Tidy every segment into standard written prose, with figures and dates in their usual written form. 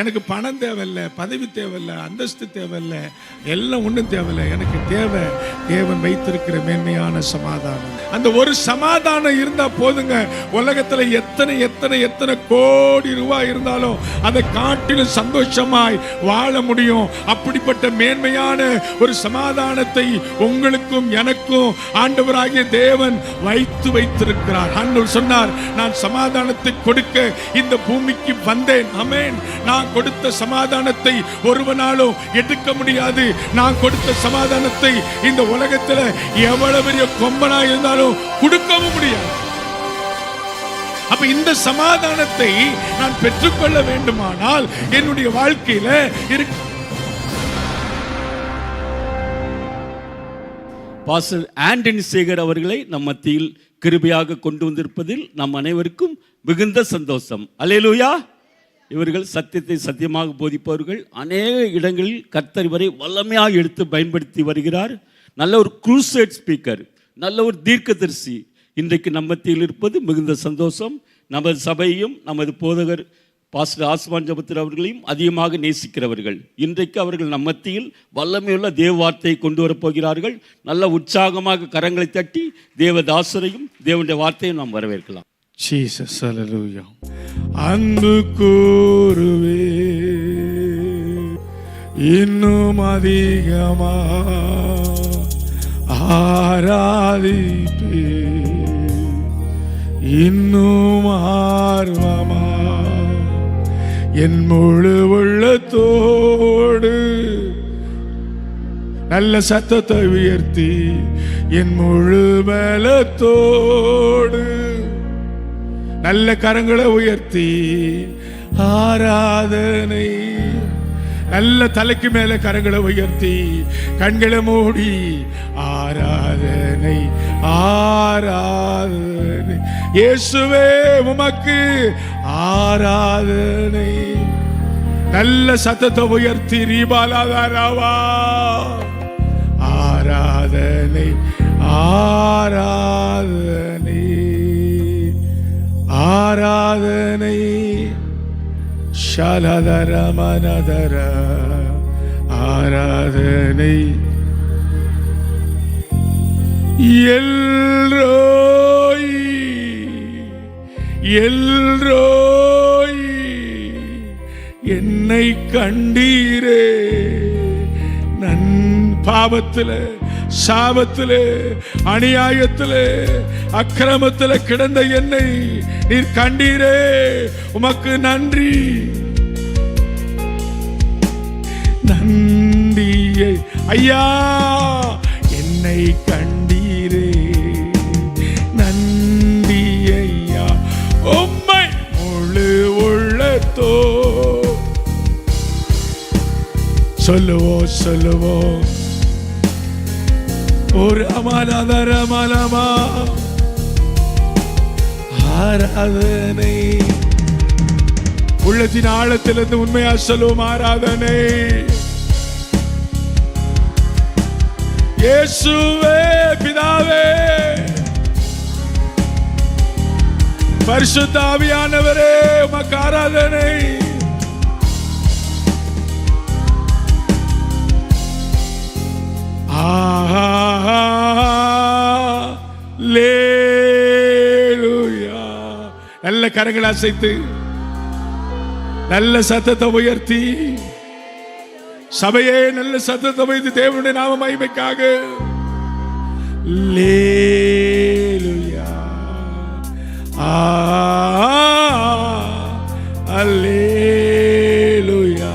எனக்கு பணம் தேவையில்லை, பதவி தேவையில்லை, அந்தஸ்து தேவையில்லை, எல்லாம் ஒன்றும் தேவையில்லை. எனக்கு தேவை தேவன் வைத்திருக்கிற மேன்மையான சமாதானம். அந்த ஒரு சமாதானம் இருந்தா போதுங்க. உலகத்துல எத்தனை எத்தனை எத்தனை கோடி ரூபாய் இருந்தாலும் அதை காட்டிலும் சந்தோஷமாய் வாழ முடியும். அப்படிப்பட்ட மேன்மையான ஒரு சமாதானத்தை உங்களுக்கும் எனக்கும் ஆண்டவராகிய தேவன் வைத்திருக்கிறார். ஆண்டவர் சொன்னார், நான் சமாதானத்தை கொடுக்க இந்த பூமிக்கு வந்தேன். ஆமென். நான் கொடுத்த சமாதானத்தை ஒருவனாலும் எடுக்க முடியாது. நான் கொடுத்த சமாதானத்தை இந்த உலகத்துல எவ்வளவு பெரிய கொம்பனா இருந்தாலும் கொடுக்கவும் முடியாது. அப்ப இந்த சமாதானத்தை நான் பெற்றுக்கொள்ள வேண்டுமானால் என்னுடைய வாழ்க்கையில பாஸ்டர் ஆண்டனி சேகர் அவர்களை நம் மத்தியில் கிருபையாக கொண்டு வந்திருப்பதில் நம் அனைவருக்கும் மிகுந்த சந்தோஷம். அல்லேலூயா. இவர்கள் சத்தியத்தை சத்தியமாக போதிப்பவர்கள். அநேக இடங்களில் கர்த்தர் வரை வல்லமையாக எடுத்து பயன்படுத்தி வருகிறார். நல்ல ஒரு க்ரூசேட் ஸ்பீக்கர், நல்ல ஒரு தீர்க்கதரிசி இன்றைக்கு நம் மத்தியில் இருப்பது மிகுந்த சந்தோஷம். நமது சபையும் நமது போதகர் பாஸ்டர் ஆஸ்மான் ஜபத்திர அவர்களையும் அதிகமாக நேசிக்கிறவர்கள். இன்றைக்கு அவர்கள் நம் மத்தியில் வல்லமையுள்ள தேவ வார்த்தையை கொண்டு வரப்போகிறார்கள். நல்ல உற்சாகமாக கரங்களை தட்டி தேவதாசரையும் தேவனுடைய வார்த்தையும் நாம் வரவேற்கலாம். ஜீசஸ் அல்லேலூயா. அன்பு கூறுவே இன்னும் அதிகமா ஆராதிப்பே இன்னும் ஆர்வமா என் முழு உள்ளத்தோடு நல்ல சத்தத்தை உயர்த்தி என் முழு பலத்தோடு நல்ல கரங்களை உயர்த்தி ஆராதனை. நல்ல தலைக்கு மேல கரங்களை உயர்த்தி கண்களை மூடி ஆராதனை ஆராதனை இயேசுவே உமக்கு ஆராதனை. நல்ல சத்தத்தை உயர்த்தி ரீபாலாதாராவா ஆராதனை ஆராதனை ஆராதனை ஷலதர மனதர ஆராதனை எல்ரோய் எல்ரோய் என்னை கண்டீரே. நன் பாவத்திலே சாபத்திலே அநியாயத்திலே அக்கிரமத்திலே கிடந்த என்னை நீர் கண்டீரே. உமக்கு நன்றி. நன்றியை ஐயா என்னை கண்டீரே. நன்றி ஐயா உம்மை முழு உள்ளத்தோ சொல்லுவோம் சொல்லுவோம். ஒரு அமலதரமலமா ஆராதனை. உள்ளத்தின் ஆழத்திலிருந்து உண்மையா சொல்லுவோம் ஆராதனை. இயேசுவே பிதாவே பரிசுத்த ஆவியானவரே உமக்கு ஆராதனை. நல்ல கரங்களை அசைத்து நல்ல சத்தத்தை உயர்த்தி சபையே நல்ல சத்தத்தை வைத்து தேவனுடைய நாம மகிமைக்காக லேலுயா அல்லேலுயா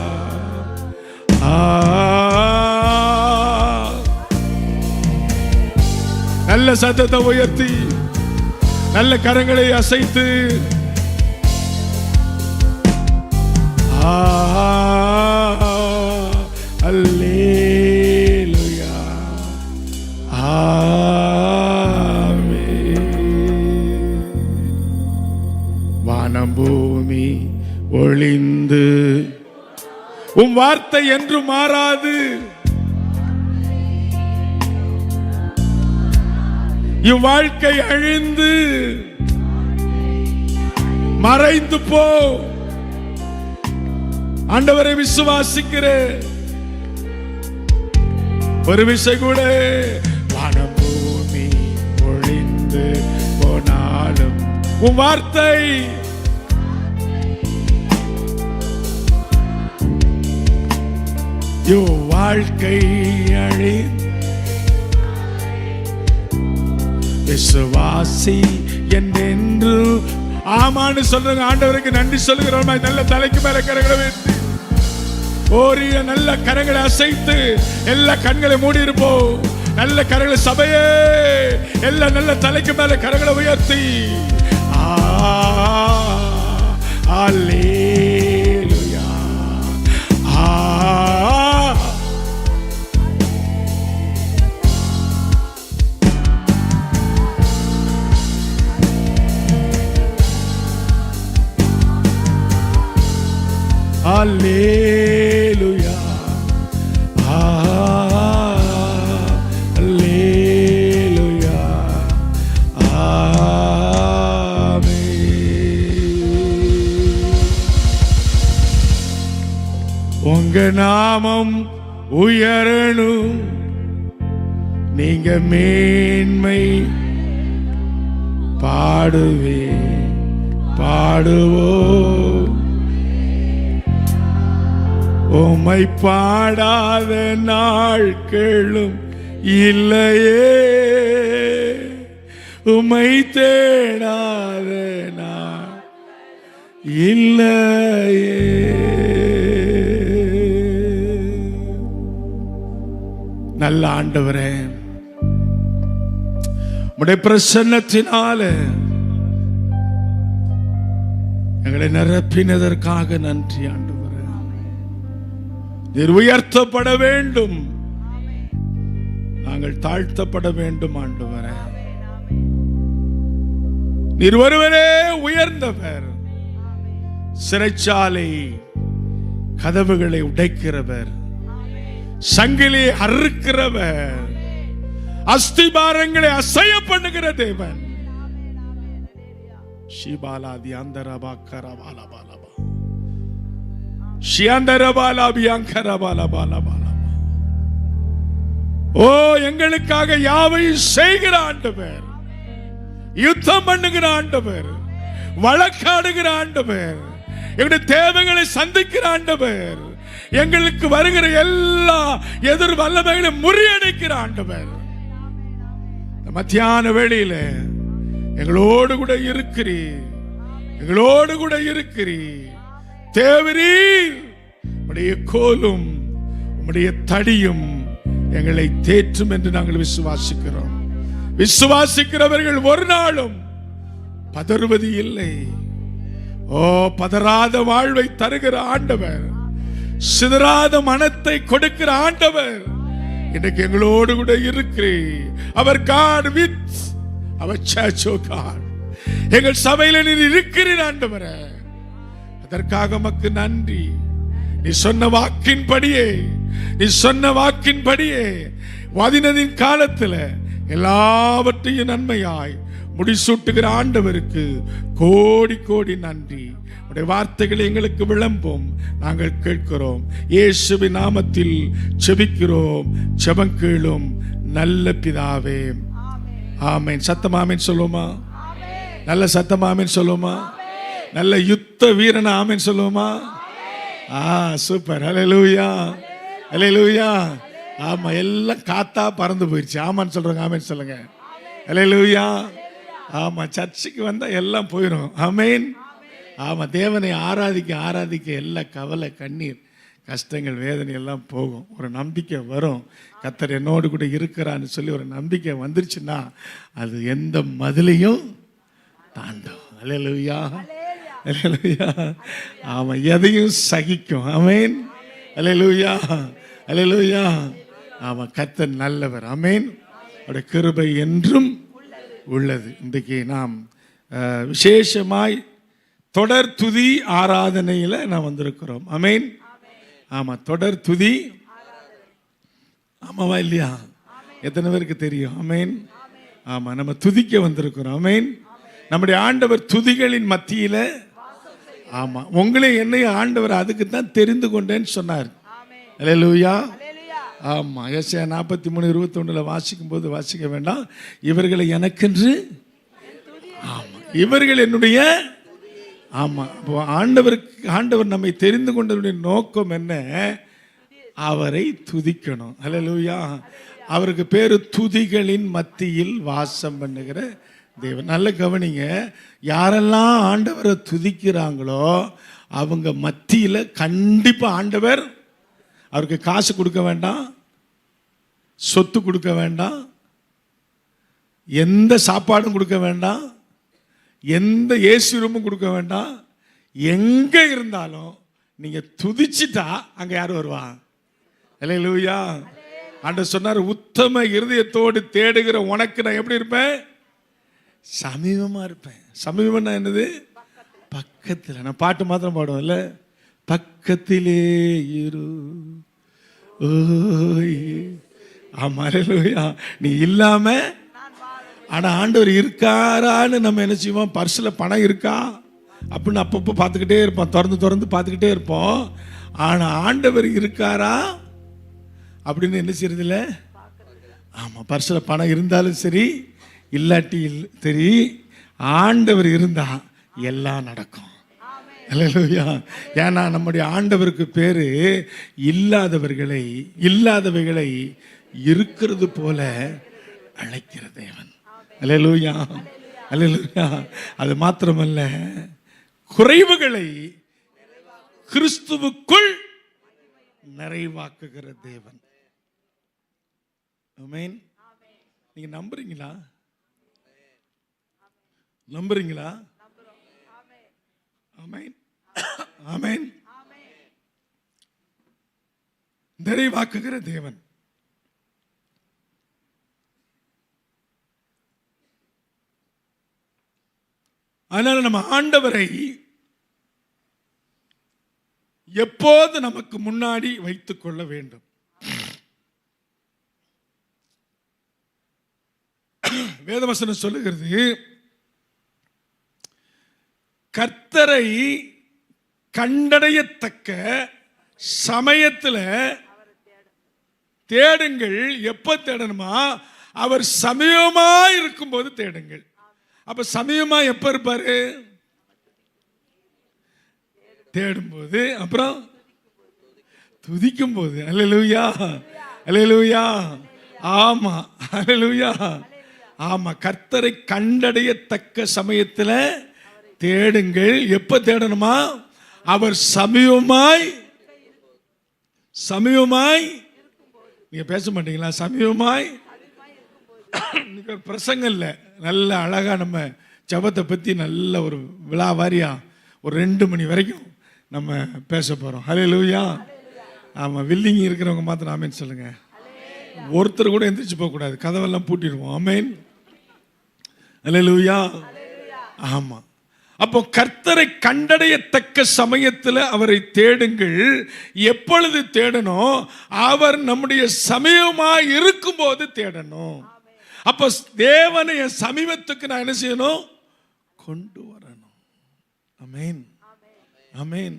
நல்ல சத்தத்தை உயர்த்தி நல்ல கரங்களை அசைத்து அல்லேலூயா ஆமென். வானம் பூமி ஒளிந்து உம் வார்த்தை என்று மாறாது. இவ்வாழ்க்கை அழிந்து மறைந்து போ. ஆண்டவரை விசுவாசிக்கிறேன். ஒரு விஷயம் கூட, வானம் பூமி ஒழிந்து போனாலும் உன் வார்த்தை வாழ்க்கை அழி விசுவாசி என்று ஆமான்னு சொல்றாங்க. ஆண்டவருக்கு நன்றி சொல்லுகிறோம். நல்ல தலைக்கு மேல கரங்களை வைத்து ஓரிய நல்ல கரங்களை அசைத்து எல்லா கண்களை மூடி இருப்போம். நல்ல கரங்களை சபையே எல்லா நல்ல தலைக்கு மேல கரங்களை உயர்த்தி அல்லேலூயா அல்லேலூயா அல்லேலூயா உங்க நாமம் உயரணும், நீங்க மேன்மை பாடுவோம். உம்மை பாடாத நாட்களும் இல்லையே, உம்மை தேடாத நாள் இல்லையே. நல்ல ஆண்டவரே, உம்முடைய பிரசன்னத்தினால எங்களை நிரப்பினதற்காக நன்றி ஆண்டவரே. நீர் உயர்த்தப்பட வேண்டும், நாங்கள் தாழ்த்தப்பட வேண்டும் ஆண்டவரே. நீர் ஒருவரே உயர்ந்தவர், சிறைச்சாலை கதவுகளை உடைக்கிறவர், சங்கிலி அறுக்கிறவர், அஸ்திபாரங்களை அசைய பண்ணுகிற தேவன். ஷிபாலாதி அந்தரபா கரபாலபாலபா ஓ, எங்களுக்காக யாவையும் செய்கிற ஆண்டவர், யுத்தம் பண்ணுகிற ஆண்டவர், வழக்காடுகிற ஆண்டவர், எங்களுடைய தேவைகளை சந்திக்கிற ஆண்டவர், எங்களுக்கு வருகிற எல்லா எதிர் வல்லமைகளை முறியடிக்கிற ஆண்டவர். மத்தியான வேளையில எங்களோடு கூட இருக்கிறீர், எங்களோடு கூட இருக்கிறீர். தேவரீர் உம்முடைய கோலும் உம்முடைய தடியும் எங்களை தேற்றும் என்று நாங்கள் விசுவாசிக்கிறோம். விசுவாசிக்கிறவர்கள் ஒரு நாளும் பதறுவது இல்லை. ஓ, பதறாத வாழ்வை தருகிற ஆண்டவர், சிதறாத மனத்தை கொடுக்கிற ஆண்டவர் இன்றைக்கு எங்களோடு கூட இருக்கிறீர். அவர் God with our church, oh God. எங்கள் சபையில நீர் இருக்கிறீர் ஆண்டவரே, அதற்காக உமக்கு நன்றி. நீ சொன்ன வாக்கின்படியே வாதினதின் காலத்துல எல்லாவற்றையும் நன்மையாய் முடிசூட்டுகிற ஆண்டவருக்கு கோடி கோடி நன்றி. உடைய வார்த்தைகளை எங்களுக்கு விளம்பும், நாங்கள் கேட்கிறோம். இயேசுவின் நாமத்தில் செபிக்கிறோம், செபம் கேளும் நல்ல பிதாவே, ஆமென். சத்தமாமேன் சொல்லுமா? நல்ல சத்தமாமேன் சொல்லுமா? நல்ல யுத்த வீரன் ஆமென் சொல்லுமா? சூப்பர். ஹல்லேலூயா, ஹல்லேலூயா. ஆமா, எல்லாம் காத்தா பறந்து போயிடுச்சு. ஆமான்னு சொல்றாங்க, ஆமென் சொல்லுங்க. ஹல்லேலூயா. ஆமா, சர்ச்சுக்கு வந்தா எல்லாம் போயிடும். ஆமென். ஆமா, தேவனை ஆராதிக்க எல்லா கவலை, கண்ணீர், கஷ்டங்கள், வேதனை எல்லாம் போகும். ஒரு நம்பிக்கை வரும், கர்த்தர் என்னோடு கூட இருக்கிறான்னு சொல்லி ஒரு நம்பிக்கை வந்துருச்சுன்னா அது எந்த மதிலையும் தாண்டும். ஹல்லேலூயா, ஹல்லேலூயா. ஆமா, எதையும் சகிக்கும். ஆமென். ஹல்லேலூயா, ஹல்லேலூயா. ஆமா, கர்த்தர் நல்லவர். ஆமென். அவருடைய கிருபை என்றும் உள்ளது. இன்றைக்கு நாம் விசேஷமாய் தொடர் துதி ஆராதனையில் நாம் வந்திருக்கிறோம். ஆமென். ஆமா, தொடர் துதி. ஆமாவா இல்லையா? எத்தனை பேருக்கு தெரியும்? ஆமென். ஆமா, நம்ம துதிக்க வந்திருக்கிறோம். ஆமென். நம்முடைய ஆண்டவர் துதிகளின் மத்தியில ஆமா, உங்களை என்னையும் ஆண்டவர் அதுக்கு தான் தெரிந்து கொண்டேன்னு சொன்னார். அல்லேலூயா. ஆமா, எஸ்ஐயா 43:21 வாசிக்கும் போது வாசிக்க வேண்டாம், இவர்களை எனக்கென்று, ஆமா இவர்கள் என்னுடைய, ஆமா. ஆண்டவர் நம்மை தெரிந்து கொண்டதுடைய நோக்கம் என்ன? அவரை துதிக்கணும். அல்லேலூயா. அவருக்கு பேரு துதிகளின் மத்தியில் வாசம் பண்ணுகிற தேவன். நல்ல கவனிங்க, யாரெல்லாம் ஆண்டவரை துதிக்கிறாங்களோ அவங்க மத்தியில் கண்டிப்பா ஆண்டவர், அவருக்கு காசு கொடுக்க வேண்டாம், சொத்து கொடுக்க வேண்டாம், எந்த சாப்பாடும் கொடுக்க வேண்டாம், எந்த ஏசி ரூமும் கொடுக்க வேண்டாம். எங்க இருந்தாலும் நீங்க துதிச்சிட்டா அங்க யார் வருவா? அல்லேலூயா. ஆண்டவர் சொன்னார், உத்தம இருதயத்தோடு தேடுகிற உனக்கு நான் எப்படி இருப்பேன்? சமீபமா இருப்பேன். சமீபம்னா என்னது? பக்கத்தில். நான் பாட்டு மாத்திரம் பாடுவேன்ல, பக்கத்திலே இரு. ஆமா, அல்லேலூயா. நீ இல்லாம, ஆனா ஆண்டவர் இருக்காரான்னு நம்ம என்ன செய்வோம்? பர்ஸ்ல பணம் இருக்கா அப்படின்னு அப்பப்போ பார்த்துக்கிட்டே இருப்போம், திறந்து பார்த்துக்கிட்டே இருப்போம். ஆனா ஆண்டவர் இருக்காரா அப்படின்னு என்ன செய்யறது இல்லை. ஆமா, பர்ஸ்ல பணம் இருந்தாலும் சரி இல்லாட்டி சரி, ஆண்டவர் இருந்தா எல்லாம் நடக்கும். அல்லேலூயா. ஏன்னா நம்முடைய ஆண்டவருக்கு பேரு இல்லாதவைகளை இருக்கிறது போல அழைக்கிற தேவன். அல்லேலூயா. அல்லேலூயா. அது மாத்திரமல்ல, குறைவுகளை கிறிஸ்துவுக்குள் நிறைவாக்குகிற தேவன். ஆமென். நீங்க நம்புறீங்களா? நம்புறீங்களா? ஆமென். ஆமென். நிறைவாக்குகிற தேவன். அதனால நம்ம ஆண்டவரை எப்போது நமக்கு முன்னாடி வைத்துக் கொள்ள வேண்டும். வேதவசனம் சொல்லுகிறது, கர்த்தரை கண்டடையத்தக்க சமயத்தில் தேடுங்கள். எப்ப தேடணுமா? அவர் சமயமா இருக்கும்போது தேடுங்கள். அப்ப சமயமா எப்ப இருப்பாரு? தேடும்போது, அப்புறம் துதிக்கும் போது. அல்லேலூயா. அல்லேலூயா. ஆமா, அல்லேலூயா. ஆமா, கர்த்தரை கண்டடையத்தக்க சமயத்தில் தேடுங்கள். எப்ப தேடணுமா? அவர் சமயமாய். நீங்க பேச மாட்டீங்களா? சமயமாய். பிரசங்கம் இல்லை, நல்ல அழகா நம்ம ஜபத்தை பத்தி நல்ல ஒரு விழாவாரியா ஒரு 2 மணி வரைக்கும் நம்ம பேச போறோம். அல்லேலூயா. ஆமா, வில்லிங் இருக்கிறவங்க மாத்திரம் ஆமேன் சொல்லுங்க. ஒருத்தர் கூட எந்திரிச்சு போக கூடாது, கதவெல்லாம் பூட்டிடுவோம். ஆமேன். அல்லேலூயா. ஆமா, அப்போ கர்த்தரை கண்டடையத்தக்க சமயத்தில் அவரை தேடுங்கள். எப்பொழுது தேடணும்? அவர் நம்முடைய சமயமாய் இருக்கும்போது தேடணும். அப்போ தேவனை என் சமீபத்துக்கு நான் என்ன செய்யணும்? கொண்டு வரணும். ஆமென். ஆமென்.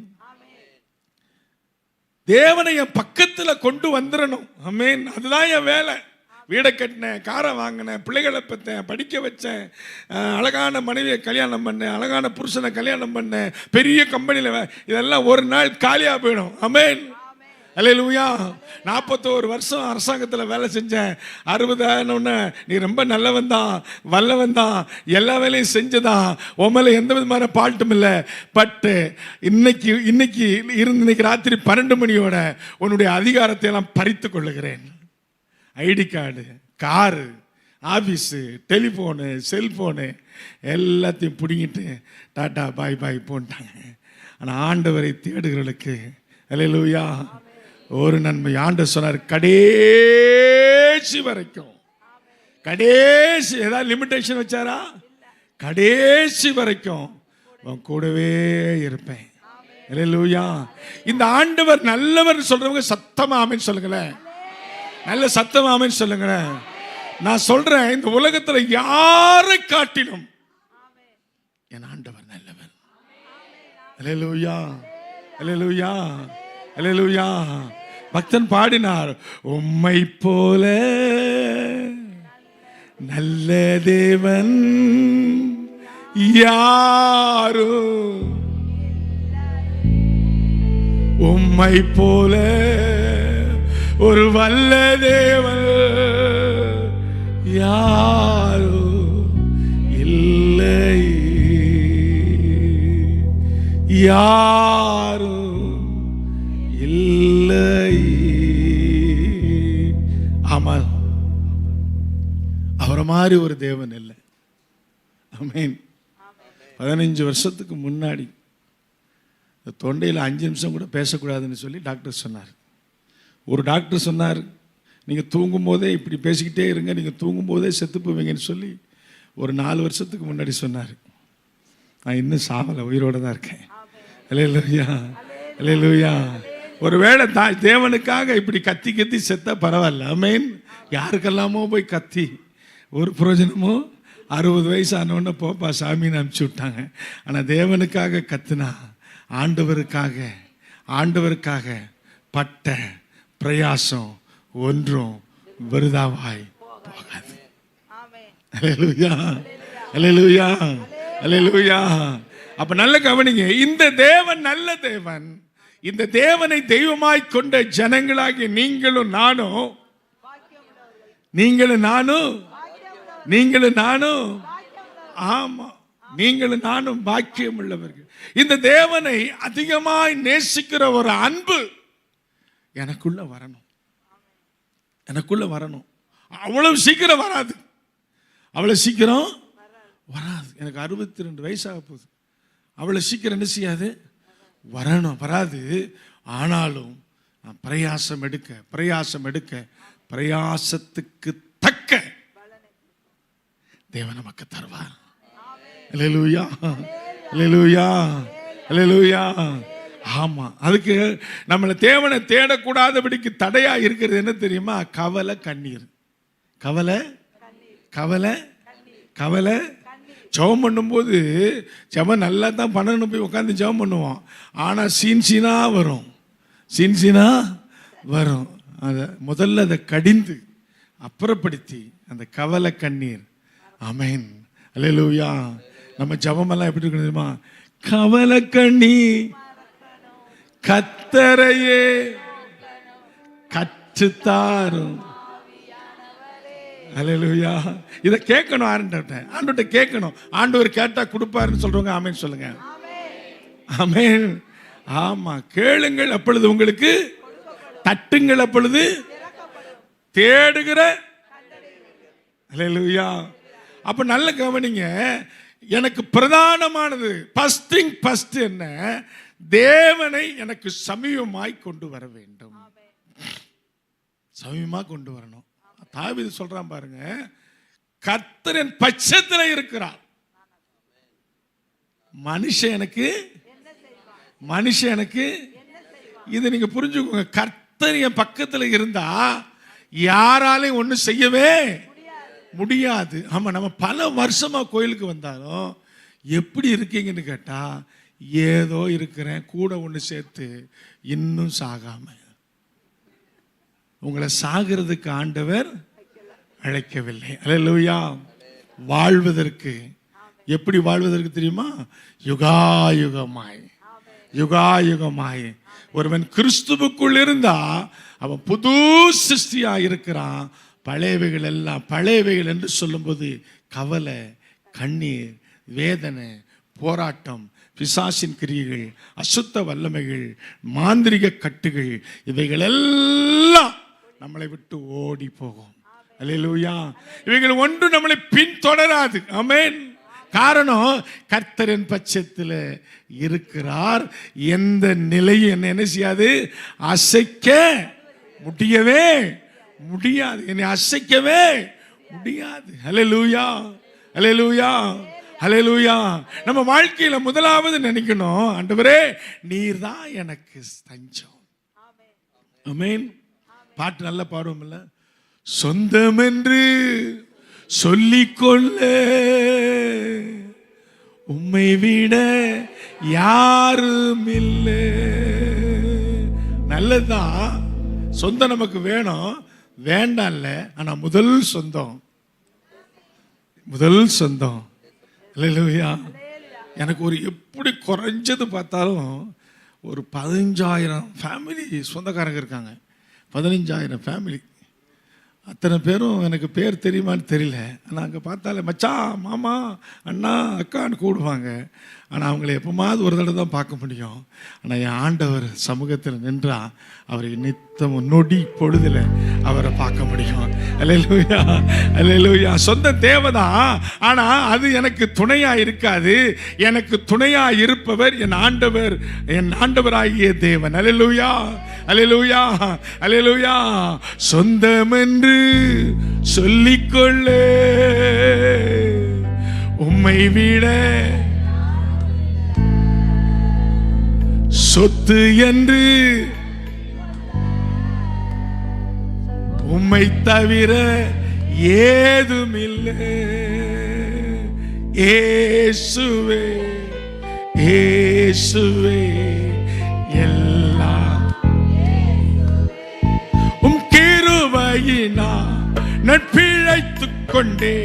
தேவனை என் பக்கத்தில் கொண்டு வந்துடணும். ஆமென். அதுதான் என் வேலை. வீடை கட்டினேன், காரை வாங்கினேன், பிள்ளைகளை பெற்றேன், படிக்க வச்சேன், அழகான மனைவியை கல்யாணம் பண்ணேன், அழகான புருஷனை கல்யாணம் பண்ணேன், பெரிய கம்பெனியில் இதெல்லாம் ஒரு நாள் காலியாக போயிடும். ஆமென். அல்லேலூயா. 41 வருஷம் அரசாங்கத்தில் வேலை செஞ்சேன். 60 ஆனோடனே நீ ரொம்ப நல்லவன் தான், வல்லவன் தான், எல்லா வேலையும் செஞ்சதான், உண்மையில எந்த விதமான பால்ட்டும் இல்லை. பட்டு இன்னைக்கு ராத்திரி 12 மணியோட உன்னுடைய அதிகாரத்தை எல்லாம் பறித்து கொள்ளுகிறேன். ID card, car, office, telephone, cellphone எல்லாத்தையும் பிடிங்கிட்டு டாட்டா பாய் பாய் போட்டாங்க. ஆனால் ஆண்டவரை தேடுகிறவர்களுக்கு அல்லேலூயா ஒரு நன்மை. ஆண்டவர் சொன்னார், கடைசி வரைக்கும். கடைசி ஏதாவது லிமிட்டேஷன் வச்சாரா? கடைசி வரைக்கும் உன் கூடவே இருப்பேன். அல்லேலூயா. இந்த ஆண்டவர் நல்லவர் சொல்றவங்க சத்தமா ஆமென் சொல்லுங்களேன். நல்ல சத்தமா ஆமென் சொல்லுங்களேன். நான் சொல்றேன், இந்த உலகத்தில் யாரை காட்டிலும் என் ஆண்டவர் நல்லவர். அல்லேலூயா, அல்லேலூயா, அல்லேலூயா. பக்தன் பாடினார், உம்மை போல நல்ல தேவன் யாரோ, உம்மை போல ஒரு வல்ல தேவன் யாரோ இல்லை, யாரோ இல்லை. ஆமாம், அவரை மாதிரி ஒரு தேவன் இல்லை. ஆமென். 15 வருஷத்துக்கு முன்னாடி தொண்டையில் 5 நிமிஷம் கூட பேசக்கூடாதுன்னு சொல்லி டாக்டர் சொன்னார். ஒரு டாக்டர் சொன்னார், நீங்கள் தூங்கும் போதே இப்படி பேசிக்கிட்டே இருங்க, நீங்கள் தூங்கும் போதே செத்து போவீங்கன்னு சொல்லி ஒரு 4 வருஷத்துக்கு முன்னாடி சொன்னார். நான் இன்னும் சாவலை, உயிரோடு தான் இருக்கேன். அல்லேலூயா, அல்லேலூயா. ஒருவேளை தேவனுக்காக இப்படி கத்தி கத்தி செத்தா பரவாயில்ல. ஆமென். யாருக்கெல்லாமோ போய் கத்தி ஒரு பிரயோஜனமோ 60 வயசு ஆனோன்னு போப்பா சாமின்னு அனுப்பிச்சி விட்டாங்க. ஆனால் தேவனுக்காக கத்துனா, ஆண்டவருக்காக பட்ட பிரயாசம் ஒன்றும் விருதாவாய் போகாது. அல்லேலூயா, அல்லேலூயா, அல்லேலூயா. அப்ப நல்ல கவனிங்க, இந்த தேவன் நல்ல தேவன். இந்த தேவனை தெய்வமாய் கொண்ட ஜனங்களாகிய நீங்களும் நானும் ஆமா, நீங்களும் நானும் பாக்கியம் உள்ளவர்கள். இந்த தேவனை அதிகமாய் நேசிக்கிற ஒரு அன்பு எனக்குள்ள வரணும். அவ்வளவு சீக்கிரம் வராது. எனக்கு 62 வயசாக போகுது. அவ்வளவு சீக்கிரம் என்ன செய்யாது, வராது. ஆனாலும் நான் பிரயாசம் எடுக்க பிரயாசத்துக்கு தக்க தேவன் நமக்கு தருவார். அல்லேலூயா, அல்லேலூயா, அல்லேலூயா. ஆமா, அதுக்கு நம்மளை தேவனை தேடக்கூடாதபடிக்கு தடையா இருக்கிறது என்ன தெரியுமா? கவலை, கண்ணீர். கவலை. ஜெபம் பண்ணும்போது ஜெபம் நல்லா தான் பண்ணணும், போய் உட்காந்து ஜெபம் பண்ணுவோம். ஆனால் சீன்சீனா வரும். அதை முதல்ல அதை கடிந்து அப்புறப்படுத்தி அந்த கவலை, கண்ணீர். ஆமென், அல்லேலூயா. நம்ம ஜெபமெல்லாம் எப்படி இருக்கணும் தெரியுமா? கவலை கண்ணீர் கர்த்தரையே கற்றுத்தாரும். அல்லேலூயா. இதை கேட்கணும், ஆண்டவர்கிட்ட கேட்கணும். ஆண்டவர் கேட்டா கொடுப்பாருன்னு சொல்றவங்க ஆமென் சொல்லுங்க. ஆமென். ஆமா, கேளுங்கள் அப்பொழுது உங்களுக்கு, தட்டுங்கள் அப்பொழுது தேடுகிற. அல்லேலூயா. அப்ப நல்ல கவனிங்க, எனக்கு பிரதானமானது ஃபர்ஸ்ட் என்ன? தேவனை எனக்கு சமீபமாய் கொண்டு வர வேண்டும். சமீபமா கொண்டு வரணும். தாவீது சொல்றான் பாருங்க, கர்த்தரின் பட்சத்தில் இருக்கிறார். மனுஷன் எனக்கு இதை நீங்க புரிஞ்சுக்கோங்க. கர்த்தர் என் பக்கத்தில் இருந்தா யாராலையும் ஒன்றும் செய்யவே முடியாது. ஆமா, நம்ம பல வருஷமா கோயிலுக்கு வந்தாலும் எப்படி இருக்கீங்கன்னு கேட்டா, ஏதோ இருக்கிறேன், கூட ஒன்று சேர்த்து இன்னும் சாகாம. உங்களை சாகிறதுக்கு ஆண்டவர் அழைக்கவில்லை. அல்லேலூயா. வாழ்வதற்கு, எப்படி வாழ்வதற்கு தெரியுமா? யுகாயுகமாய். ஒருவன் கிறிஸ்துவுக்குள் இருந்தா அவன் புது சிருஷ்டியா இருக்கிறான். பழையவைகள் என்று சொல்லும்போது கவலை, கண்ணீர், வேதனை, போராட்டம், பிசாசின் கிரியைகள், அசுத்த வல்லமைகள், மாந்திரிக கட்டுகள், இவைகள் எல்லாம் நம்மளை விட்டு ஓடி போகும். அல்லேலூயா. இவைகள் ஒன்று நம்மளை பின்தொடராது. ஆமென். காரணம், கர்த்தரின் பட்சத்தில் இருக்கிறார். எந்த நிலையும் என்ன செய்யாது, அசைக்க முடியவே முடியாது. என்னை அசைக்கவே முடியாது. அல்லேலூயா, அல்லேலூயா, அல்லேலூயா. நம்ம வாழ்க்கையில முதலாவது நினைக்கணும், ஆண்டவரே நீர் தான் எனக்கு தஞ்சம். ஆமென். பாட்டு நல்லா பாடுவோம் இல்ல? சொந்தம் என்று சொல்லிக்கொள்ள உம்மை விட யாரும் இல்லை. நல்லதுதான், சொந்தம் நமக்கு வேணும், வேண்டாம்ல. ஆனா முதல் சொந்தம் அல்லேலூயா. எனக்கு ஒரு எப்படி குறைஞ்சது பார்த்தாலும் ஒரு 15,000 ஃபேமிலி சொந்தக்காரங்க இருக்காங்க. 15,000 ஃபேமிலி. அத்தனை பேரும் எனக்கு பேர் தெரியுமான்னு தெரியல. ஆனால் அங்கே பார்த்தாலே மச்சான், மாமா, அண்ணா, அக்கான்னு கூடுவாங்க. ஆனால் அவங்கள எப்போமாவது ஒரு தடவை தான் பார்க்க முடியும். ஆனால் என் ஆண்டவர் சமூகத்தில் நின்றா அவரை நித்தம் நொடி பொழுதில் அவரை பார்க்க முடியும். அல்லேலூயா, அல்லேலூயா. சொந்த தேவைதான், ஆனால் அது எனக்கு துணையா இருக்காது. எனக்கு துணையா இருப்பவர் என் ஆண்டவர், என் ஆண்டவராகிய தேவன். அல்லேலூயா, அல்லேலூயா, அல்லேலூயா. சொந்தம் என்று சொல்லிக்கொள்ளே உம்மை விட சொத்து என்று உம்மை தவிர ஏதுமில்லை. இயேசுவே, இயேசுவே, எல்லாம் உம் கிருபையினா நட்பிழைத்துக் கொண்டே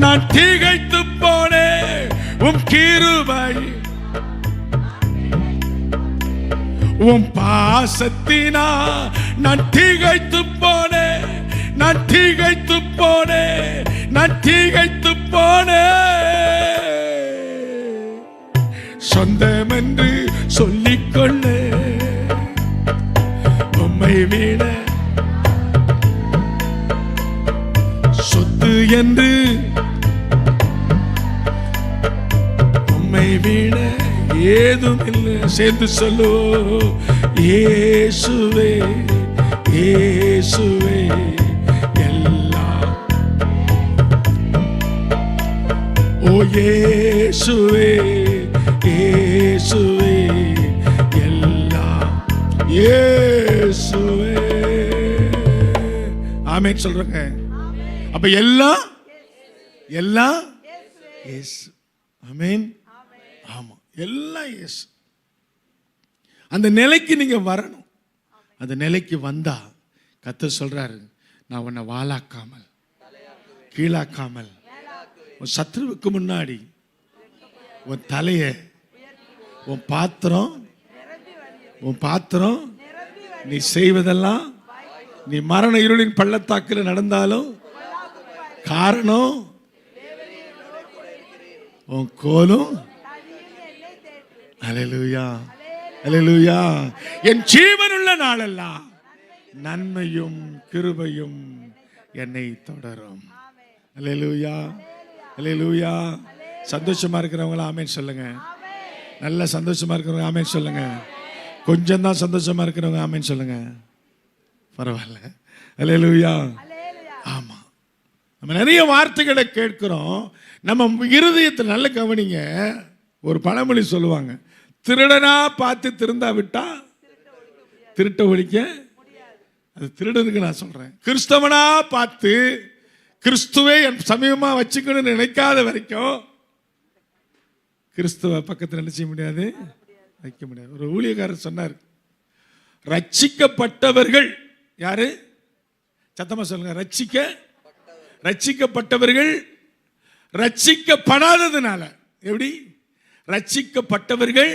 நான் திகைத்து போனேன். உம் கிருபை உம் பாசத்தினா நான் திகைத்து போனேன், நான் திகைத்து போனேன், நான் திகைத்து போனேன். சொந்தம் என்று சொல்லிக்கொள்ள உம்மை விட சொத்து என்று உம்மை விட ஏதும் இல்லை. சேர்ந்து சொல்லுவோம். இயேசுவே, இயேசுவே, எல்லாம். ஓ இயேசுவே, இயேசுவே, எல்லாம் இயேசுவே. ஆமென் சொல்றேங்க. அப்ப எல்லாம் எல்லாம் இயேசு. ஆமென். ஆமா, எல்லாம் இயேசு. அந்த நிலைக்கு நீங்க வரணும். அந்த நிலைக்கு வந்தா கர்த்தர் சொல்றாரு, நான் உன்னை வாளாக்காமல் கீழாக்காமல் உன் சத்ருவுக்கு முன்னாடி உன் தலைய உன் பாத்திரம் நீ செய்வதெல்லாம், நீ மரண இருளின் பள்ளத்தாக்கில் நடந்தாலும் காரணம் உன் கோலும். அல்லேலூயா, அல்லேலூயா. என் ஜீவனுள்ள நாளெல்லாம் நன்மையும் கிருபையும் என்னை தொடரும். அல்லேலூயா, அல்லேலூயா. சந்தோஷமா இருக்கிறவங்கள ஆமென் சொல்லுங்க. நல்ல சந்தோஷமா இருக்கிறவங்க ஆமென் சொல்லுங்க. கொஞ்சம் தான் சந்தோஷமா இருக்கிறவங்க ஆமென் சொல்லுங்க. பரவாயில்ல. அல்லேலூயா. ஆமா, நம்ம நிறைய வார்த்தைகளை கேட்கிறோம். நம்ம இருதயத்தில் நல்ல கவனிங்க. ஒரு பழமொழி சொல்லுவாங்க, திருடனா பார்த்து திருந்தா விட்டா திருட்ட ஒழிக்க. அது திருடனுக்கு நான் சொல்றேன். கிறிஸ்தவனா பார்த்து கிறிஸ்துவை என் சமீபமா வச்சுக்கணும்னு நினைக்காத வரைக்கும் கிறிஸ்துவ பக்கத்தில் என்ன செய்ய முடியாது, வைக்க முடியாது. ஒரு ஊழியக்காரர் சொன்னார், ரட்சிக்கப்பட்டவர்கள் யாரு? சத்தமா சொல்லுங்க. ரட்சிக்கப்பட்டவர்கள் ரட்சிக்கப்படாததுனால. எப்படி? ரட்சிக்கப்பட்டவர்கள்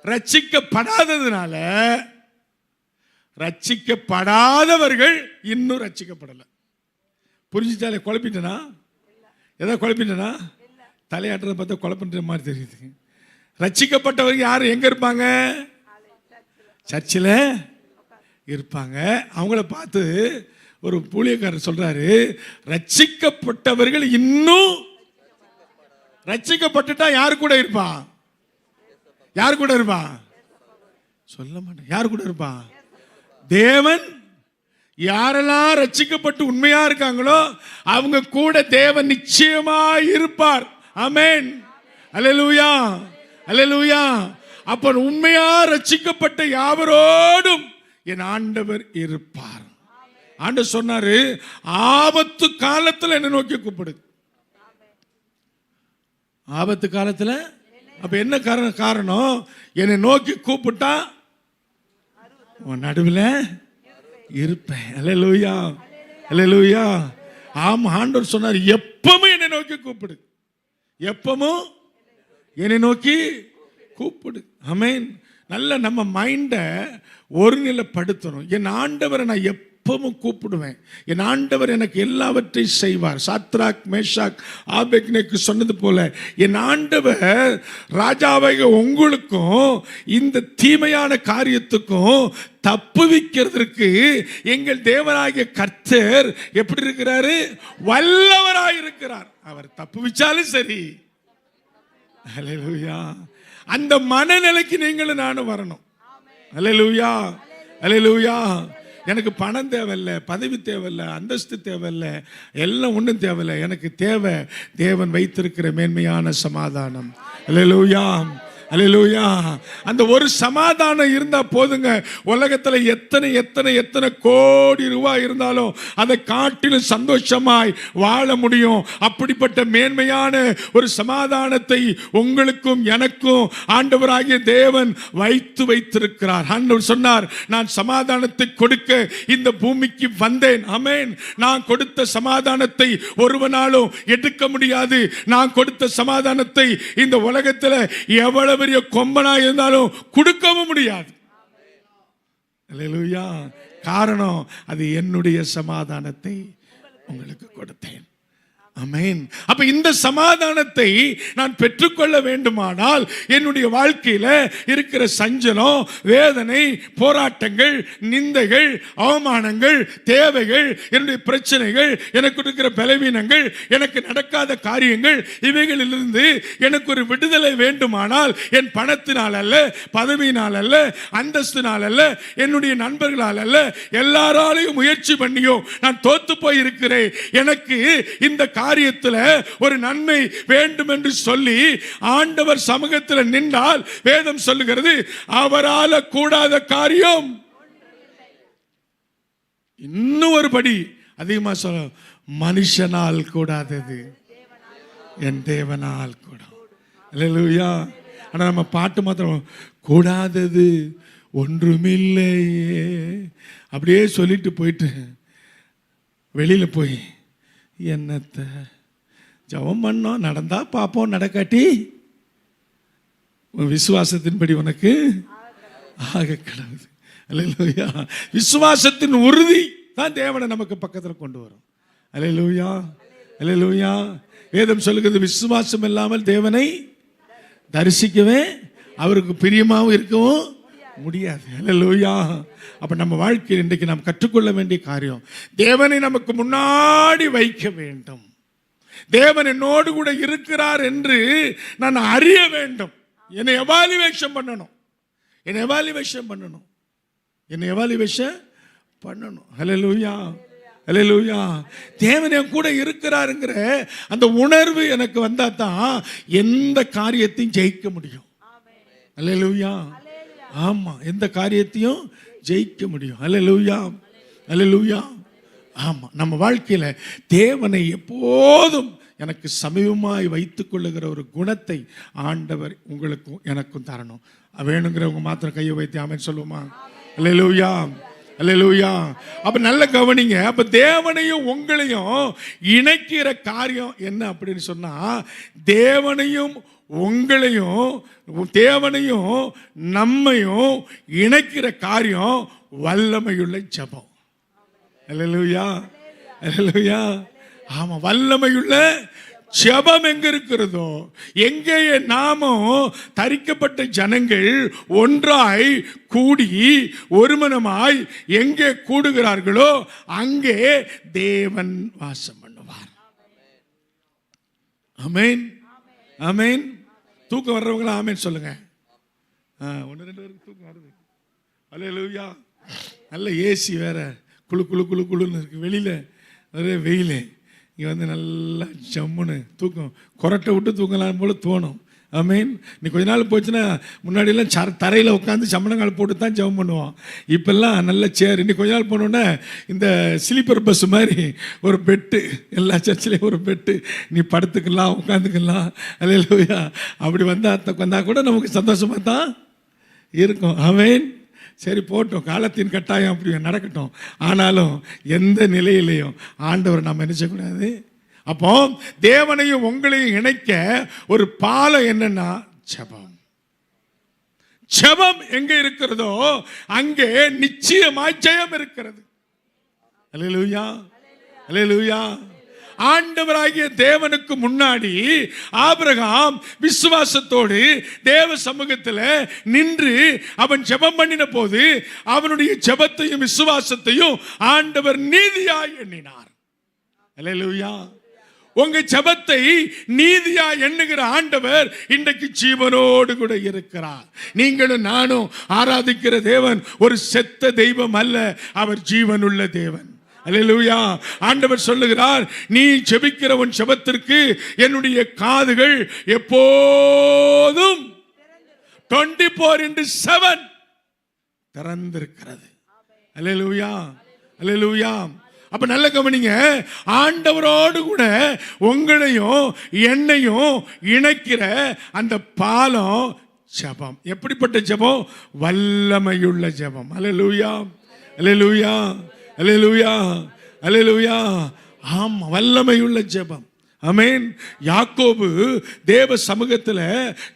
ரட்சிக்கப்படாததுனால ரட்சிக்கப்படாதவர்கள் இன்னும் ரட்சிக்கப்படலை. புரிஞ்சுட்டாலே? குழப்பிட்டனா? ஏதாவது குழப்பிட்டனா? தலையாட்டுறத பார்த்தா குழப்பின்ற மாதிரி தெரியுது. ரட்சிக்கப்பட்டவர்கள் யார் எங்க இருப்பாங்க? சர்ச்சில் இருப்பாங்க. அவங்கள பார்த்து ஒரு ஊழியக்காரர் சொல்றாரு, ரட்சிக்கப்பட்டவர்கள் இன்னும் ரட்சிக்கப்பட்டுட்டா யாரு கூட இருப்பான்? யாரு கூட இருப்பான்? சொல்ல மாட்டேன். யாரு கூட இருப்பான்? தேவன். யாரெல்லாம் ரட்சிக்கப்பட்டு உண்மையா இருக்காங்களோ அவங்க கூட தேவன் நிச்சயமா இருப்பார். ஆமென். அல்லேலூயா, அல்லேலூயா. அப்ப உண்மையா ரட்சிக்கப்பட்ட யாவரோடும் என் ஆண்டவர் இருப்பார். ஆண்டவர் சொன்னாரு, ஆபத்து காலத்தில் என்னை நோக்கி கூப்பிடு. ஆபத்து காலத்துல அப்ப என்ன காரணம்? என்னை நோக்கி கூப்பிட்டா உன் நடுவில் இருப்பேன். அல்லேலூயா, அல்லேலூயா. ஆமா, ஆண்டவர் சொன்னார், எப்பவும் என்னை நோக்கி கூப்பிடு, எப்பவும் என்னை நோக்கி கூப்பிடு. ஆமென். நல்ல நம்ம மைண்டை ஒருநிலைப்படுத்தணும். என் ஆண்டவரை நான் எப்பவும் கூப்பிடுவேன். என் ஆண்டவர் எனக்கு எல்லாவற்றையும் செய்வார். சாத்ராக் மேஷாக் ஆபேத்நேகோக்கு சொன்னது போல என் ஆண்டவர் ராஜாவாகிய உங்களுக்கும் இந்த தீமையான காரியத்துக்கும் தப்புவிக்கிறதுக்கு எங்கள் தேவனாகிய கர்த்தர் எப்படி இருக்கிறாரு? வல்லவராயிருக்கிறார். அவர் தப்புவிச்சாலும் சரி. அல்லேலூயா. அந்த மனநிலைக்கு நீங்களும் நானும் வரணும். அல்லேலூயா, அல்லேலூயா. எனக்கு பணம் தேவையில்லை, பதவி தேவையில்லை, அந்தஸ்து தேவையில்லை, எல்லாம் ஒன்றும் தேவையில்லை. எனக்கு தேவை தேவன் வைத்திருக்கிற மேன்மையான சமாதானம். அல்லேலூயா, அல்லேலூயா. அந்த ஒரு சமாதானம் இருந்தா போதுங்க. உலகத்துல எத்தனை எத்தனை எத்தனை கோடி ரூபாய் இருந்தாலும் அதை காட்டிலும் சந்தோஷமாய் வாழ முடியும். அப்படிப்பட்ட மேன்மையான ஒரு சமாதானத்தை உங்களுக்கும் எனக்கும் ஆண்டவராகிய தேவன் வைத்திருக்கிறார். ஆண்டவர் சொன்னார், நான் சமாதானத்தை கொடுக்க இந்த பூமிக்கு வந்தேன். ஆமென். நான் கொடுத்த சமாதானத்தை ஒருவனாலும் எடுக்க முடியாது. நான் கொடுத்த சமாதானத்தை இந்த உலகத்துல எவ்வளவு பெரிய கொம்பனா இருந்தாலும் கொடுக்கவும் முடியாது. அல்லேலூயா. காரணம், அது என்னுடைய சமாதானத்தை உங்களுக்கு கொடுத்தேன். ஆமென். அப்ப இந்த சமாதானத்தை நான் பெற்றுக்கொள்ள வேண்டுமானால் என்னுடைய வாழ்க்கையில இருக்கிற சஞ்சலம், வேதனை, போராட்டங்கள், நிந்தைகள், அவமானங்கள், தேவைகள், என்னுடைய பிரச்சனைகள், எனக்கு இருக்கிற பலவீனங்கள், எனக்கு நடக்காத காரியங்கள், இவைகளிலிருந்து எனக்கு ஒரு விடுதலை வேண்டுமானால் என் பணத்தினால் அல்ல, பதவியினால் அல்ல, அந்தஸ்தினால் அல்ல, என்னுடைய நண்பர்களால் அல்ல, எல்லாராலையும் முயற்சி பண்ணியோ நான் தோத்து போய் இருக்கிறேன். எனக்கு இந்த காரியத்தில் ஒரு நன்மை வேண்டும் என்று சொல்லி ஆண்டவர் சமூகத்தில் நின்றால் வேதம் சொல்லுகிறது, அவரால கூடாத காரியம். இன்னும் ஒரு படி அதிகமா சொல்ல, மனுஷனால் கூடாதது என் தேவனால் கூடும். அல்லேலூயா. ஆனா நம்ம பாட்டு மாத்திரம் கூடாதது ஒன்றுமில்லையே அப்படியே சொல்லிட்டு போயிட்டு வெளியில போய் என்னத்தை ஜெபம் பண்ணோம், நடந்தா பார்ப்போம், நடக்காட்டி விசுவாசத்தின்படி உனக்கு ஆக கடவுது. அல்லேலூயா. விசுவாசத்தின் உறுதி தான் தேவனை நமக்கு பக்கத்தில் கொண்டு வரும். அல்லேலூயா, அல்லேலூயா. வேதம் சொல்லுகிறது, விசுவாசம் இல்லாமல் தேவனை தரிசிக்கவே அவருக்கு பிரியமாகவும் இருக்கவும் முடியாது. அல்லேலூயா. அப்ப நம்ம வாழ்க்கையில் இன்றைக்கு நாம் கற்றுக்கொள்ள வேண்டிய காரியம், தேவனை நமக்கு முன்னாடி வைக்க வேண்டும். தேவன் என்னோடு கூட இருக்கிறார் என்று நான் அறிய வேண்டும். என்னை எவாலுவேஷன் பண்ணணும், என்னை எவாலுவேஷன் பண்ணணும், என்னை எவாலுவேஷன் பண்ணணும். அல்லேலூயா, அல்லேலூயா. தேவன் என் கூட இருக்கிறாருங்கிற அந்த உணர்வு எனக்கு வந்தா தான் எந்த காரியத்தையும் ஜெயிக்க முடியும். அல்லேலூயா. ஆமா, எந்த காரியத்தையும் ஜெயிக்க முடியும். அல்லேலூயா, அல்லேலூயா. ஆமா, நம்ம வாழ்க்கையில தேவனை எப்போதும் எனக்கு சமீபமாய் வைத்துக் கொள்ளுகிற ஒரு குணத்தை ஆண்டவர் உங்களுக்கும் எனக்கும் தரணும். வேணுங்கிறவங்க மாத்திரம் கையை வைத்து ஆமென் சொல்லுமா? அல்லேலூயா, அல்லேலூயா. அப்ப நல்ல கவனிங்க. அப்ப தேவனையும் உங்களையும் இணைக்கிற காரியம் என்ன அப்படின்னு சொன்னா, தேவனையும் உங்களையும் தேவனையும் நம்மையும் இணைக்கிற காரியம் வல்லமையுள்ள ஜெபம். அல்லேலூயா, அல்லேலூயா. ஆமா, வல்லமையுள்ள ஜெபம் எங்க இருக்கிறதோ, எங்கே நாமும் தரிக்கப்பட்ட ஜனங்கள் ஒன்றாய் கூடி ஒருமனமாய் எங்கே கூடுகிறார்களோ அங்கே தேவன் வாசம் பண்ணுவார். ஆமென், ஆமென். தூக்கம் வர்றவங்களா ஆமென் சொல்லுங்க. ஒன்று ரெண்டு பேருக்கு தூக்கம் வருது. அல்லேலூயா. நல்ல ஏசி வேற, குழு குழு குழு குழுன்னு இருக்கு. வெளியில நிறைய வெயில், இங்கே வந்து நல்லா ஜம்முன்னு தூக்கம், கொரட்டை விட்டு தூங்கலாம் போல தோணும். ஆமீன். நீ கொஞ்ச நாள் போச்சுன்னா முன்னாடியெல்லாம் தரையில் உட்காந்து சம்மணங்கால் போட்டு தான் ஜெபம் பண்ணுவோம். இப்போல்லாம் நல்ல சேர். இன்னைக்கு கொஞ்ச நாள் போனோன்னே இந்த ஸ்லீப்பர் பஸ் மாதிரி ஒரு பெட்டு, எல்லா சர்ச்சிலையும் ஒரு பெட்டு, நீ படுத்துக்கலாம் உட்காந்துக்கலாம். அல்லேலூயா. அப்படி வந்தால் கூட நமக்கு சந்தோஷமாக தான் இருக்கும். ஆமீன். சரி போட்டோம், காலத்தின் கட்டாயம் அப்படி நடக்கட்டும். ஆனாலும் எந்த நிலையிலையும் ஆண்டவர் நாம் என்ன செய்யக்கூடாது. அப்போ தேவனையும் உங்களையும் இணைக்க ஒரு பாலம் என்னன்னா ஜெபம். ஜெபம் எங்க இருக்கிறதோ அங்கே நிச்சயமாய் ஜெயம் இருக்கிறது. அல்லேலூயா, அல்லேலூயா. ஆண்டவராகிய தேவனுக்கு முன்னாடி ஆபிரகாம் விசுவாசத்தோடு தேவ சமூகத்தில் நின்று அவன் ஜெபம் பண்ணின போது அவனுடைய ஜெபத்தையும் விசுவாசத்தையும் ஆண்டவர் நீதியாய் எண்ணினார். அல்லேலூயா. உங்க ஜெபத்தை நீதியா எண்ணுகிற ஆண்டவர் இன்றைக்கு ஜீவனோடு கூட இருக்கிறார். நீங்களும் நானும் ஆராதிக்கிற தேவன் ஒரு செத்த தெய்வம் அல்ல, அவர் ஜீவனுள்ள தேவன். அல்லேலூயா. ஆண்டவர் சொல்லுகிறார், நீ ஜெபிக்கிற உன் ஜெபத்திற்கு என்னுடைய காதுகள் எப்போதும் 24/7 திறந்திருக்கிறது. அல்லேலூயா, அல்லேலூயா. அப்ப நல்ல கவனிங்க, ஆண்டவரோடு கூட உங்களையும் என்னையும் இணைக்கிற அந்த பாலம் ஜெபம். எப்படிப்பட்ட ஜெபம்? வல்லமையுள்ள ஜெபம். அல்லேலூயா, அல்லேலூயா, அல்லேலூயா, அல்லேலூயா. ஆமா, வல்லமையுள்ள ஜெபம். ஆமென். யாக்கோபு தேவ சமூகத்தில்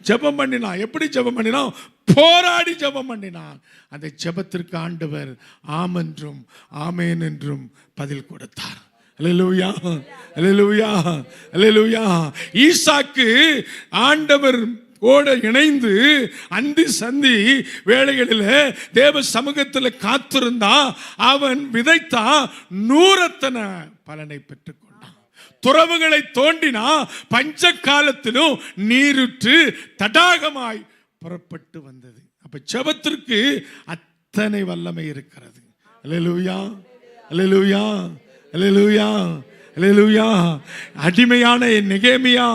ஜெபம் பண்ணினான். எப்படி ஜெபம் பண்ணினான்? போராடி ஜெபம் பண்ணினான். அந்த ஜெபத்திற்கு ஆண்டவர் ஆம் என்றும் ஆமேன் என்றும் பதில் கொடுத்தார். அல்லேலூயா, அல்லேலூயா, அல்லேலூயா. ஈசாக்கு ஆண்டவர் ஓட இணைந்து அந்தி சந்தி வேளைகளில் தேவ சமூகத்தில் காத்திருந்தா அவன் விதைத்தா 100 பலனை பெற்றுக் கொண்டான். துறவுகளை தோண்டினா பஞ்ச காலத்திலும் நீருற்று தடாகமாய் புறப்பட்டு வந்தது. அப்ப ஜெபத்திற்கு அத்தனை வல்லமை இருக்கிறது. அல்லேலூயா, அல்லேலூயா, அல்லேலூயா, அல்லேலூயா. அடிமையான நெகேமியா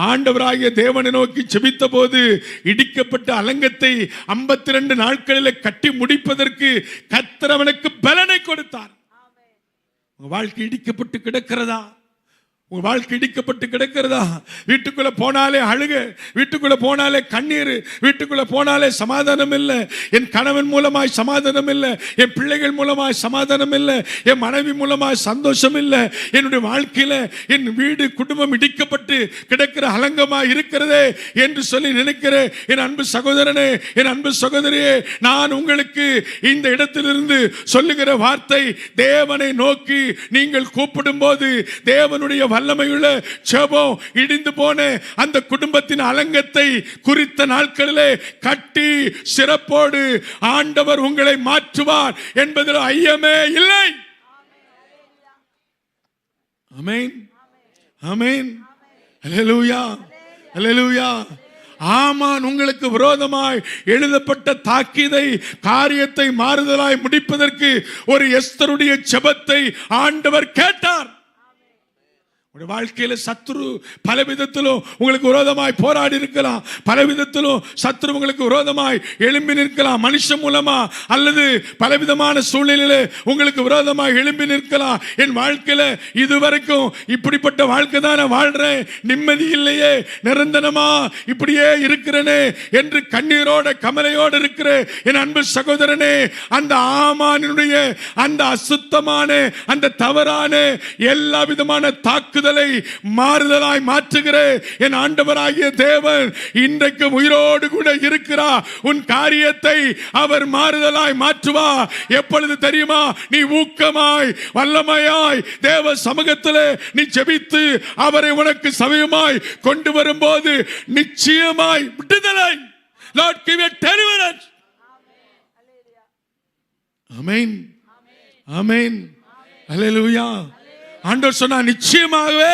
ஆண்டவராகிய தேவனை நோக்கி ஜெபித்த போது இடிக்கப்பட்ட அலங்கத்தை 52 நாட்களில் கட்டி முடிப்பதற்கு கர்த்தர் அவனுக்கு பலனை கொடுத்தார். உங்க வாழ்க்கை இடிக்கப்பட்டு கிடக்கிறதா? உங்க வாழ்க்கை இடிக்கப்பட்டு கிடக்கிறதா? வீட்டுக்குள்ள போனாலே அழுக, வீட்டுக்குள்ள போனாலே கண்ணீர், வீட்டுக்குள்ள போனாலே சமாதானம் இல்லை. என் கணவன் மூலமாய் சமாதானம் இல்லை, என் பிள்ளைகள் மூலமாய் சமாதானம் இல்லை, என் மனைவி மூலமாய் சந்தோஷம் இல்லை, என்னுடைய வாழ்க்கையில என் வீடு குடும்பம் இடிக்கப்பட்டு கிடக்கிற அலங்கமாய் இருக்கிறதே என்று சொல்லி நினைக்கிற என் அன்பு சகோதரனே, என் அன்பு சகோதரியே, நான் உங்களுக்கு இந்த இடத்திலிருந்து சொல்லுகிற வார்த்தை, தேவனை நோக்கி நீங்கள் கூப்பிடும் போது தேவனுடைய வல்லமையுள்ள ஜெபம் இடிந்து போன அந்த குடும்பத்தின் அலங்கத்தை குறித்த நாட்களிலே கட்டி சிறப்போடு ஆண்டவர் உங்களை மாற்றுவார் என்பதில் ஐயமே இல்லை. ஆமென், ஆமென், அல்லேலூயா, அல்லேலூயா. ஆமான் உங்களுக்கு விரோதமாய் எழுதப்பட்ட தாக்கீதை காரியத்தை மாறுதலாய் முடிப்பதற்கு ஒரு எஸ்தருடைய ஜெபத்தை ஆண்டவர் கேட்டார். வாழ்க்கையில சத்துரு பல விதத்திலும் உங்களுக்கு விரோதமாய் போராடி இருக்கலாம், பல விதத்திலும் சத்துரு உங்களுக்கு விரோதமாய் எழும்பி நிற்கலாம், மனுஷன் மூலமா அல்லது பலவிதமான சூழ்நிலையில உங்களுக்கு விரோதமாய் எழும்பி நிற்கலாம். என் வாழ்க்கையில இதுவரைக்கும் இப்படிப்பட்ட வாழ்க்கை தான் வாழ்றேன், நிம்மதி இல்லையே, நிரந்தரமா இப்படியே இருக்கிறனே என்று கண்ணீரோட கமலையோடு இருக்கிற என் அன்பு சகோதரனே, அந்த ஆமானுடைய அந்த அசுத்தமான அந்த தவறான எல்லா விதமான தாக்குதல் மாறுதலாய் மாற்றுகிற என் ஆண்டவராகிய தேவன் இன்றைக்கு உயிரோடு கூட இருக்கிறார். உன் காரியத்தை அவர் மாறுதலாய் மாற்றுவார். எப்பொழுது தெரியுமா? நீ ஊக்கமாய் வல்லமையாய் தேவ சமூகத்தில் நீ ஜெபித்து அவரை உனக்கு சமயமாய் கொண்டு வரும்போது நிச்சயமாய் விடுதலை. Lord give a deliverance. ஆமென், ஆமென், அல்லேலூயா. ஆண்டவர் சொன்னா நிச்சயமாகவே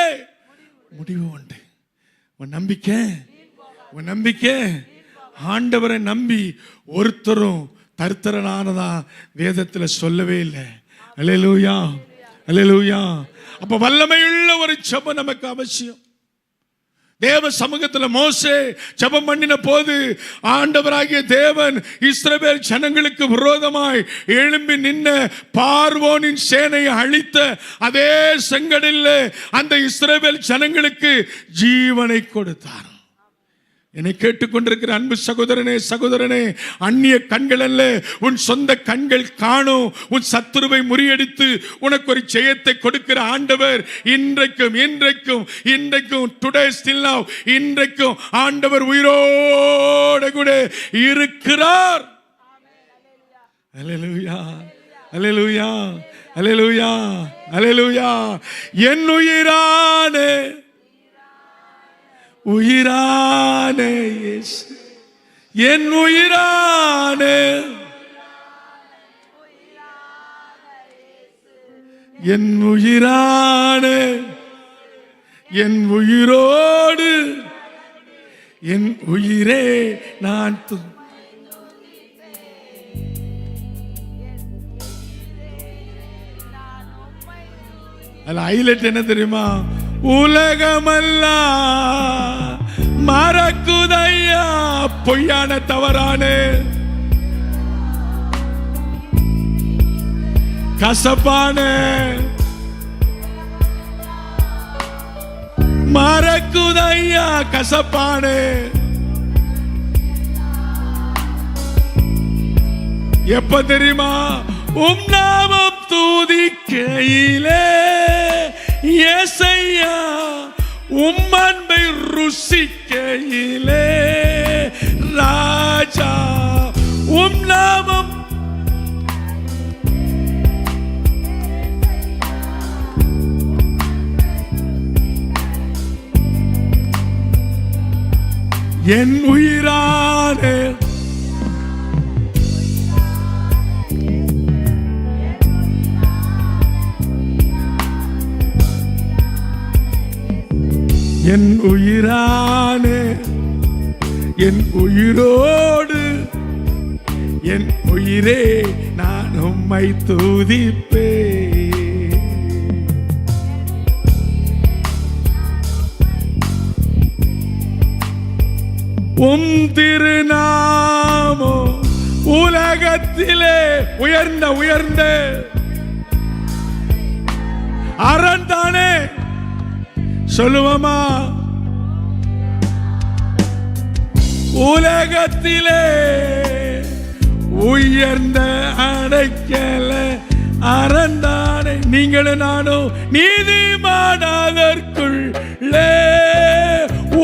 முடிவு உண்டு. உன் நம்பிக்கை, உன் நம்பிக்கை ஆண்டவரை நம்பி ஒருத்தரும் தரித்திரனானதா வேதத்தில் சொல்லவே இல்லை. அல்லேலூயா, அல்லேலூயா. அப்ப வல்லமையுள்ள ஒரு ஜெபம் நமக்கு அவசியம். தேவ சமூகத்துல மோசே ஜெபம் பண்ணின போது ஆண்டவராகிய தேவன் இஸ்ரவேல் ஜனங்களுக்கு விரோதமாய் எழும்பி நின்ன பார்வோனின் சேனையை அழித்த அதே செங்கடலில் அந்த இஸ்ரவேல் ஜனங்களுக்கு ஜீவனை கொடுத்தார். என்னை கேட்டுக்கொண்டிருக்கிற அன்பு சகோதரனே, சகோதரனே, அந்நிய கண்கள் அல்ல, உன் சொந்த கண்கள் காணும் உன் சத்துருவை முறியடித்து உனக்கு ஒரு ஜெயத்தை கொடுக்கிற ஆண்டவர் இன்றைக்கும் இன்றைக்கும் இன்றைக்கும் டுடே ஸ்டில் நவ இன்றைக்கும் ஆண்டவர் உயிரோடு கூட இருக்கிறார். அல்லேலூயா, அல்லேலூயா, அல்லேலூயா, அல்லேலூயா. என் உயிரானே, உயிரானே இயேசு, என் உயிரானே, என் உயிரானே, என் உயிரோடு என் உயிரே நான் அதுல ஹைலைட் என்ன தெரியுமா? உலகமல்ல மறக்குதையா பொய்யான தவறான கசப்பான மறக்குதையா கசப்பான எப்ப தெரியுமா? உம் நாமம் துதிக்கையிலே இயேசையா, உம் அன்பை ருசிக்கையிலே ராஜா, உம் நாமம் என் உயிரானே, என் உயிரானே, என் உயிரோடு என் உயிரே நான் உம்மை துதிப்பேன். உம் திருநாமோ உலகத்திலே உயர்ந்த உயர்ந்த அரண் தானே. சொல்லுவோமா? உலகத்திலே உயர்ந்த அடைக்கல அறந்தானே. நீங்களும் நானும் நீதிமானாதற்குள்ளே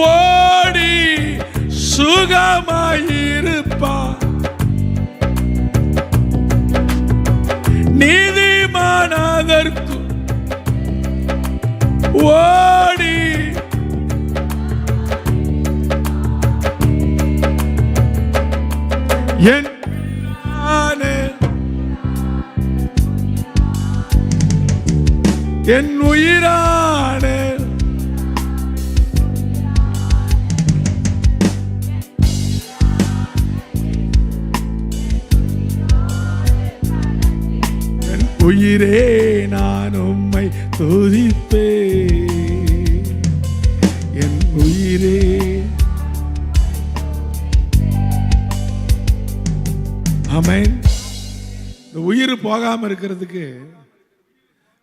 ஓடி சுகமாயிருப்பார். நீதிமானாதற்கு ஓடி என் என் உயிரானே, என் உயிரே நான் உம்மை துதிப்பேன். என் உயிரே ஆமென். இந்த உயிர் போகாம இருக்கிறதுக்கு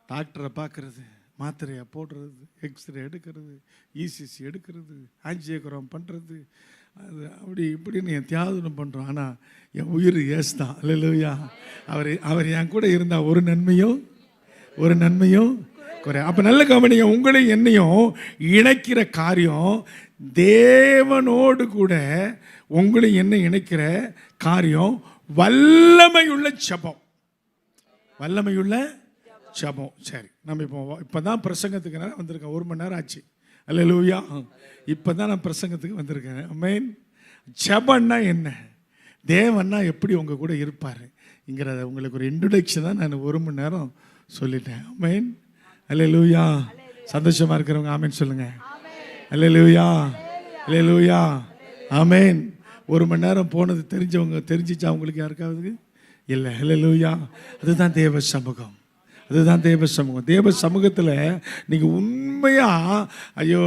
டாக்டரை பார்க்கறது, மாத்திரையை போடுறது, எக்ஸ்ரே எடுக்கிறது, இசிசி எடுக்கிறது, ஆஞ்சியோகிராம் பண்ணுறது, அது அப்படி இப்படின்னு என் தியாகம் பண்ணுறோம். ஆனால் என் உயிர் ஏசு தான். அல்லேலூயா. அவர் என் கூட இருந்தால் ஒரு நன்மையும் குறை. அப்போ நல்ல கவனிங்க, உங்களையும் என்னையும் இணைக்கிற காரியம் தேவனோடு கூட உங்களையும் என்ன இணைக்கிற காரியம் வல்லமையுள்ள ஜெபம். வல்லமையுள்ள ஜெபம். சரி, நம்ம இப்போ தான் பிரசங்கத்துக்கு வந்திருக்கேன். 1 மணி நேரம் ஆச்சு. அல்லேலூயா. இப்போ தான் நான் பிரசங்கத்துக்கு வந்திருக்கேன். ஆமென். ஜெபம்னா என்ன, தேவன்னா எப்படி உங்கள் கூட இருப்பாருங்கிறத உங்களுக்கு ஒரு இன்ட்ரோடக்ஷன் தான் நான் 1 மணி நேரம் சொல்லிட்டேன். ஆமென். அல்லேலூயா. சந்தோஷமாக இருக்கிறவங்க ஆமென் சொல்லுங்க. அல்லேலூயா, அல்லேலூயா, ஆமென். 1 மணி நேரம் போனது தெரிஞ்சிச்சா உங்களுக்கு யாருக்காவது? இல்லை. அல்லேலூயா. அதுதான் தேவ சமூகம். அதுதான் தேவ சமூகம். தேவ சமூகத்தில் நீங்கள் உண்மையாக ஐயோ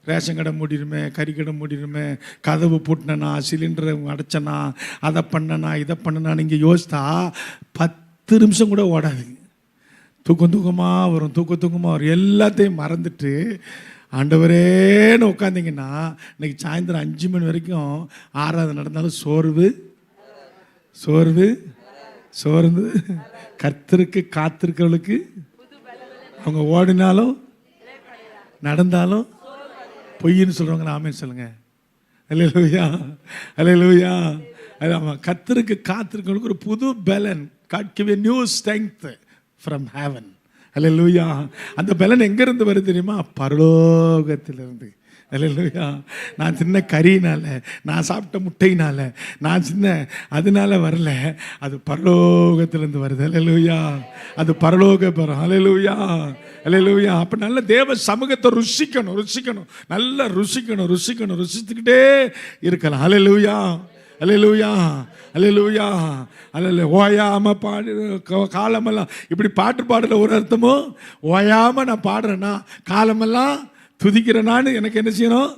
ரேஷன் கடை மூடிடுமே, கறி கடை மூடிடுமே, கதவு பூட்டினா, சிலிண்டரை அடைச்சனா, அதை பண்ணனா, இதை பண்ணனா நீங்கள் யோசித்தா 10 நிமிஷம் கூட ஓடாது. தூக்கமாக வரும், தூக்கமாக வரும். எல்லாத்தையும் மறந்துட்டு ஆண்டவரேன்னு உட்காந்திங்கன்னா இன்னைக்கு சாயந்தரம் 5 மணி வரைக்கும் ஆராதனை நடந்தாலும் சோர்ந்து கர்த்தருக்கு காத்திருக்கிறவளுக்கு அவங்க ஓடினாலும் நடந்தாலும் பொய்ன்னு சொல்கிறவங்க ஆமென் சொல்லுங்க. அல்லேலூயா, அல்லேலூயா. ஆமாம், கர்த்தருக்கு காத்திருக்கிறவளுக்கு ஒரு புது பலன். God give a new strength from heaven. அல்லேலூயா. அந்த பலன் எங்கேருந்து வருது தெரியுமா? பரலோகத்திலிருந்து. அல்லேலூயா. நான் சின்ன கறியினால, நான் சாப்பிட்ட முட்டையினால, நான் சின்ன அதனால வரல, அது பரலோகத்திலிருந்து வருது. அல்லேலூயா. அது பரலோக பரம். அல்லேலூயா, அல்லேலூயா. அப்போ நல்ல தேவ சமூகத்தை ருசிக்கணும், நல்லா ருசிச்சுக்கிட்டே இருக்கலாம். அல்லேலூயா, அல்லேலூயா, அல்லேலூயா, அல்லேலூயா. ஓயாம பாடு காலமெல்லாம் இப்படி பாட்டு பாடல ஒரு அர்த்தமோ, ஓயாம நான் பாடுறேன்னா காலமெல்லாம் துதிக்கிறேனான்னு எனக்கு என்ன செய்யணும்?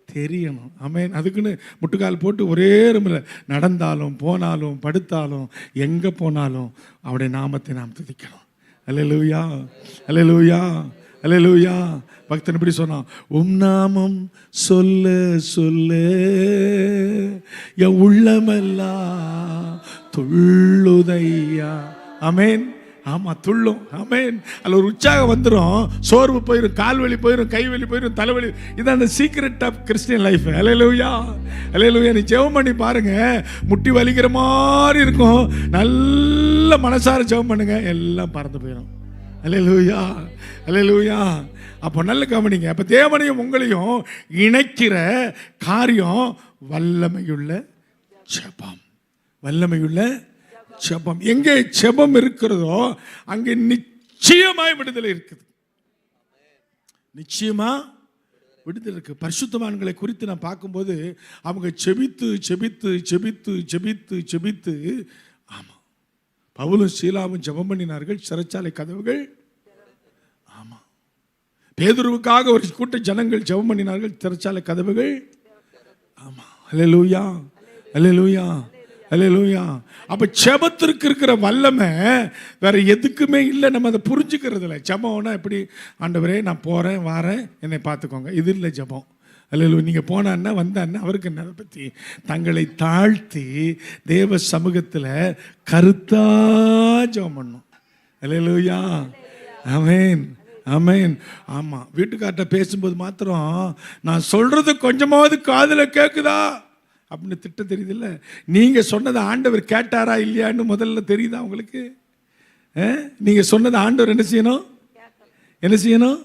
தெரியணும். ஆமென். அதுக்குன்னு முட்டுக்கால் போட்டு ஒரே ரூமில் நடந்தாலும் போனாலும் படுத்தாலும் எங்கே போனாலும் அவருடைய நாமத்தை நாம் துதிக்கணும். அல்லேலூயா, அல்லேலூயா, அல்லேலூயா. பக்தன் இப்படி சொன்னான், உம் நாமம் சொல்லு என் உள்ளமெல்லாம் துள்ளுதையா. ஆமென். ஆமாம், துள்ளும். ஆமென். அதில் ஒரு உற்சாகம் வந்துடும், சோர்வு போயிடும், கால் வலி போயிடும், கை வலி போயிடும், தலைவலி. இதான் அந்த சீக்ரெட் ஆஃப் கிறிஸ்டியன் லைஃப். அல்லேலூயா, அல்லேலூயா. நீ ஜெபம் பண்ணி பாருங்க, முட்டி வலிக்கிற மாதிரி இருக்கும், நல்ல மனசார ஜெபம் பண்ணுங்க, எல்லாம் பறந்து போயிடும். அல்லேலூயா, அல்லேலூயா. அப்போ நல்ல கவனிங்க. அப்போ தேவனையும் உங்களையும் இணைக்கிற காரியம் வல்லமையுள்ள ஜெபம். வல்லமையுள்ள ஜெபம். எங்கே ஜெபம் இருக்கிறதோ அங்கே நிச்சயமாய் விடுதலை இருக்குது. நிச்சயமா விடுதலை இருக்கு. பரிசுத்தவான்களை குறித்து நான் பார்க்கும்போது அவங்க செபித்து ஆமா, பவுலும் சீலாவும் ஜெபம் பண்ணினார்கள், சிறைச்சாலை கதவுகள். ஆமா, பேதுருவுக்காக ஒரு கூட்ட ஜனங்கள் ஜெபம் பண்ணினார்கள், சிறைச்சாலை கதவுகள். ஆமா, அல்லேலூயா, அல்லேலூயா, அல்லேலூயா. அப்ப ஜெபத்திற்கு இருக்கிற வல்லமை வேற எதுக்குமே இல்லை. நம்ம அதை புரிஞ்சுக்கிறது இல்லை. ஜெபம்னா எப்படி? ஆண்டவரே நான் போறேன் வாரேன் என்னை பார்த்துக்கோங்க, இது இல்லை ஜெபம். அல்லேலூயா. நீங்க போனா வந்தான்னா அவருக்கு என்ன பற்றி தங்களை தாழ்த்தி தேவ சமூகத்தில் கருத்தா ஜெபம் பண்ணும். அல்லேலூயா, ஆமென், ஆமென். ஆமா, வீட்டுக்கார்ட்ட பேசும்போது மாத்திரம் நான் சொல்றது கொஞ்சமாவது காதுல கேட்குதா அப்படின்னு திட்ட தெரியுதுல்ல. நீங்க சொன்னதை ஆண்டவர் கேட்டாரா இல்லையான்னு முதல்ல தெரியுதா உங்களுக்கு? நீங்க சொன்னதை ஆண்டவர் என்ன செய்யணும்?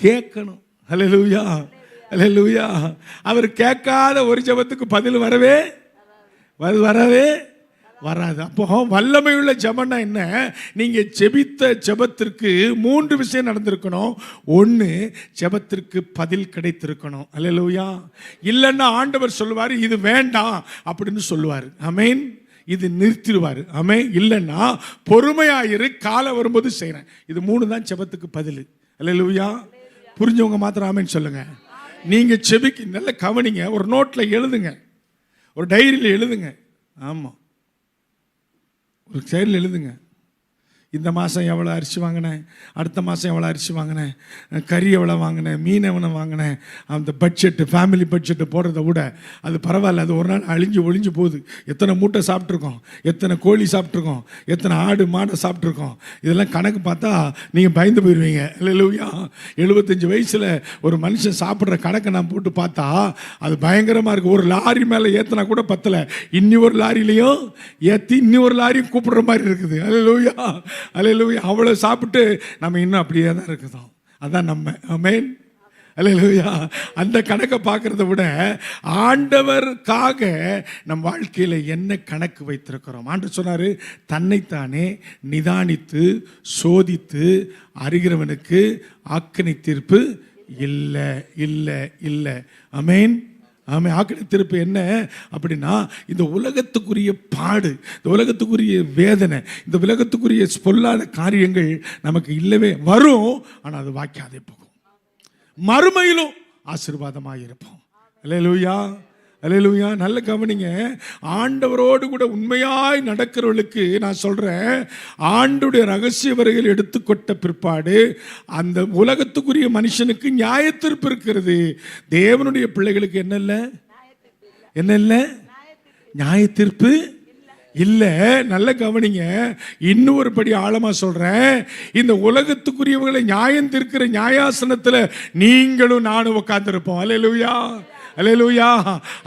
கேட்கணும். அல்லேலூயா, அல்லேலூயா. அவர் கேட்காத ஒரு ஜெபத்துக்கு பதில் வரவே வராது. அப்போ வல்லமையுள்ள ஜெபம்னா என்ன? நீங்க ஜெபித்த ஜெபத்திற்கு 3 விஷயம் நடந்திருக்கணும். 1, ஜெபத்திற்கு பதில் கிடைத்திருக்கணும். அல்லேலூயா. இல்லைன்னா ஆண்டவர் சொல்லுவார் இது வேண்டாம் அப்படின்னு சொல்லுவார். ஆமென். இது நிறுத்திடுவார். ஆமென். இல்லைன்னா பொறுமையாயிரு, காலம் வரும்போது செய்கிறேன். இது 3 தான் ஜெபத்துக்கு பதில். அல்லேலூயா. புரிஞ்சவங்க மாத்திரம் ஆமென் சொல்லுங்க. நீங்க ஜெபிக்க நல்ல கவனிங்க. ஒரு நோட்டில் எழுதுங்க, ஒரு டைரியில் எழுதுங்க. ஆமாம், ஒரு சைடில் எழுதுங்க. இந்த மாதம் எவ்வளோ அரிசி வாங்கினேன், அடுத்த மாதம் எவ்வளோ அரிசி வாங்கினேன், கறி எவ்வளோ வாங்கினேன், மீன் எவ்வளோ வாங்கினேன். அந்த பட்ஜெட்டு, ஃபேமிலி பட்ஜெட்டு போடுறத விட அது பரவாயில்ல. அது ஒரு நாள் ஒழிஞ்சு போகுது. எத்தனை மூட்டை சாப்பிட்ருக்கோம், எத்தனை கோழி சாப்பிட்ருக்கோம், எத்தனை ஆடு மாடை சாப்பிட்ருக்கோம். இதெல்லாம் கணக்கு பார்த்தா நீங்கள் பயந்து போயிடுவீங்க. இல்லையா? 75 வயசில் ஒரு மனுஷன் சாப்பிட்ற கணக்கை நான் போட்டு பார்த்தா அது பயங்கரமாக இருக்குது. ஒரு லாரி மேலே ஏற்றினா கூட பத்தலை, இன்னி ஒரு லாரிலையும் ஏற்றி இன்னி ஒரு லாரியும் கூப்பிடுற மாதிரி இருக்குது. அல்லேலூயா, அல்லேலூயா. அவ்வளோ சாப்பிட்டு நம்ம இன்னும் அப்படியே தான் இருக்குதோம். அதான் நம்ம. ஆமென், அல்லேலூயா. அந்த கணக்கை பார்க்கறத விட ஆண்டவருக்காக நம் வாழ்க்கையில் என்ன கணக்கு வைத்திருக்கிறோம். ஆண்டவர் சொன்னார், தன்னைத்தானே நிதானித்து சோதித்து அறிகிறவனுக்கு ஆக்கினை தீர்ப்பு இல்லை. ஆமென், ஆமே. ஆக்கினைத்திருப்பு என்ன அப்படின்னா, இந்த உலகத்துக்குரிய பாடு, இந்த உலகத்துக்குரிய வேதனை, இந்த உலகத்துக்குரிய பொல்லாத காரியங்கள் நமக்கு இல்லவே வரும். ஆனால் அது வாய்க்காதே போகும். மறுமையிலும் ஆசீர்வாதமாக இருப்போம். அல்லேலூயா, அல்லேலூயா. நல்ல கவனிங்க. ஆண்டவரோடு கூட உண்மையாய் நடக்கிறவர்களுக்கு நான் சொல்றேன், ஆண்டுடைய ரகசிய வரையில் எடுத்துக்கொட்ட பிற்பாடு அந்த உலகத்துக்குரிய மனுஷனுக்கு நியாயத்தீர்ப்பு இருக்கிறது. தேவனுடைய பிள்ளைகளுக்கு என்ன இல்லை? என்ன இல்லை? நியாயத்தீர்ப்பு இல்ல. நல்ல கவனிங்க. இன்னொரு படி ஆழமா சொல்றேன். இந்த உலகத்துக்குரியவர்களை நியாயம் தீர்க்கிற நியாயாசனத்துல நீங்களும் நானும் உட்கார்ந்திருப்போம். அல்லேலூயா, அல்லேலூயா.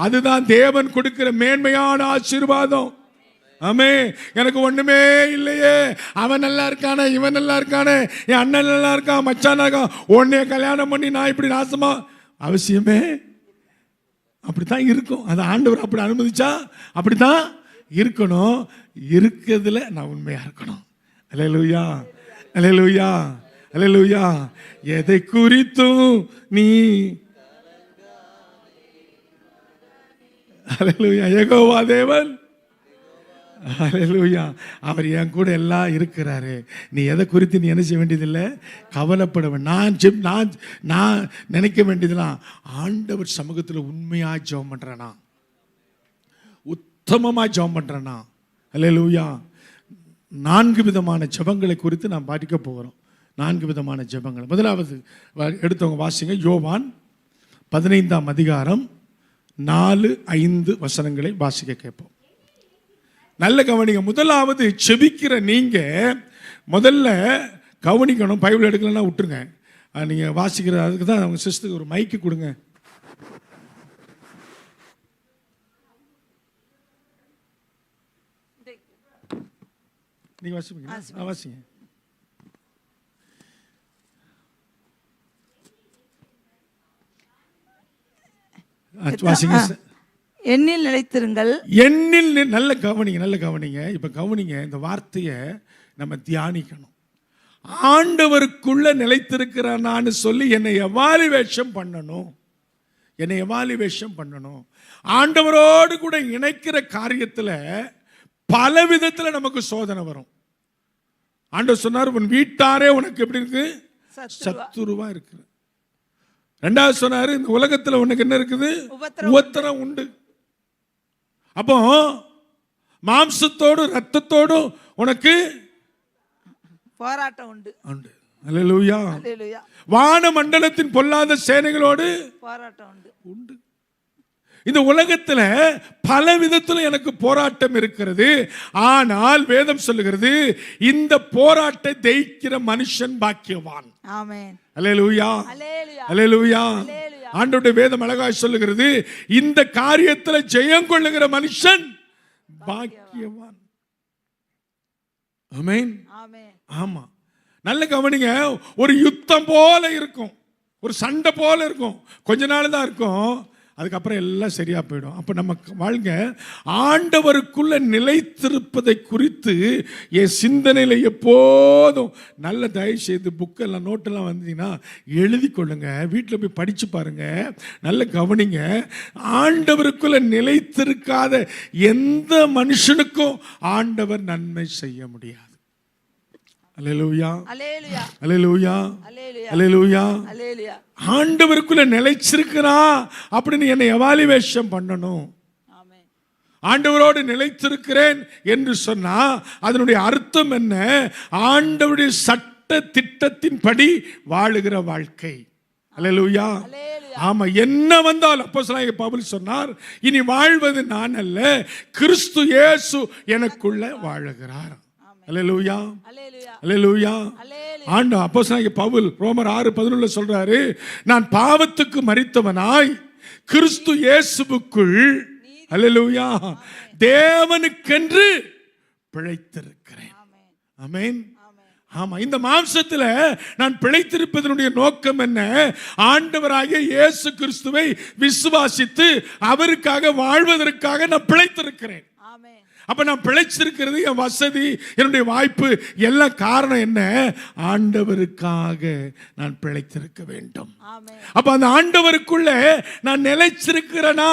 அதுதான் தேவன் கொடுக்கிற மேன்மையான ஆசீர்வாதம். ஆமே. எனக்கு ஒண்ணுமே இல்லையே, அவன் நல்லா இருக்கானே, இவன் நல்லா இருக்கானே, என் அண்ணன் நல்லா இருக்கான், மச்சான் இருக்கான், உன்னைய கல்யாணம் பண்ணி நான் இப்படி நாசமா, அவசியமே அப்படித்தான் இருக்கும். அது ஆண்டவர் அப்படி அனுமதிச்சா அப்படித்தான் இருக்கணும். இருக்கிறதுல நான் உண்மையா இருக்கணும். அல்லேலூயா, அல்லேலூயா, அல்லேலூயா. எதை குறித்தும் நீ அல்லேலூயா. யெகோவா தேவன், அல்லேலூயா, அவர் என் கூட எல்லாம் இருக்கிறாரு. நீ எதை குறித்து நீ என்ன செய்ய வேண்டியதில்லை, கவலைப்பட. நான் நினைக்க வேண்டியதெல்லாம், ஆண்டவர் சமூகத்தில் உண்மையா ஜெபம் பண்றேனா, உத்தமமா ஜெபம் பண்றேனா. அல்லேலூயா. 4 விதமான ஜெபங்களை குறித்து நாம் படிக்க போகிறோம். 4 விதமான ஜெபங்கள். முதலாவது எடுத்தவங்க வாசிங்க. யோவான் 15ஆம் அதிகாரம் 4-5 வசனங்களை வாசிக்க கேட்போம். நல்ல கவனிங்க. முதலாவது செபிக்கிற நீங்க முதல்ல கவனிக்கணும். பைபிள் எடுக்கலன்னா விட்டுருங்க. நீங்க வாசிக்கிற அதுக்கு தான் அவங்க சிஸ்டருக்கு ஒரு மைக்கு கொடுங்க. நீங்க வாசிப்பீங்க, வாசிங்க. வாசிங்க. எண்ணில் நிலைத்திருங்கள். எண்ணில் நல்ல கவனிங்க, நல்ல கவனிங்க. இப்ப கவனிங்க, இந்த வார்த்தையை நம்ம தியானிக்கணும். ஆண்டவருக்குள்ள நிலைத்திருக்கிறான்னு சொல்லி என்னை எவாலுவேஷன் பண்ணணும், என்னை எவாலுவேஷன் பண்ணணும். ஆண்டவரோடு கூட இணைக்கிற காரியத்தில் பல விதத்தில் நமக்கு சோதனை வரும். ஆண்டவர் சொன்னார், உன் வீட்டாரே உனக்கு எப்படி இருக்கு, சத்துருவா இருக்கு. ரெண்டாவது சொன்னாரு, இந்த உலகத்தில் உனக்கு என்ன இருக்குது, உபத்திரம் உண்டு. அப்போ மாம்சத்தோடு ரத்தத்தோடு உனக்கு போராட்டம் உண்டு. உண்டு. அல்லேலூயா, அல்லேலூயா. வான மண்டலத்தின் பொல்லாத சேனைகளோடு போராட்டம் உண்டு. உண்டு. இந்த உலகத்துல பல விதத்துல எனக்கு போராட்டம் இருக்கிறது. ஆனால் வேதம் சொல்லுகிறது, இந்த போராட்டத்தை ஜெயிக்கிற மனுஷன் பாக்கியவான். ஆமென். அல்லேலூயா, அல்லேலூயா, அல்லேலூயா. ஆண்டவருடைய வேதம் அழகாய் சொல்லுகிறது, இந்த காரியத்துல ஜெயம் கொள்ளுகிற மனுஷன் பாக்கியவான். ஆமென், ஆமென். ஆமா. நல்ல கவனிங்க. ஒரு யுத்தம் போல இருக்கும், ஒரு சண்டை போல இருக்கும். கொஞ்ச நாள் தான் இருக்கும், அதுக்கப்புறம் எல்லாம் சரியா போயிடும். அப்ப நம்ம வாழ்க்கை ஆண்டவருக்குள்ள நிலைத்திருப்பதை குறித்து என் சிந்தனையில எப்போதும் நல்ல தயவு செய்து புக்கெல்லாம் நோட்டெல்லாம் வந்தீங்கன்னா எழுதி கொள்ளுங்க. வீட்டில் போய் படிச்சு பாருங்க. நல்ல கவனிங்க. ஆண்டவருக்குள்ள நிலைத்திருக்காத எந்த மனுஷனுக்கும் ஆண்டவர் நன்மை செய்ய முடியாது. அல்லேலூயா, அல்லேலூயா, அல்லேலூயா, அல்லேலூயா, அல்லேலூயா. ஆண்டவருக்குள்ள நிலைச்சிருக்கிறா அப்படின்னு என்னை எவாலுவேஷன் பண்ணணும். ஆண்டவரோடு நிலைத்திருக்கிறேன் என்று சொன்னா அதனுடைய அர்த்தம் என்ன? ஆண்டவருடைய சட்ட திட்டத்தின் படி வாழுகிற வாழ்க்கை. அல்லேலூயா. ஆமா. என்ன வந்தால் அப்போஸ்தலனாகிய பவுல் சொன்னார், இனி வாழ்வது நான் அல்ல, கிறிஸ்து இயேசு எனக்குள்ள வாழுகிறார். அல்லேலூயா, அல்லேலூயா. ஆண்டு அப்போஸ்தலனாகிய பவுல் ரோமர் 6:11 சொல்றாரு, நான் பாவத்துக்கு மரித்தவனாய் கிறிஸ்து இயேசுவுக்குள், அல்லேலூயா, தேவனுக்கென்று பிழைத்திருக்கிறேன். ஆமென். ஆமா. இந்த மாம்சத்துல நான் பிழைத்திருப்பதனுடைய நோக்கம் என்ன? ஆண்டவராகிய இயேசு கிறிஸ்துவை விசுவாசித்து அவருக்காக வாழ்வதற்காக நான் பிழைத்திருக்கிறேன். அப்ப நான் பிழைச்சிருக்கிறது என் வசதி, என்னுடைய வாய்ப்பு எல்லாம் காரணம் என்ன? ஆண்டவருக்காக நான் பிழைத்திருக்க வேண்டும். அப்ப அந்த ஆண்டவருக்குள்ள நான் நிலைச்சிருக்கிறேனா,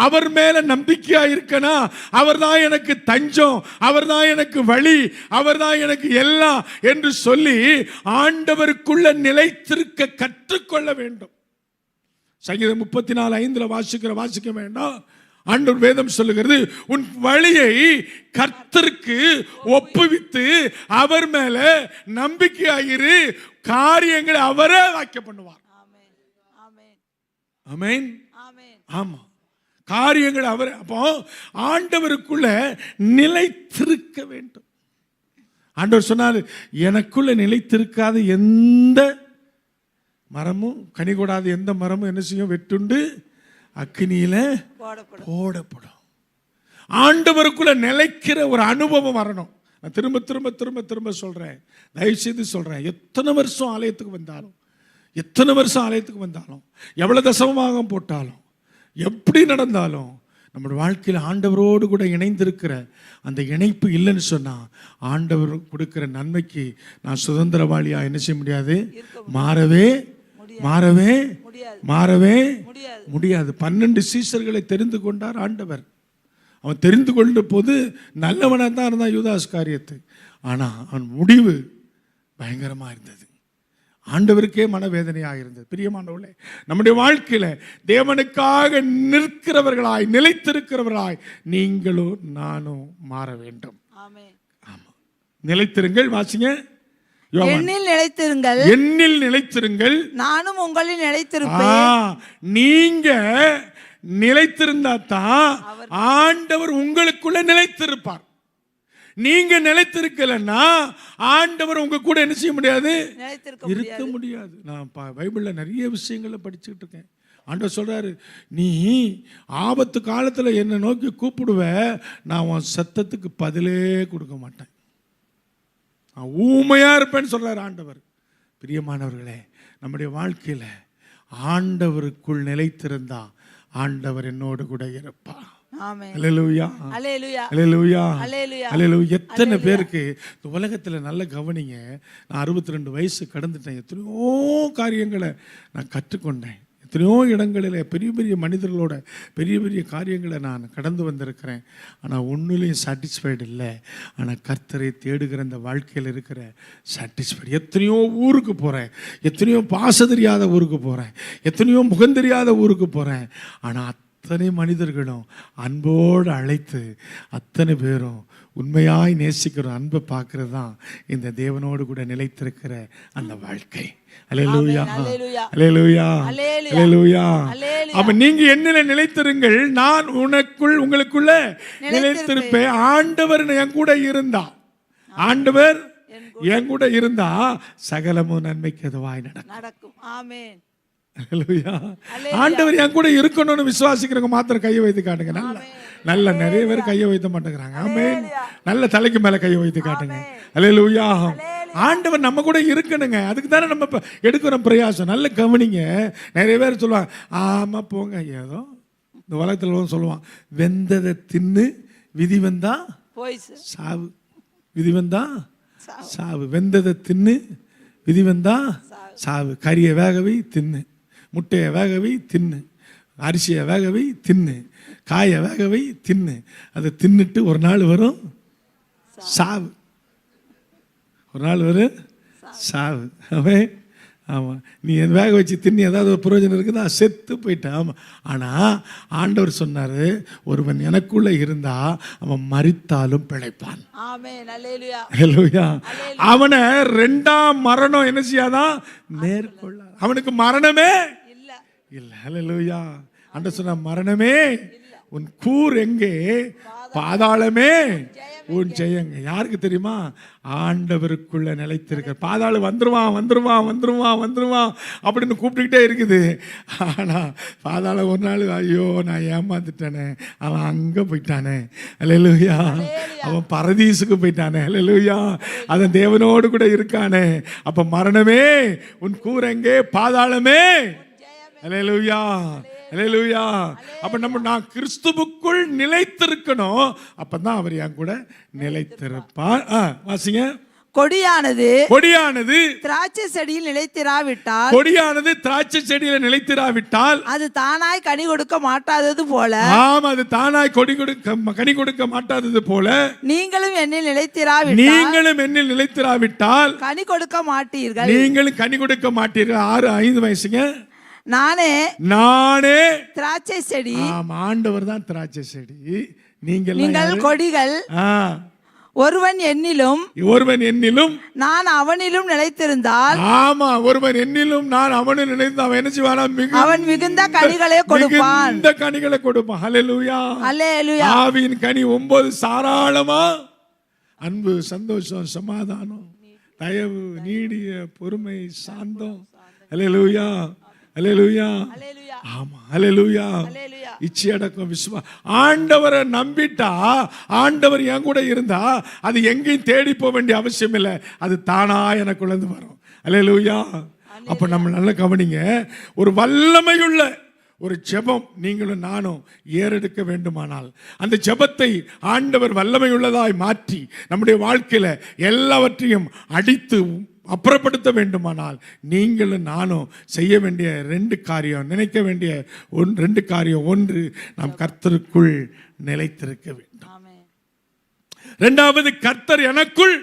அவர் மேல நம்பிக்கையா இருக்கனா, அவர் தான் எனக்கு தஞ்சம், அவர் தான் எனக்கு வழி, அவர் தான் எனக்கு எல்லாம் என்று சொல்லி ஆண்டவருக்குள்ள நிலைத்திருக்க கற்றுக்கொள்ள வேண்டும். சங்கீதம் 34:5 வாசிக்க வேண்டாம். ஆண்டவர் வேதம் சொல்லுகிறது, உன் வழியை கர்த்தருக்கு ஒப்புவித்து அவர் மேல நம்பிக்கையாயிரு, காரியங்களை அவரே வாக்கிய பண்ணுவார். ஆமென். ஆமா, காரியங்கள் அவர். அப்போ ஆண்டவருக்குள்ள நிலைத்திருக்க வேண்டும். ஆண்டவர் சொன்னார், எனக்குள்ள நிலைத்திருக்காத எந்த மரமும், கனி கொடாத எந்த மரமும் என்ன செய்யும்? வெட்டுண்டு அக்கினியில போடப்படும். ஆண்டவருக்குள்ள நிலைக்கிற ஒரு அனுபவம் வரணும். நான் திரும்ப திரும்ப திரும்ப திரும்ப சொல்றேன், தயவு செய்து சொல்றேன், எத்தனை வருஷம் ஆலயத்துக்கு வந்தாலும், எவ்வளவு தசமமாக போட்டாலும், எப்படி நடந்தாலும், நம்முடைய வாழ்க்கையில் ஆண்டவரோடு கூட இணைந்திருக்கிற அந்த இணைப்பு இல்லைன்னு சொன்னா, ஆண்டவர் கொடுக்கிற நன்மைக்கு நான் சுதந்திரவாளியா என்ன செய்ய முடியாது? மாறவே முடியாது. 12 சீஷர்களை தெரிந்து கொண்டார் ஆண்டவர். அவன் தெரிந்து கொண்ட போது நல்லவனாக தான் இருந்தான் யூதாஸ் காரியத்து. ஆனா அவன் முடிவு பயங்கரமா இருந்தது. ஆண்டவருக்கே மனவேதனையாக இருந்தது. பிரியமானவர்களே, நம்முடைய வாழ்க்கையில தேவனுக்காக நிற்கிறவர்களாய், நிலைத்திருக்கிறவர்களாய் நீங்களும் நானும் மாற வேண்டும். ஆமா, நிலைத்திருங்கள். வாசிங்க. என்னில் நிலைத்திருங்கள், என்னில் நிலைத்திருங்கள், நானும் உங்களில் நிலைத்திருப்பேன். நீங்க நிலைத்திருந்தா தான் ஆண்டவர் உங்களுக்குள்ள நிலைத்திருப்பார். நீங்க நிலைத்திருக்கலன்னா ஆண்டவர் உங்க கூட என்ன செய்ய முடியாது? இருக்க முடியாது. நான் பைபிள்ல நிறைய விஷயங்களை படிச்சுக்கிட்டு இருக்கேன். ஆண்டவர் சொல்றாரு, நீ ஆபத்து காலத்துல என்னை நோக்கி கூப்பிடுவ, நான் உன் சத்தத்துக்கு பதிலே கொடுக்க மாட்டேன், நான் ஊமையா இருப்பேன்னு சொல்றாரு ஆண்டவர். பிரியமானவர்களே, நம்முடைய வாழ்க்கையில ஆண்டவருக்குள் நிலைத்திருந்தா ஆண்டவர் என்னோடு கூட இருப்பா. அல்லேலூயா, அல்லேலூயா, அல்லேலூயா, அல்லேலூயா. எத்தனை பேருக்கு இந்த உலகத்துல நல்ல கவனிங்க, நான் 62 வயசு கடந்துட்டேன், எத்தனையோ காரியங்களை நான் கற்றுக்கொண்டேன், எத்தனையோ இடங்களில் பெரிய பெரிய மனிதர்களோட பெரிய பெரிய காரியங்களை நான் கடந்து வந்திருக்கிறேன். ஆனால் ஒன்றுலையும் சாட்டிஸ்ஃபைடு இல்லை. ஆனால் கர்த்தரை தேடுகிற அந்த வாழ்க்கையில் இருக்கிற சாட்டிஸ்ஃபைடு. எத்தனையோ ஊருக்கு போகிறேன், எத்தனையோ பாச தெரியாத ஊருக்கு போகிறேன், எத்தனையோ முகந்தெரியாத ஊருக்கு போகிறேன். ஆனால் அத்தனை மனிதர்களும் அன்போடு அழைத்து, அத்தனை பேரும் உண்மையாய் நேசிக்கிற அன்பை பார்க்கறது தான் இந்த தேவனோடு கூட நிலைத்திருக்கிற அந்த வாழ்க்கை. அல்லேலூயா, அல்லேலூயா, அல்லேலூயா. அப்ப நீங்க என்னில நிலைத்திருங்கள், நான் உங்களுக்குள்ள நிலைத்திருப்பேன். ஆண்டவர் என் கூட இருந்தா, ஆண்டவர் என் கூட இருந்தா சகலமும் நன்மைக்கு அதுவாய் நடக்கும். ஆமென். ஆண்டவர் என் கூட இருக்கணும்னு விசுவாசிக்கிறவங்க மாத்திரம் கையை வைத்து காட்டுங்க. நல்ல நிறைய பேர் கையை வைத்த மாட்டேங்கிறாங்க. ஆமென். நல்ல தலைக்கு மேல கையை வைத்து காட்டுங்க. அல்லேலூயா. ஆண்டவர் நம்ம கூட இருக்கணுங்க. அதுக்கு தானே நம்ம எடுக்கிறோம் பிரயாசம். நல்ல கவனிங்க. நிறைய பேர் சொல்லுவாங்க, ஆமா போங்க, ஏதோ இந்த உலகத்துல சொல்லுவான், வெந்ததை தின்னு விதி வந்தா சாவு, விதி வந்தா சாவு. வெந்ததை தின்னு விதி வந்தா சாவு. கறியை வேகவை தின்னு, முட்டையை வேகவை தின்னு, அரிசியை வேகவை தின்னு, காயை வேகவை தின்னு. அதை தின்னுட்டு ஒரு நாள் வரும் சாவு, ஒரு நாள் வரும் சாவு. அவன் ஆமாம், நீ வேக வச்சு தின்னி ஏதாவது ஒரு பிரயோஜனம் இருக்குதா? செத்து போயிட்டான். ஆமாம். ஆனால் ஆண்டவர் சொன்னார், ஒருவன் எனக்குள்ளே இருந்தா அவன் மரித்தாலும் பிழைப்பான். அவனை 2ஆம் மரணம் என்ன செய்யாதான்? மேற்கொள்ள. அவனுக்கு மரணமே இல்லை. அல்லேலூயா. ஆண்டவர் சொன்ன, மரணமே உன் கூர் எங்கே, பாதாளமே உன் ஜெயங்க. யாருக்கு தெரியுமா? ஆண்டவருக்குள்ள நிலைத்திருக்க. பாதாளம் வந்துருவான் வந்துருவான் வந்துருவான் வந்துருவான் அப்படின்னு கூப்பிட்டுக்கிட்டே இருக்குது. ஆனா பாதாளம் ஒரு நாள், ஐயோ நான் ஏமாந்துட்டானே, அவன் அங்க போயிட்டானே, அல்லேலூயா, அவன் பரதீசுக்கு போயிட்டானே, அல்லேலூயா, அவன் தேவனோடு கூட இருக்கானே. அப்ப மரணமே உன் கூரெங்கே, பாதாளமே, அல்லேலூயா, அல்லேலூயா. அப்ப நான் கிறிஸ்துவுக்குள் நிலைத்திருக்கணும். அப்பதான் அவர் என் கூட நிலைத்திருப்பார். வாசிங்க. கொடியானது திராட்சை செடியில் நிலைத்திராவிட்டால் அது தானாய் கனி கொடுக்க மாட்டாதது போல. ஆமா, அது தானாய் கனி கொடுக்க மாட்டாதது போல நீங்களும் என்னில் நிலைத்திராவிட்டால் கனி கொடுக்க மாட்டீர்கள். நீங்களும் கனி கொடுக்க மாட்டீர்கள். 6-5 வயசுங்க. நானே திராட்சை செடி. ஆண்டவர் தான் திராட்சை செடி. நீங்கள் கொடிகள். ஒருவன் என்னிலும் நான் அவனிலும் நிலைத்திருந்தால். ஆமா, ஒருவன் என்னிலும் நான் அவனில் நிலைத்து அவன் என்ன செய்வானா? அவன் மிகுந்த கனிகளை கொடுப்பான். இந்த கனிகளை கொடுப்பான். ஹல்லேலூயா. ஹல்லேலூயா. ஆவியின் கனி 9 சாராளமா அன்பு, சந்தோஷம், சமாதானம், தயவு, நீடிய பொறுமை, சாந்தம். ஹல்லேலூயா. ஹல்லேலூயா. ஆமா, ஹல்லேலூயா. இச்சையடக்கம், ஆண்டவரை நம்பிட்டா, ஆண்டவர் என் கூட இருந்தா அது எங்கேயும் தேடி போக வேண்டிய அவசியம் இல்லை. அது தானா எனக்குள்ள வரும். அல்லேலூயா. அப்ப நம்ம நல்ல கவனிங்க. ஒரு வல்லமையுள்ள ஒரு ஜெபம் நீங்களும் நானும் ஏறெடுக்க வேண்டுமானால் அந்த ஜெபத்தை ஆண்டவர் வல்லமையுள்ளதாய் மாற்றி நம்முடைய வாழ்க்கையில எல்லாவற்றையும் அடித்து அப்புறப்படுத்த வேண்டுமானால் நீங்களும் நானும் செய்ய வேண்டிய 2 காரியம், நினைக்க வேண்டிய 2 காரியம். 1, நாம் கர்த்தருக்குள் நிலைத்திருக்க வேண்டும். 2வது, கர்த்தர் எனக்குள்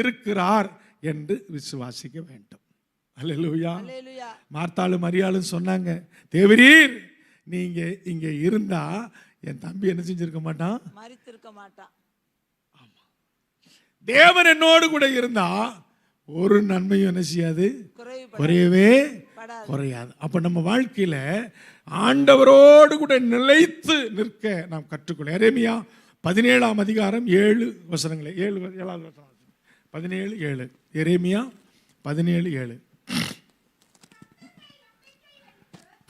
இருக்கிறார் என்று விசுவாசிக்க வேண்டும். அல்லேலூயா. மார்த்தாளும் மரியாளும் சொன்னாங்க, தேவரீர் நீங்க இங்க இருந்தா என் தம்பி என்ன செஞ்சிருக்க மாட்டான்? மரித்திருக்க மாட்டான். தேவன் என்னோடு கூட இருந்தா ஒரு நன்மையும் என்ன செய்யாது? குறையவே குறையாது. அப்ப நம்ம வாழ்க்கையில ஆண்டவரோடு கூட நிலைத்து நிற்க நாம் கற்றுக்கொள்ள. எரேமியா 17ஆம் அதிகாரம் 7 வசனங்களே. 7வது வசனம். 17:7. எரேமியா 17:7.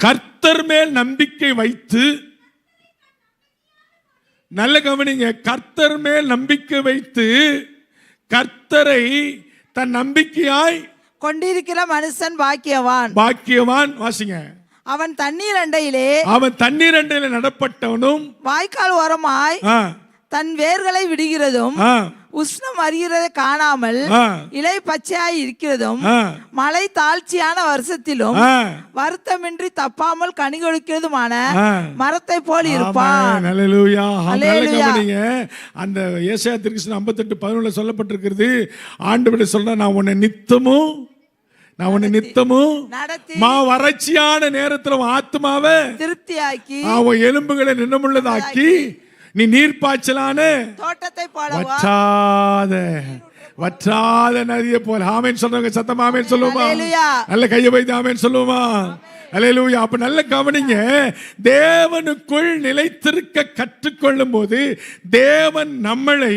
கர்த்தர் மேல் நம்பிக்கை வைத்து, நல்ல கவனிங்க, கர்த்தர் மேல் நம்பிக்கை வைத்து கர்த்தரை தன் நம்பிக்கையாய் கொண்டிருக்கிற மனுஷன் பாக்கியவான். வாசிங்க. அவன் தண்ணீர் அண்டையிலே நடப்பட்டவனும் வாய்க்கால் ஓரமாய் தன் வேர்களை விடுகிறதும் உஷ்ணம் அறிகிறதை காணாமல் இலை பச்சையாய் இருக்கிறதும் மழை தாழ்ச்சியான வருஷத்திலும் வருத்தமின்றி தப்பாமல் கனி கொடுக்கிறதுமான மரத்தை போல் இருப்பான். அந்த ஏசாயா தீர்க்கதரிசனம் 58:11 சொல்லப்பட்டிருக்கிறது. ஆண்டவர் சொல்ற, நான் உன்னை நித்தமும் வறட்சியான நேரத்துல ஆத்மாவை திருப்தியாக்கி அவன் எலும்புகளை நினமுள்ளதாக்கி நீ நீர்ப்பாய்ச்சலான தோட்டத்தை போல வற்றாத நதியை போல. ஆமென் சொல்றவங்க சத்தமா ஆமென் சொல்லுமா? நல்ல கையை வைத்து ஆமென் சொல்லுமா? அல்லேலூயா. அப்ப நல்ல கவனிங்க, தேவனுக்குள் நிலைத்திருக்க கற்றுக்கொள்ளும் போது தேவன் நம்மளை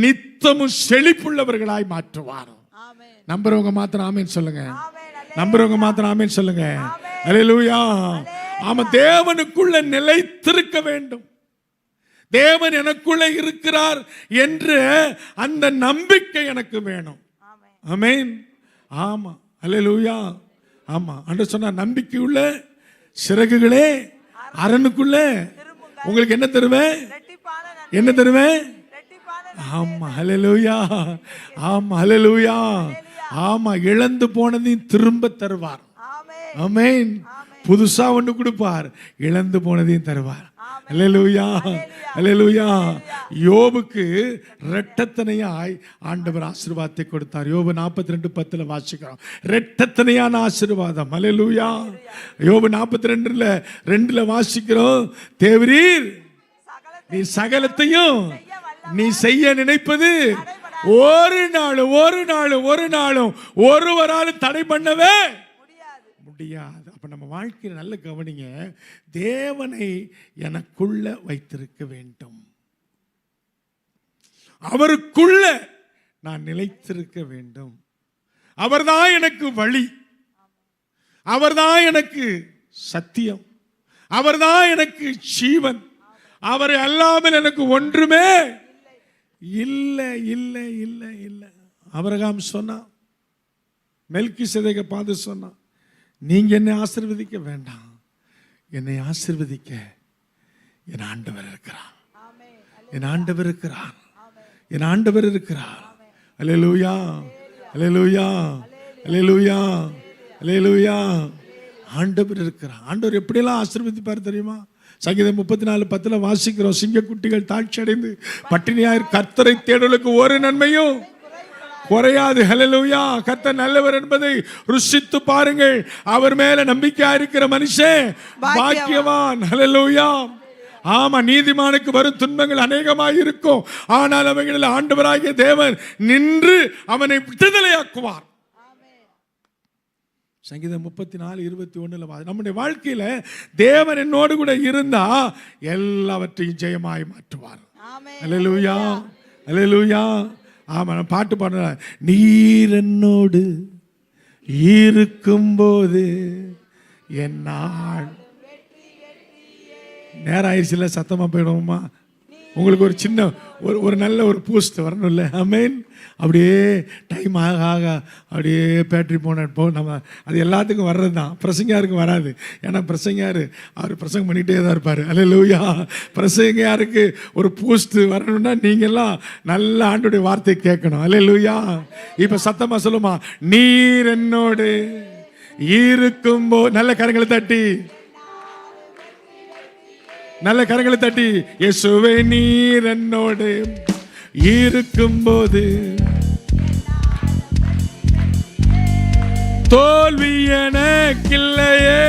நித்தமும் செழிப்புள்ளவர்களாய் மாற்றுவார். நம்புறவங்க மாத்திரம் ஆமென் சொல்லுங்க. நம்புறவங்க மாத்திரம் ஆமென் சொல்லுங்க. அல்லேலூயா. ஆமா, தேவனுக்குள்ள நிலைத்திருக்க வேண்டும். தேவன் எனக்குள்ளே இருக்கிறார் என்ற அந்த நம்பிக்கை எனக்கு வேணும். ஆமென். ஆமா, அல்லேலூயா. ஆமா, அன்று சொன்ன நம்பிக்கையுள்ள சிறகுகளே அரணுக்குள்ள உங்களுக்கு என்ன தருவேன்? என்ன தருவேன்? ஆமா, அல்லேலூயா. ஆமா, அல்லேலூயா. ஆமா, இழந்து போனதையும் திரும்ப தருவார். ஆமென். புதுசா ஒன்று கொடுப்பார், இழந்து போனதையும் தருவார். அல்லேலூயா. அல்லேலூயா. யோபுக்கு இரட்டத்தனையாய் ஆண்டவர் ஆசீர்வாதத்தை கொடுத்தார். யோபு 42:10 வாசிக்கிறோம். இரட்டத்தனையான ஆசீர்வாதம். அல்லேலூயா. யோபு 42:2 வாசிக்கிறோம். தேவரீர் நீ சகலத்தையும் நீ செய்ய நினைப்பது ஒரு நாளும் ஒருவராலும் தடை பண்ணவே முடியாது. அப்ப நம்ம வாழ்க்கையில் நல்ல கவனிங்க, தேவனை எனக்குள்ள வைத்திருக்க வேண்டும். அவருக்குள்ள நான் நிலைத்திருக்க வேண்டும். அவர்தான் எனக்கு வழி, அவர்தான் எனக்கு சத்தியம், அவர்தான் எனக்கு ஜீவன். அவரை அல்லாமல் எனக்கு ஒன்றுமே இல்லை இல்லை இல்லை இல்லை. ஆபிரகாம் சொன்னா, மெல்கிசேதேக்கை பார்த்து சொன்னா, நீங்க என்னை ஆசீர்வதிக்க வேண்டாம், என்னை ஆசீர்வதிக்க என் ஆண்டவர் இருக்கிறார். என் ஆண்டவர் இருக்கிறார். என் ஆண்டவர் இருக்கிறார். அல்லேலூயா, அல்லேலூயா, அல்லேலூயா, அல்லேலூயா. ஆண்டவர் இருக்கிறார். ஆண்டவர் எப்படியெல்லாம் ஆசீர்வதிப்பார் தெரியுமா? சங்கீதம் 34:10 வாசிக்கிறோம். சிங்கக்குட்டிகள் தாழ்ச்சி அடைந்து பட்டினியார் கர்த்தரை தேடலுக்கு ஒரு நன்மையும் குறையாது. ஹல்லேலூயா. கர்த்தர் நல்லவர் என்பதை ருசித்து பாருங்கள். அவர் மேல நம்பிக்கையா இருக்கிற மனுஷன் பாக்கியவான். ஹல்லேலூயா. ஆமா, நீதிமானுக்கு வரும் துன்பங்கள் அநேகமாய் இருக்கும், ஆனால் அவைகளில் ஆண்டவராகிய தேவன் நின்று அவனை விடுதலையாக்குவார். சங்கீதம் 34:21 நம்முடைய வாழ்க்கையில தேவன் என்னோடு கூட இருந்தா எல்லாவற்றையும் ஜெயமாய் மாற்றுவார். அல்லேலூயா, அல்லேலூயா. ஆமா, நான் பாட்டு பாடுற, நீர் என்னோடு இருக்கும்போது என்னால். நேரம் ஆயிடுச்சுல, சத்தமா போயிடுவோமா? உங்களுக்கு ஒரு சின்ன ஒரு நல்ல ஒரு பூஸ்ட் வரணும்ல. ஆமென். அப்படியே டைம் ஆக ஆக அப்படியே பேட்டரி போ நம்ம அது எல்லாத்துக்கும் வர்றது தான், பிரசங்கியாருக்கு வராது. ஏன்னா பிரசங்கியார் அவர் பிரசங்கம் பண்ணிகிட்டே தான் இருப்பார். அல்லேலூயா. பிரசங்கியாருக்கு ஒரு பூஸ்ட் வரணும்னா நீங்கள்லாம் நல்ல ஆண்டுடைய வார்த்தை கேட்கணும். அல்லேலூயா. இப்போ சத்தமாக சொல்லுமா, நீர் என்னோடு இருக்கும்போ. நல்ல கரங்களை தட்டி, நல்ல கரங்களை தட்டி, இயேசுவே நீர் என்னோடு இருக்கும்போது தோல்வி எனக்கில்லையே,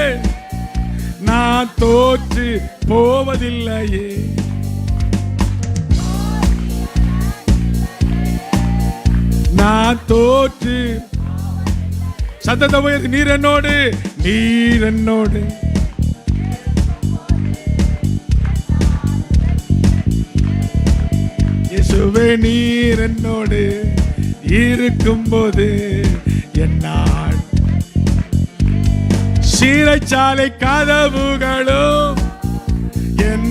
நான் தோற்று போவதில்லையே. நான் தோற்று, சத்தத்தை உயர்த்தி, நீர் என்னோடு, நீர் என்னோடு. இயேசுவே நீர் என்னோடு இருக்கும்போது என்னால் சீரைச்சாலை கதவுகளும் என்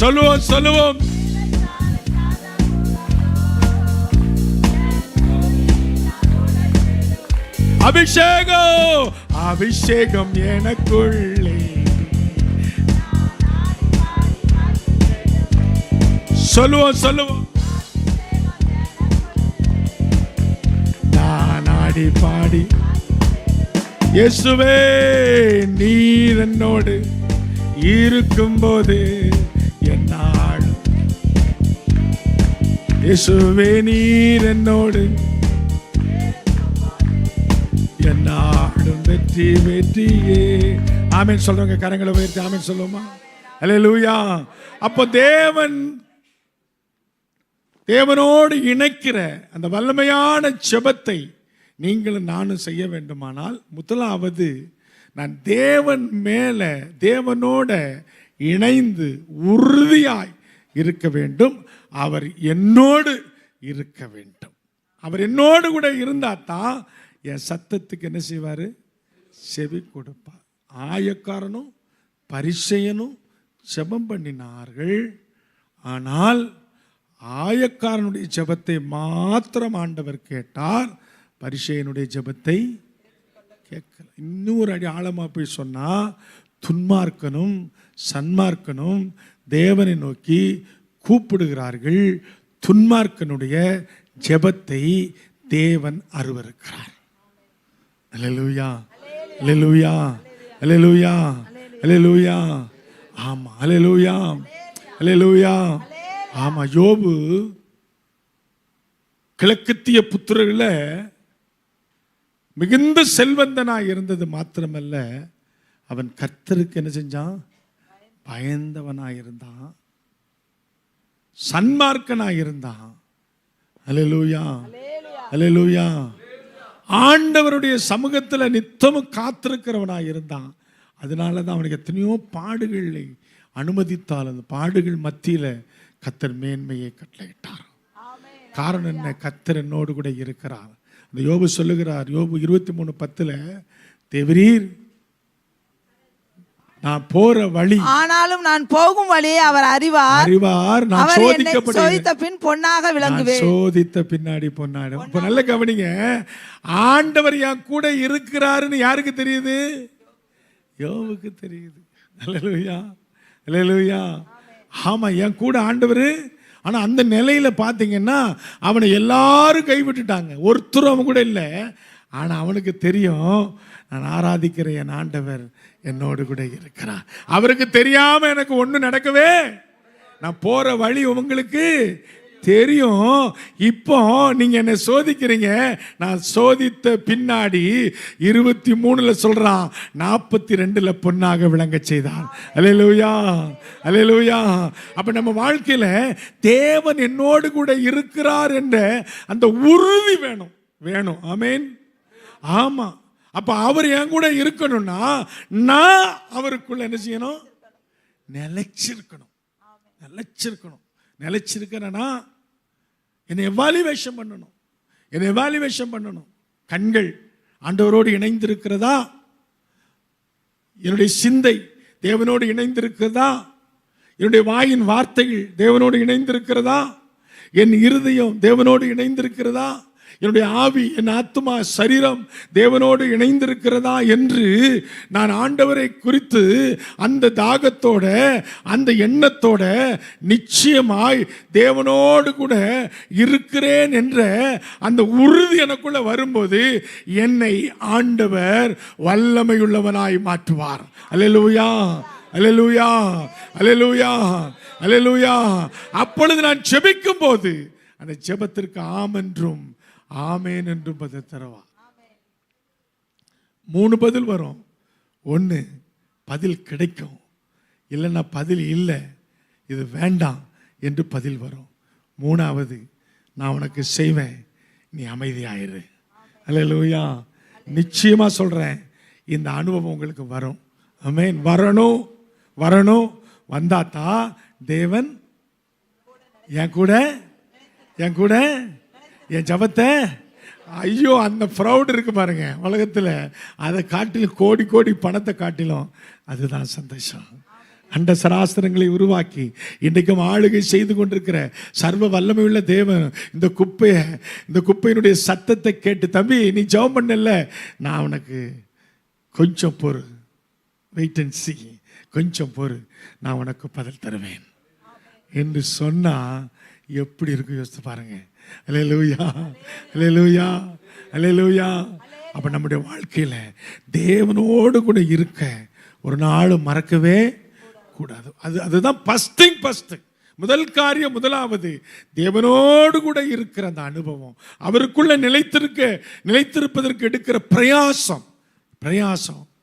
சொல்லுவோம் சொல்லுவோம் அபிஷேகம் அபிஷேகம் எனக்குள்ளே. சொல்லுவோம் சொல்லுவோம். நான் ஆடி பாடி, இயேசுவே நீர் என்னோடு இருக்கும்போது என்னால். இயேசுவே நீர் என்னோடு என்னாடும் வெற்றி வெற்றியே. ஆமென் சொல்றவங்க கரங்களை உயர்த்தி ஆமென் சொல்லுவோமா? அல்லேலூயா. அப்போ தேவனோடு இணைக்கிற அந்த வல்லமையான ஜெபத்தை நீங்களும் நானும் செய்ய வேண்டுமானால், முதலாவது நான் தேவன் மேல தேவனோட இணைந்து உறுதியாய் இருக்க வேண்டும். அவர் என்னோடு இருக்க வேண்டும். அவர் என்னோடு கூட இருந்தா தான் என் சத்தத்துக்கு என்ன செய்வார்? செவி கொடுப்பார். ஆயக்காரனும் பரிசேயனும் ஜெபம் பண்ணினார்கள். ஆனால் ஆயக்காரனுடைய ஜெபத்தை மாத்திரம் ஆண்டவர் கேட்டார், பரிசேயனுடைய ஜெபத்தை கேட்கல. இன்னொரு அடி ஆழமா போய் சொன்னா, துன்மார்க்கனும் சன்மார்க்கனும் தேவனை நோக்கி கூப்பிடுகிறார்கள், துன்மார்க்கனுடைய ஜெபத்தை தேவன் அருவருக்கிறார். அல்லேலூயா, அல்லேலூயா, அல்லேலூயா, அல்லேலூயா. ஆமா, அல்லேலூயா, அல்லேலூயா. ஆமா, யோபு கிழக்கத்திய புத்திரர்கள மிகுந்த செல்வந்தனாய் இருந்தது மாத்திரமல்ல, அவன் கர்த்தருக்கு என்ன செஞ்சான்? பயந்தவனாய் இருந்தான், சன்மார்க்கனாய் இருந்தான். அல்லேலூயா, அல்லேலூயா. ஆண்டவருடைய சமூகத்துல நித்தமும் காத்திருக்கிறவனாய் இருந்தான். அதனால தான் அவனுக்கு எத்தனையோ பாடுகளை அனுமதித்தால் அந்த பாடுகள் மத்தியில கர்த்தர் மேன்மையை கட்டளையிட்டார். காரணம் என்ன? கர்த்தர் என்னோடு கூட இருக்கிறார். அந்த யோபு சொல்லுகிறார், யோபு 23:10, தேவரீர் நான் போற வழி. ஆனாலும் நான் போகும் வழியை அவர் அறிவார். நான் அவர் என்னை சோதிக்கப்படுகிறேன். சோதித்த பின் பொன்னாக விளங்குவேன். சோதித்த பின்னாடி பொன்னாடு. அப்ப நல்ல கவனிங்க, ஆண்டவர் என் கூட இருக்கிறாருன்னு யாருக்கு தெரியுது? யோபுக்கு தெரியுது. அல்லேலூயா, அல்லேலூயா. ஆமா, என் கூட ஆண்டவர். ஆனா அந்த நிலையில பாத்தீங்கன்னா அவனை எல்லாரும் கைவிட்டுட்டாங்க, ஒருத்தரும் அவன் கூட இல்லை. ஆனா அவனுக்கு தெரியும், நான் ஆராதிக்கிற என் ஆண்டவர் என்னோடு கூட இருக்கிறார். அவருக்கு தெரியாம எனக்கு ஒண்ணு நடக்கவே, நான் போற வழி உங்களுக்கு தெரியும். இப்போ நீங்க என்ன சோதிக்கிறீங்க, நான் சோதித்த பின்னாடி 23 சொல்றான், 42 பொன்னாக விளங்க செய்தான். அல்லேலூயா, அல்லேலூயா. அப்ப நம்ம வாழ்க்கையில தேவன் என்னோடு கூட இருக்கிறார் என்ற அந்த உறுதி வேணும், வேணும். ஆமென். ஆமா. அப்ப அவர் என் கூட இருக்கணும்னா நான் அவருக்குள்ள என்ன செய்யணும்? நிலைச்சிருக்கணும், நிலைச்சிருக்கணும். நிலைச்சிருக்கிறேன்னா என்னை எவாலுவேஷன் பண்ணணும், என்னை எவாலுவேஷன் பண்ணணும். கண்கள் ஆண்டவரோடு இணைந்திருக்கிறதா? என்னுடைய சிந்தை தேவனோடு இணைந்திருக்கிறதா? என்னுடைய வாயின் வார்த்தைகள் தேவனோடு இணைந்திருக்கிறதா? என் இருதயம் தேவனோடு இணைந்திருக்கிறதா? என்னுடைய ஆவி, என் ஆத்துமா, சரீரம் தேவனோடு இணைந்திருக்கிறதா என்று நான் ஆண்டவரை குறித்து அந்த தாகத்தோட, அந்த எண்ணத்தோட நிச்சயமாய் தேவனோடு கூட இருக்கிறேன் என்ற அந்த உறுதி எனக்குள்ள வரும்போது என்னை ஆண்டவர் வல்லமையுள்ளவனாய் மாற்றுவார். அல்லேலூயா, அல்லேலூயா, அல்லேலூயா, அல்லேலூயா. அப்பொழுது நான் ஜெபிக்கும் போது அந்த ஜெபத்திற்கு ஆம் என்றும் ஆமேன் என்றும் பதில் தருவா. 3 பதில் வரும். 1 பதில் கிடைக்கும், இல்லைன்னா பதில் இல்லை, இது வேண்டாம் என்று பதில் வரும். 3வது, நான் உனக்கு செய்வேன், நீ அமைதியாயிரு. அல்லேலூயா. நிச்சயமா சொல்றேன், இந்த அனுபவம் உங்களுக்கு வரும். ஆமென். வரணும், வரணும். வந்தாத்தா தேவன் என் கூட, என் கூட என் ஜபத்தை, ஐயோ அந்த ப்ரௌட் இருக்கு பாருங்க உலகத்தில், அதை காட்டிலும் கோடி கோடி பணத்தை காட்டிலும் அதுதான் சந்தோஷம். அண்ட சராஸ்திரங்களை உருவாக்கி இன்றைக்கும் ஆளுகை செய்து கொண்டிருக்கிற சர்வ வல்லமை உள்ள தேவன் இந்த குப்பையை, இந்த குப்பையினுடைய சத்தத்தை கேட்டு, தம்பி நீ ஜெபம் பண்ணல, நான் உனக்கு கொஞ்சம் பொறு, வெயிட் அண்ட் சீ, கொஞ்சம் பொறு, நான் உனக்கு பதில் தருவேன் என்று சொன்னா எப்படி இருக்கு யோசித்து பாருங்க. அல்லேலூயா, அல்லேலூயா, அல்லேலூயா. அப்ப நம்முடைய வாழ்க்கையில தேவனோடு கூட இருக்க ஒரு நாள் மறக்கவே கூடாது. அதுதான் ஃபர்ஸ்ட் முதல் காரியம். முதலாவது தேவனோடு கூட இருக்கிற அந்த அனுபவம், அவருக்குள்ள நிலைத்திருப்பதற்கு எடுக்கிற பிரயாசம்.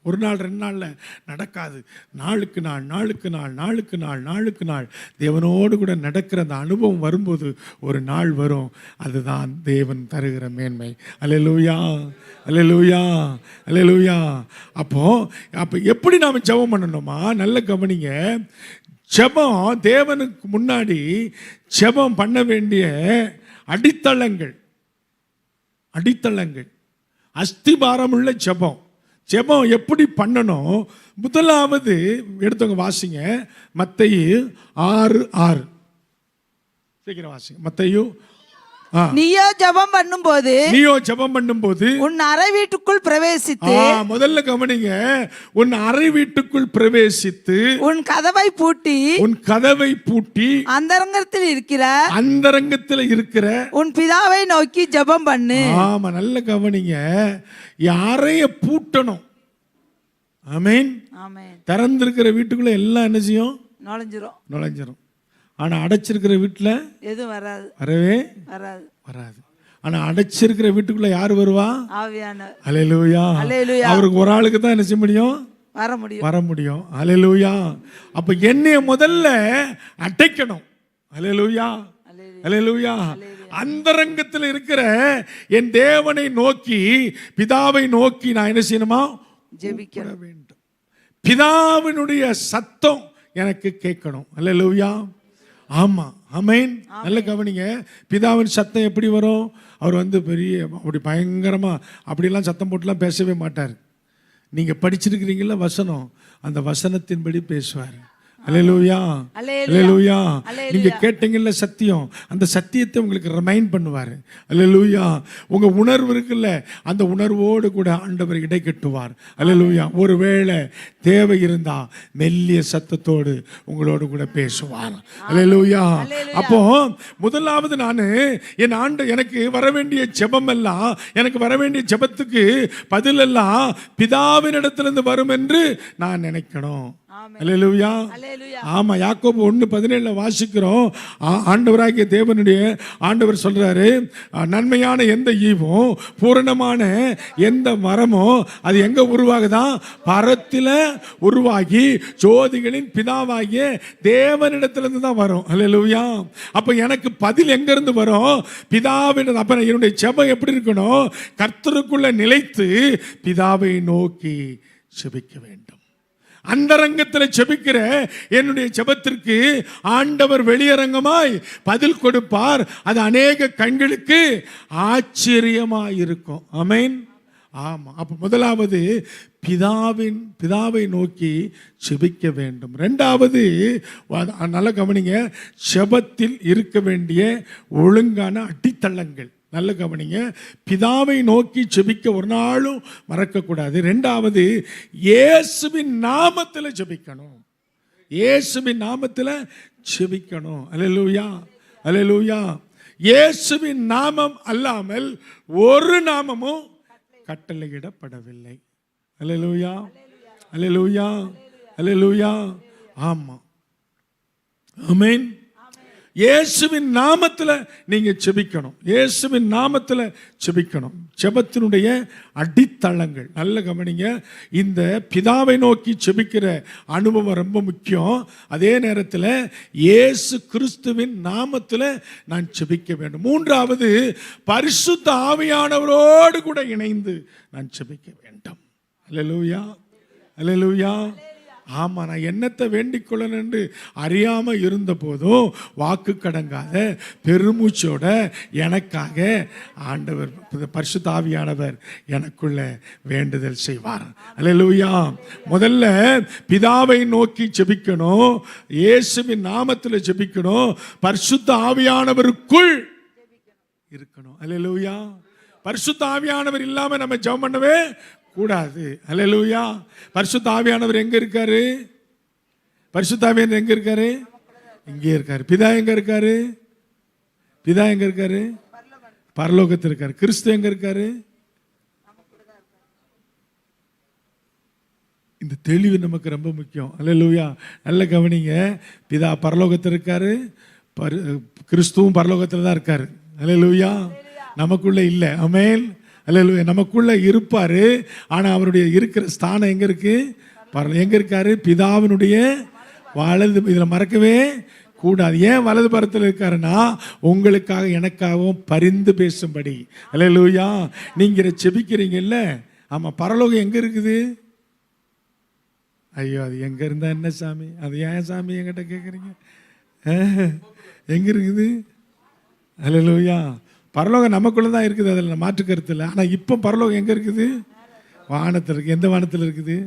ஒரு நாள் 2 நாள்ல நடக்காது. நாளுக்கு நாள், நாளுக்கு நாள், நாளுக்கு நாள், நாளுக்கு நாள் தேவனோடு கூட நடக்கிற அந்த அனுபவம் வரும்போது ஒரு நாள் வரும், அதுதான் தேவன் தருகிற மேன்மை. அல்லேலூயா, அல்லேலூயா, அல்லேலூயா. அப்போ எப்படி நாம ஜெபம் பண்ணணுமா? நல்ல கவனிங்க. ஜெபம் தேவனுக்கு முன்னாடி ஜெபம் பண்ண வேண்டிய அடித்தளங்கள், அஸ்திபாரமுள்ள ஜெபம். ஜெபம் எப்படி பண்ணணும்? முதலாவது எடுத்தவங்க வாசிங்க, மத்தேயு 6:6. சீக்கிரம் வாசிங்க. மத்தேயு. நீயோ ஜெபம் பண்ணும்போது உன் அறை வீட்டுக்குள் பிரவேசித்து, முதல்ல கவனிங்க, உன் அறை வீட்டுக்குள் பிரவேசித்து உன் கதவை பூட்டி அந்தரங்கத்தில் இருக்கிற உன் பிதாவை நோக்கி ஜெபம் பண்ணு. ஆமா, நல்ல கவனிங்க. அறைய பூட்டணும். ஆமென். திறந்திருக்கிற வீட்டுக்குள்ள எல்லாம் என்ன செய்யும்? நுழைஞ்சிரும். ஆனா அடைச்சிருக்கிற வீட்டுல எதுவும் வராது, வராது. ஆனா அடைச்சிருக்கிற வீட்டுக்குள்ள யாரு வருவா? ஆவியானவர். அல்லேலூயா. அவருக்கு ஒரு ஆளுக்கு தான் என்ன செய்ய முடியும்? வர முடியும். அல்லேலூயா. அப்ப என்னைய முதல்ல அடைக்கணும். அல்லேலூயா, அல்லேலூயா. அந்தரங்கத்தில் இருக்கிற என் தேவனை நோக்கி, பிதாவை நோக்கி நான் என்ன செய்யணுமா? ஜெபிக்க வேண்டும். பிதாவினுடைய சத்தம் எனக்கு கேட்கணும். அல்லேலூயா. ஆமா, ஆமென். நல்ல கவனிங்க. பிதாவின் சத்தம் எப்படி வரும்? அவர் பெரிய அப்படி பயங்கரமா அப்படிலாம் சத்தம் போட்டுலாம் பேசவே மாட்டார். நீங்க படிச்சிருக்கிறீங்களா வசனம்? அந்த வசனத்தின்படி பேசுவார். அல்லேலூயா, அல்லேலூயா. அல்லேலூயா. நீங்க கேட்டீங்கல்ல சத்தியம், அந்த சத்தியத்தை உங்களுக்கு ரிமைண்ட் பண்ணுவார். அல்லேலூயா. உங்க உணர்வு இருக்குல்ல, அந்த உணர்வோடு கூட ஆண்டவர் இடை கட்டுவார். அல்லேலூயா. ஒருவேளை தேவை இருந்தா மெல்லிய சத்தத்தோடு உங்களோடு கூட பேசுவார். அல்லேலூயா. அப்போ முதலாவது நான் எனக்கு வர வேண்டிய ஜெபம் எல்லாம், எனக்கு வர வேண்டிய ஜெபத்துக்கு பதில் எல்லாம் பிதாவினிடத்திலிருந்து வரும் என்று நான் நினைக்கணும். அல்லேலூயா. ஆமா, யாக்கோபு 1:17 வாசிக்கிறோம். ஆண்டவராகிய தேவனுடைய ஆண்டவர் சொல்றாரு, நன்மையான எந்த ஈவும் பூரணமான எந்த மரமோ அது எங்க உருவாகுதான்? பரத்தில உருவாகி ஜோதிகளின் பிதாவாகிய தேவனிடத்திலிருந்து தான் வரும். அல்லேலூயா. அப்ப எனக்கு பதில் எங்க இருந்து வரும்? பிதாவின். அப்ப என்னுடைய ஜெபம் எப்படி இருக்கணும்? கர்த்தருக்குள்ள நிலைத்து பிதாவை நோக்கி ஜெபிக்க வேண்டும். அந்தரங்கத்தில் ஜெபிக்கிற என்னுடைய ஜெபத்திற்கு ஆண்டவர் வெளியரங்கமாய் பதில் கொடுப்பார். அது அநேக கண்களுக்கு ஆச்சரியமாய் இருக்கும். ஆமென். ஆமா. அப்ப முதலாவது பிதாவை நோக்கி ஜெபிக்க வேண்டும். இரண்டாவது, நல்ல கவனிங்க, ஜெபத்தில் இருக்க வேண்டிய ஒழுங்கான அடித்தளங்கள். நல்ல கவனிங்க, பிதாவை நோக்கி ஜெபிக்க ஒரு நாளும் மறக்கக்கூடாது. இரண்டாவது, இயேசுவின் நாமத்தில் ஜெபிக்கணும். இயேசுவின் நாமத்தில் ஜெபிக்கணும். அல்லேலூயா, அல்லேலூயா. இயேசுவின் நாமம் அல்லாமல் ஒரு நாமமும் கட்டளையிடப்படவில்லை. அல்லேலூயா, அல்லேலூயா, அல்லேலூயா. ஆமா, ஆமென். இயேசுவின் நாமத்தில் நீங்க ஜெபிக்கணும். இயேசுவின் நாமத்தில் ஜெபிக்கணும். ஜெபத்தினுடைய அடித்தளங்கள் நல்ல கவனிங்க. இந்த பிதாவை நோக்கி ஜெபிக்கிற அனுபவம் ரொம்ப முக்கியம். அதே நேரத்தில் இயேசு கிறிஸ்துவின் நாமத்தில் நான் ஜெபிக்க வேண்டும். மூன்றாவது, பரிசுத்த ஆவியானவரோடு கூட இணைந்து நான் ஜெபிக்க வேண்டும். அல்லேலூயா, அல்லேலூயா. ஆமா, நான் என்னத்தை வேண்டிக் கொள்ளணும் என்று அறியாம இருந்த போதும் வாக்கு கடங்காத பெருமூச்சோட எனக்காக ஆண்டவர் பரிசுத்த ஆவியானவர் எனக்குள்ள வேண்டுதல் செய்வார். அல்லேலூயா. முதல்ல பிதாவை நோக்கி ஜெபிக்கணும், இயேசுவின் நாமத்தில் ஜெபிக்கணும், பரிசுத்த ஆவியானவருக்குள் இருக்கணும். அல்லேலூயா. பரிசுத்த ஆவியானவர் இல்லாம நம்ம ஜெபம் பண்ணவே கூடாது. அல்லேலூயா. பரிசுத்த ஆவியானவர் எங்க இருக்காரு? பரிசுத்த ஆவியானவர் எங்க இருக்காரு? இங்கே இருக்காரு. பிதா எங்க இருக்காரு? பிதா எங்க இருக்காரு? பரலோகத்தில் இருக்காரு. கிறிஸ்து எங்க இருக்காரு? இந்த தெளிவு நமக்கு ரொம்ப முக்கியம். அல்லேலூயா. நல்ல கவனிங்க, பிதா பரலோகத்தில் இருக்காரு, கிறிஸ்துவும் பரலோகத்தில் தான் இருக்காரு. அல்லேலூயா. நமக்குள்ள இல்லை. ஆமென். அல்லேலூயா. நமக்குள்ள இருப்பாரு. ஆனா அவருடைய இருக்கிற ஸ்தானம் எங்க இருக்கு? எங்க இருக்காரு? பிதாவினுடைய வலது. இதுல மறக்கவே கூடாது. ஏன் வலது பரத்தில் இருக்காருன்னா உங்களுக்காக எனக்காகவும் பரிந்து பேசும்படி. அல்லேலூயா. நீங்க செபிக்கிறீங்கல்ல, ஆமா, பரலோகம் எங்க இருக்குது? ஐயோ, அது எங்க இருந்தா என்ன சாமி? அது ஏன் சாமி என்கிட்ட கேட்குறீங்க? எங்க இருக்குது? அல்லேலூயா. பரலோகம் நமக்குள்ள தான் இருக்குது, அதில் மாற்று கருத்து இல்லை. ஆனால் இப்போ பரலோகம் எங்கே இருக்குது? வானத்தில் இருக்குது. எந்த வானத்தில் இருக்குது?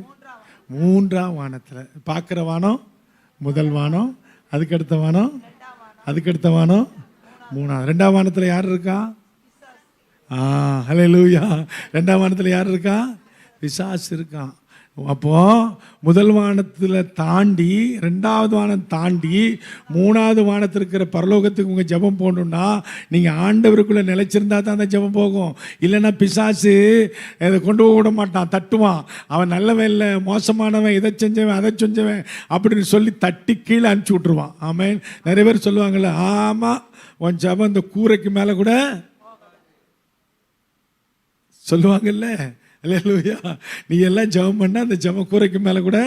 மூன்றாம் வானத்தில். பார்க்குற வானம் முதல் வானம், அதுக்கடுத்த வானம், அதுக்கடுத்த வானம் மூணாவது. ரெண்டாம் வானத்தில் யார் இருக்கா? அல்லேலூயா. ரெண்டாம் வானத்தில் யார் இருக்கா? பிசாசு இருக்கான். அப்போ முதல் வானத்தில் தாண்டி, ரெண்டாவது வானம் தாண்டி, மூணாவது வானத்தில் இருக்கிற பரலோகத்துக்கு உங்கள் ஜெபம் போகணுன்னா நீங்கள் ஆண்டவருக்குள்ளே நிலைச்சிருந்தா தான் அந்த ஜெபம் போகும். இல்லைன்னா பிசாசு அதை கொண்டு போக விட மாட்டான், தட்டுவான். அவன் நல்லவன் இல்லை, மோசமானவன், இதை செஞ்சவன், அதை செஞ்சவன் அப்படின்னு சொல்லி தட்டி கீழே அனுப்பிச்சி விட்ருவான். ஆமென். நிறைய பேர் சொல்லுவாங்கள்ல, ஆமாம், உன் ஜெபம் இந்த கூரைக்கு மேலே கூட சொல்லுவாங்கல்ல. அல்லேலூயா. நீ எல்லாம் ஜெபம் பண்ணால் அந்த ஜெபம் கூரைக்கு மேலே கூட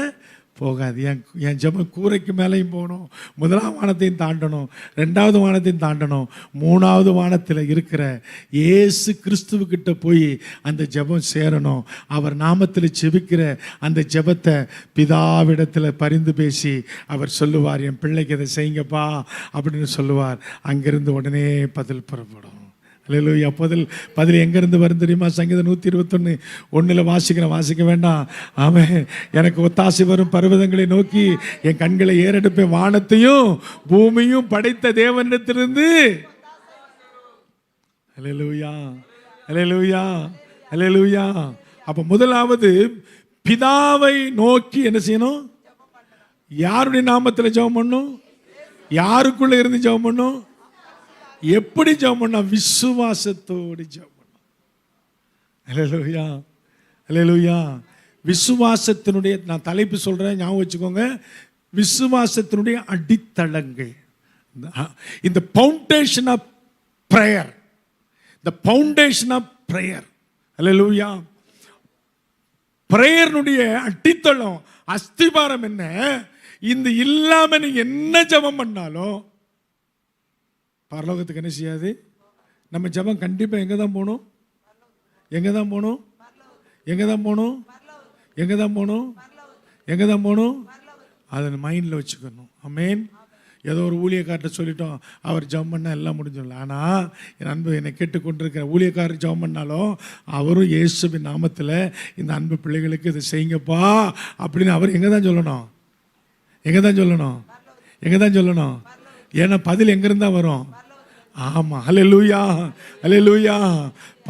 போகாது. என் ஜெபம் கூரைக்கு மேலேயும் போகணும். முதலாம் வானத்தையும் தாண்டணும், ரெண்டாவது வானத்தையும் தாண்டணும், மூணாவது வானத்தில் இருக்கிற இயேசு கிறிஸ்துவுக்கிட்ட போய் அந்த ஜெபம் சேரணும். அவர் நாமத்தில் ஜெபிக்கிற அந்த ஜெபத்தை பிதாவிடத்தில் பரிந்து பேசி அவர் சொல்லுவார், என் பிள்ளைக்கு அதை செய்யுங்கப்பா அப்படின்னு சொல்லுவார். அங்கிருந்து உடனே பதில் புறப்படும். அல்லேலூயா. பதில் எங்கேருந்து வரும் தெரியுமா? சங்கீதம் 121:1 வாசிக்க வேண்டாம். ஆமென். எனக்கு ஒத்தாசை வரும் பர்வதங்களை நோக்கி என் கண்களை ஏறெடுப்பேன், வானத்தையும் பூமியும் படைத்த தேவனிடத்திலிருந்து. அல்லேலூயா, அல்லேலூயா, அல்லேலூயா. அப்ப முதலாவது பிதாவை நோக்கி என்ன செய்யணும்? யாருடைய நாமத்தில் ஜெபம் பண்ணும்? யாருக்குள்ள இருந்து ஜெபம் பண்ணும்? எப்படி ஜெபம் பண்ணா? விசுவாசத்தோடு ஜெபம் பண்ணும். அல்லேலூயா, அல்லேலூயா. விசுவாசத்தினுடைய, நான் தலைப்பு சொல்றேன், ஞாபகம் வச்சுக்கோங்க. விசுவாசத்தினுடைய அடித்தளங்கள். இந்த foundation of prayer, the foundation of prayer. Hallelujah. பிரேயர்னுடைய அடித்தளம், அஸ்திபாரம் என்ன? இந்த இல்லாம நீங்க என்ன ஜெபம் பண்ணாலும் பரலோகத்துக்கு என்ன செய்யாது. நம்ம ஜெபம் கண்டிப்பா எங்க தான் போகணும்? எங்க தான் போகணும்? எங்க தான் போகணும்? எங்க தான் போகணும்? எங்க தான் போகணும்? அதை மைண்ட்ல வச்சுக்கணும். ஆமென். ஏதோ ஒரு ஊழியக்கார்ட்ட சொல்லிட்டோம், அவர் ஜெபம் பண்ணால் எல்லாம் முடிஞ்சிடல. ஆனால் என் அன்பு என்னை கேட்டுக்கொண்டிருக்கிற ஊழியக்காரர் ஜெபம் பண்ணாலும் அவரும் இயேசுவின் நாமத்தில் இந்த அன்பு பிள்ளைகளுக்கு இதை செய்யுங்கப்பா அப்படின்னு அவர் எங்கே தான் சொல்லணும்? எங்கே தான் சொல்லணும்? எங்கே தான் சொல்லணும்? ஏன்னா பதில் எங்கேருந்தா வரும்? ஆமாம். அல்லேலூயா, அல்லேலூயா.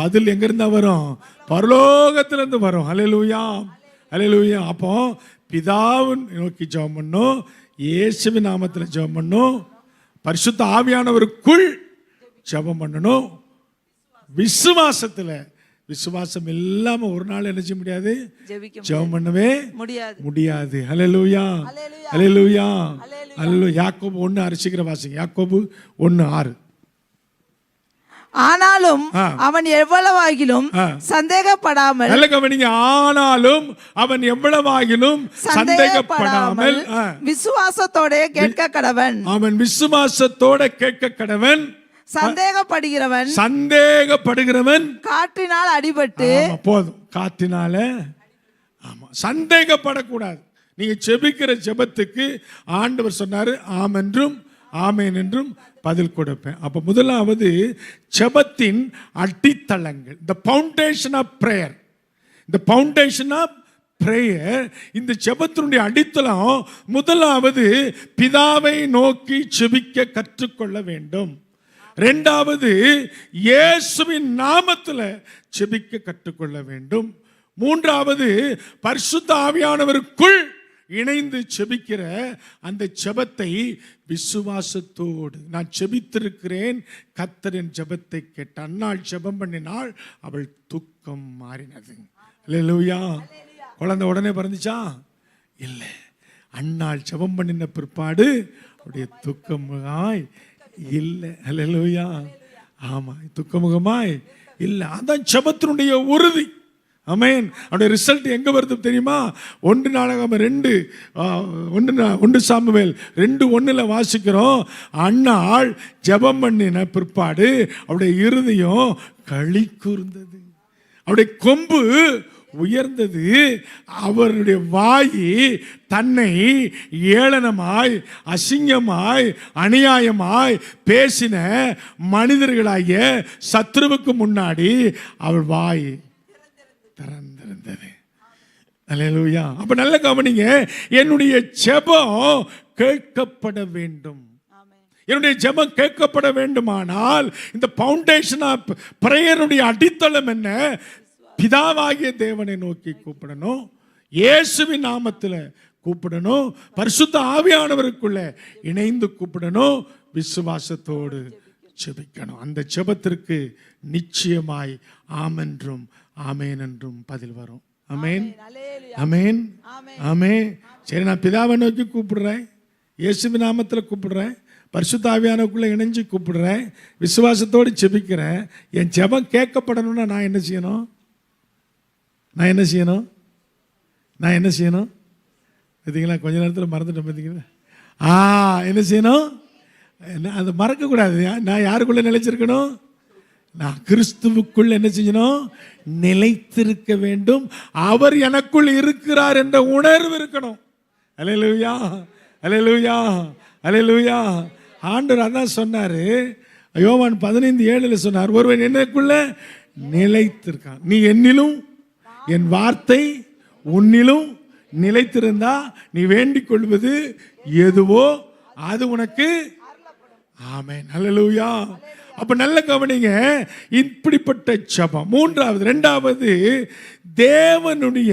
பதில் எங்கேருந்தா வரும்? பரலோகத்திலேருந்து வரும். அல்லேலூயா, அல்லேலூயா. அப்போ பிதாவை நோக்கி ஜெபம் பண்ணும், இயேசுவின் நாமத்தில் ஜெபம் பண்ணணும், பரிசுத்த ஆவியானவருக்குள் ஜெபம் பண்ணணும். விசுவாசத்தில், விசுவாசம் இல்லாம ஒரு நாள் என்ன செய்ய முடியாது? ஜெபம் பண்ணவே முடியாது. அல்லேலூயா, அல்லேலூயா, அல்லேலூயா. யாக்கோபு 1:6 சீக்கிரம் வாசிங்க. யாக்கோபு 1:6. ஆனாலும் அவன் எவ்வளவாகிலும் சந்தேகப்படாமல், நல்ல கவனிங்க. ஆனாலும் அவன் எவ்வளவாகிலும் சந்தேகப்படாமல் விசுவாசத்தோட கேட்க கடவன். அவன் விசுவாசத்தோட கேட்க கடவன். சந்தேகப்படுகிறவன் காற்றினால் அடிபட்டு, போதும், காற்றினால. ஆமா, சந்தேகப்படக்கூடாது. நீங்க ஜெபிக்கிற ஜெபத்துக்கு ஆண்டவர் சொன்னாரு, ஆம் என்றும் ஆமேன் என்றும் பதில் கொடுப்பேன். அப்ப முதலாவது ஜெபத்தின் அடித்தளங்கள், the foundation of prayer, the foundation of prayer. இந்த ஜெபத்தினுடைய அடித்தளம் முதலாவது பிதாவை நோக்கி ஜெபிக்க கற்றுக்கொள்ள வேண்டும். இரண்டாவது இயேசுவின் நாமத்தில் ஜெபிக்க கற்றுக்கொள்ள வேண்டும். மூன்றாவது பரிசுத்த ஆவியானவருக்குள் இணைந்து ஜெபிக்கிற அந்த ஜெபத்தை விசுவாசத்தோடு, நான் ஜெபித்திருக்கிறேன், கர்த்தர் என் ஜெபத்தை கேட்ட அன்னாள் ஜெபம் பண்ணினாள், அவள் துக்கம் மாறினது. அல்லேலூயா. குழந்தை உடனே பிறந்துச்சா? இல்லை, அன்னாள் ஜெபம் பண்ணின பிற்பாடு அவருடைய துக்கமுகாய் இல்லை. அல்லேலூயா. ஆமா, துக்கமுகமாய் இல்லை. அதான் ஜெபத்தினுடைய உறுதி. ஆமென். அவருடைய ரிசல்ட் எங்க வருது தெரியுமா? 1 நாளாகமம் 1 சாமுவேல் 2:1 வாசிக்கிறோம். அன்னாள் ஜெபம் பண்ணின பிற்பாடு அவருடைய இருதயம் களி கூர்ந்தது, அவருடைய கொம்பு உயர்ந்தது, அவருடைய வாயி தன்னை ஏளனமாய், அசிங்கமாய், அநியாயமாய் பேசின மனிதர்களாகிய சத்ருவுக்கு முன்னாடி அவள் வாய் திறந்திருந்தது. அல்லேலூயா. அப்ப நல்ல கவனிங்க, என்னுடைய ஜெபம் கேட்கப்பட வேண்டும். என்னுடைய ஜெபம் கேட்கப்பட வேண்டுமானால் இந்த ஃபவுண்டேஷன் ஆஃப் பிரேயருடைய அடித்தளம் என்ன? பிதாவாகிய தேவனை நோக்கி கூப்பிடணும், இயேசுவின் நாமத்தில் கூப்பிடணும், பரிசுத்த ஆவியானவருக்குள்ள இணைந்து கூப்பிடணும், விசுவாசத்தோடு ஜெபிக்கணும். அந்த ஜெபத்திற்கு நிச்சயமாய் ஆமென்றும் ஆமேன் என்றும் பதில் வரும். ஆமேன், ஆமேன், ஆமேன். சரி, நான் பிதாவை நோக்கி கூப்பிடுறேன், இயேசுவின் நாமத்தில் கூப்பிடுறேன், பரிசுத்த ஆவியானவருக்குள்ள இணைஞ்சு கூப்பிடுறேன், விசுவாசத்தோடு ஜெபிக்கிறேன். என் ஜெபம் கேட்கப்படணும்னா நான் என்ன செய்யணும்? நான் என்ன செய்யணும்? நான் என்ன செய்யணும்? பார்த்தீங்களா, கொஞ்ச நேரத்தில் மறந்துட்டேன். பார்த்தீங்களா? என்ன செய்யணும்? அதை மறக்கக்கூடாது. நான் யாருக்குள்ள நிலைச்சிருக்கணும்? நான் கிறிஸ்துவுக்குள் என்ன செய்யணும்? நிலைத்திருக்க வேண்டும். அவர் எனக்குள் இருக்கிறார் என்ற உணர்வு இருக்கணும். அல்லேலூயா, அல்லேலூயா, அல்லேலூயா. ஆண்டவர் அதான் சொன்னாரு, யோவான் 15:7 சொன்னார், ஒருவன் எனக்குள்ள நிலைத்திருக்கான். நீ என்னிலும் என் வார்த்தை உன்னிலும் நிலைத்திருந்தா நீ வேண்டிக் கொள்வது எதுவோ அது உனக்கு. ஆமென், ஹல்லேலூயா. அப்ப நல்ல கவனிங்க, இப்படிப்பட்ட ஜெபம். இரண்டாவது தேவனுடைய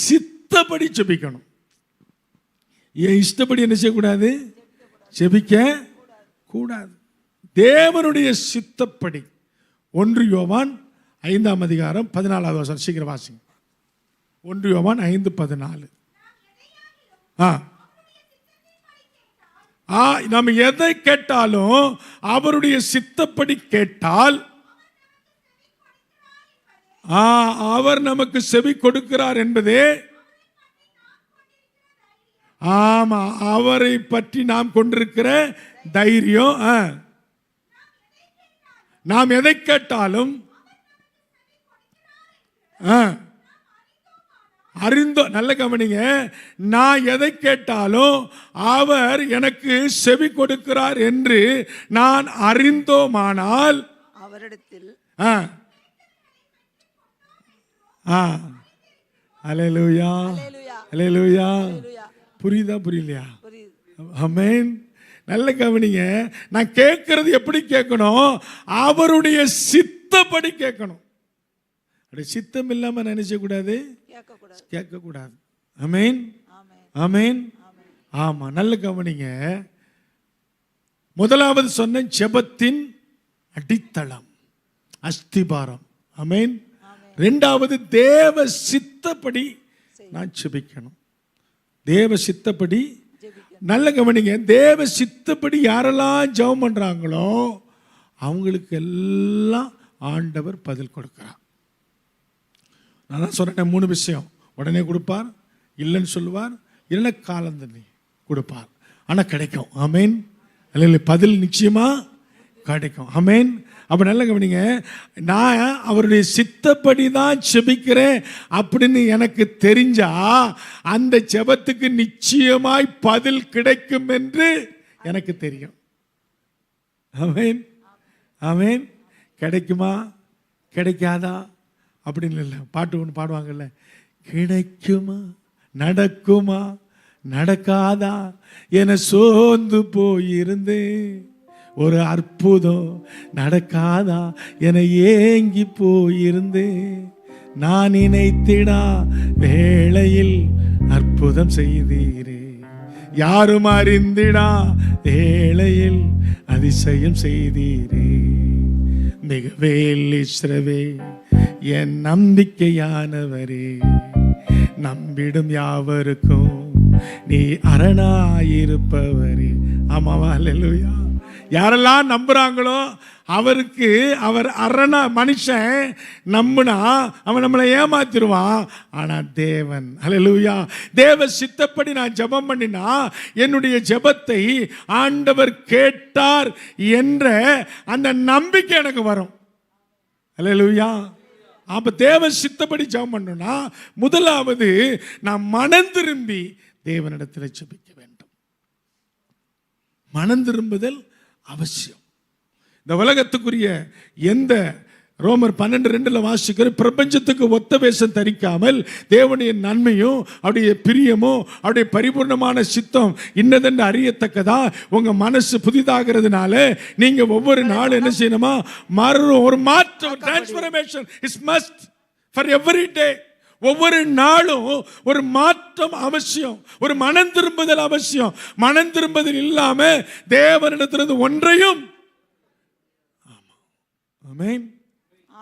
சித்தப்படி ஜெபிக்கணும். என் இஷ்டப்படி என்ன செய்யக்கூடாது? ஜெபிக்க கூடாது. தேவனுடைய சித்தப்படி. 1 யோவான் 5:14 சீக்கிரம் வாசிங்க. 1 யோவான் 5:14. நம்ம எதை கேட்டாலும் அவருடைய சித்தப்படி கேட்டால் அவர் நமக்கு செவி கொடுக்கிறார் என்பதே. ஆமா, அவரை பற்றி நாம் கொண்டிருக்கிற தைரியம். நாம் எதை கேட்டாலும் அறிந்தோ, நல்ல கவனிங்க, நான் எதை கேட்டாலும் அவர் எனக்கு செவி கொடுக்கிறார் என்று நான் அறிந்தோமானால் அவரிடத்தில் அல்லேலூயா, அல்லேலூயா. புரியுதா புரியலையா? ஆமென். நல்ல கவனிங்க, நான் கேட்கறது எப்படி கேட்கணும்? அவருடைய சித்தப்படி கேட்கணும். அப்படி சித்தம் இல்லாம நினைச்ச கூடாது, கேட்க கூடாது. ஆமென், ஆமென். ஆமா, நல்ல கவனிங்க. முதலாவது சொன்ன ஜெபத்தின் அடித்தளம், அஸ்திபாரம். ஆமென். இரண்டாவது தேவ சித்தப்படி நான் ஜெபிக்கணும். தேவ சித்தப்படி. நல்ல கவனிங்க, தேவ சித்தப்படி யாரெல்லாம் ஜெபம் பண்றாங்களோ அவங்களுக்கு எல்லாம் ஆண்டவர் பதில் கொடுக்கிறார். நான் தான் சொன்னேன் 3 விஷயம். உடனே கொடுப்பார், இல்லைன்னு சொல்லுவார், இல்லைன்னா காலம் தண்ணி கொடுப்பார். ஆனால் கிடைக்கும். ஆமென். இல்லை, பதில் நிச்சயமா கிடைக்கும். ஆமென். அப்ப நல்ல கவனிங்க, நான் அவருடைய சித்தப்படி தான் ஜெபிக்கிறேன் அப்படின்னு எனக்கு தெரிஞ்சா அந்த ஜெபத்துக்கு நிச்சயமாய் பதில் கிடைக்கும் என்று எனக்கு தெரியும். ஆமென், ஆமென். கிடைக்குமா கிடைக்காதா அப்படின்னு இல்லை. பாட்டு ஒன்று பாடுவாங்கல்ல, கிடைக்குமா நடக்குமா நடக்காதா என சோர்ந்து போயிருந்தேன், ஒரு அற்புதம் நடக்காதா என ஏங்கி போயிருந்தேன், நான் நினைத்திடா வேளையில் அற்புதம் செய்தீரே, யாரும் அறிந்திடா வேளையில் அதிசயம் செய்தீரே, மிகவேல் இஸ்ரவே என் நம்பிக்கையானவரே, நம்பிடும் யாவருக்கும் நீ அரணாயிருப்பவரே. ஆமாவா? அல்லேலூயா. யாரெல்லாம் நம்புறாங்களோ அவருக்கு அவர் அரணா. மனுஷன் நம்புனா அவன் நம்மளை ஏமாத்திடுவான். ஆனா தேவன், அல்லேலூயா, தேவ சித்தப்படி நான் ஜெபம் பண்ணினா என்னுடைய ஜெபத்தை ஆண்டவர் கேட்டார் என்ற அந்த நம்பிக்கை எனக்கு வரும். அல்லேலூயா. அப்ப தேவ சித்தப்படி ஜெபம் பண்ணணும்னா முதலாவது நான் மனம் திரும்பி தேவனிடத்தில் ஜெபிக்க வேண்டும். மனம் திரும்புதல் அவசியம். இந்த உலகத்துக்குரிய எந்த ரோமர் 12:2 வாசிக்கிற பிரபஞ்சத்துக்கு ஒத்த வேஷம் தரிக்காமல் தேவனுடைய நன்மையும் அவருடைய பிரியமும் அவருடைய பரிபூர்ணமான சித்தம் இன்னதென்று அறியத்தக்கதா உங்க மனசு புதிதாகிறதுனால நீங்க ஒவ்வொரு நாளும் என்ன செய்யணுமா? ஒரு மாற்றம், transformation is must for every day. ஒவ்வொரு நாளும் ஒரு மாற்றம் அவசியம், ஒரு மனம் திரும்புதல் அவசியம். மனம் திரும்புதல் இல்லாம தேவனிடத்திலிருந்து ஒன்றையும். ஆமென்,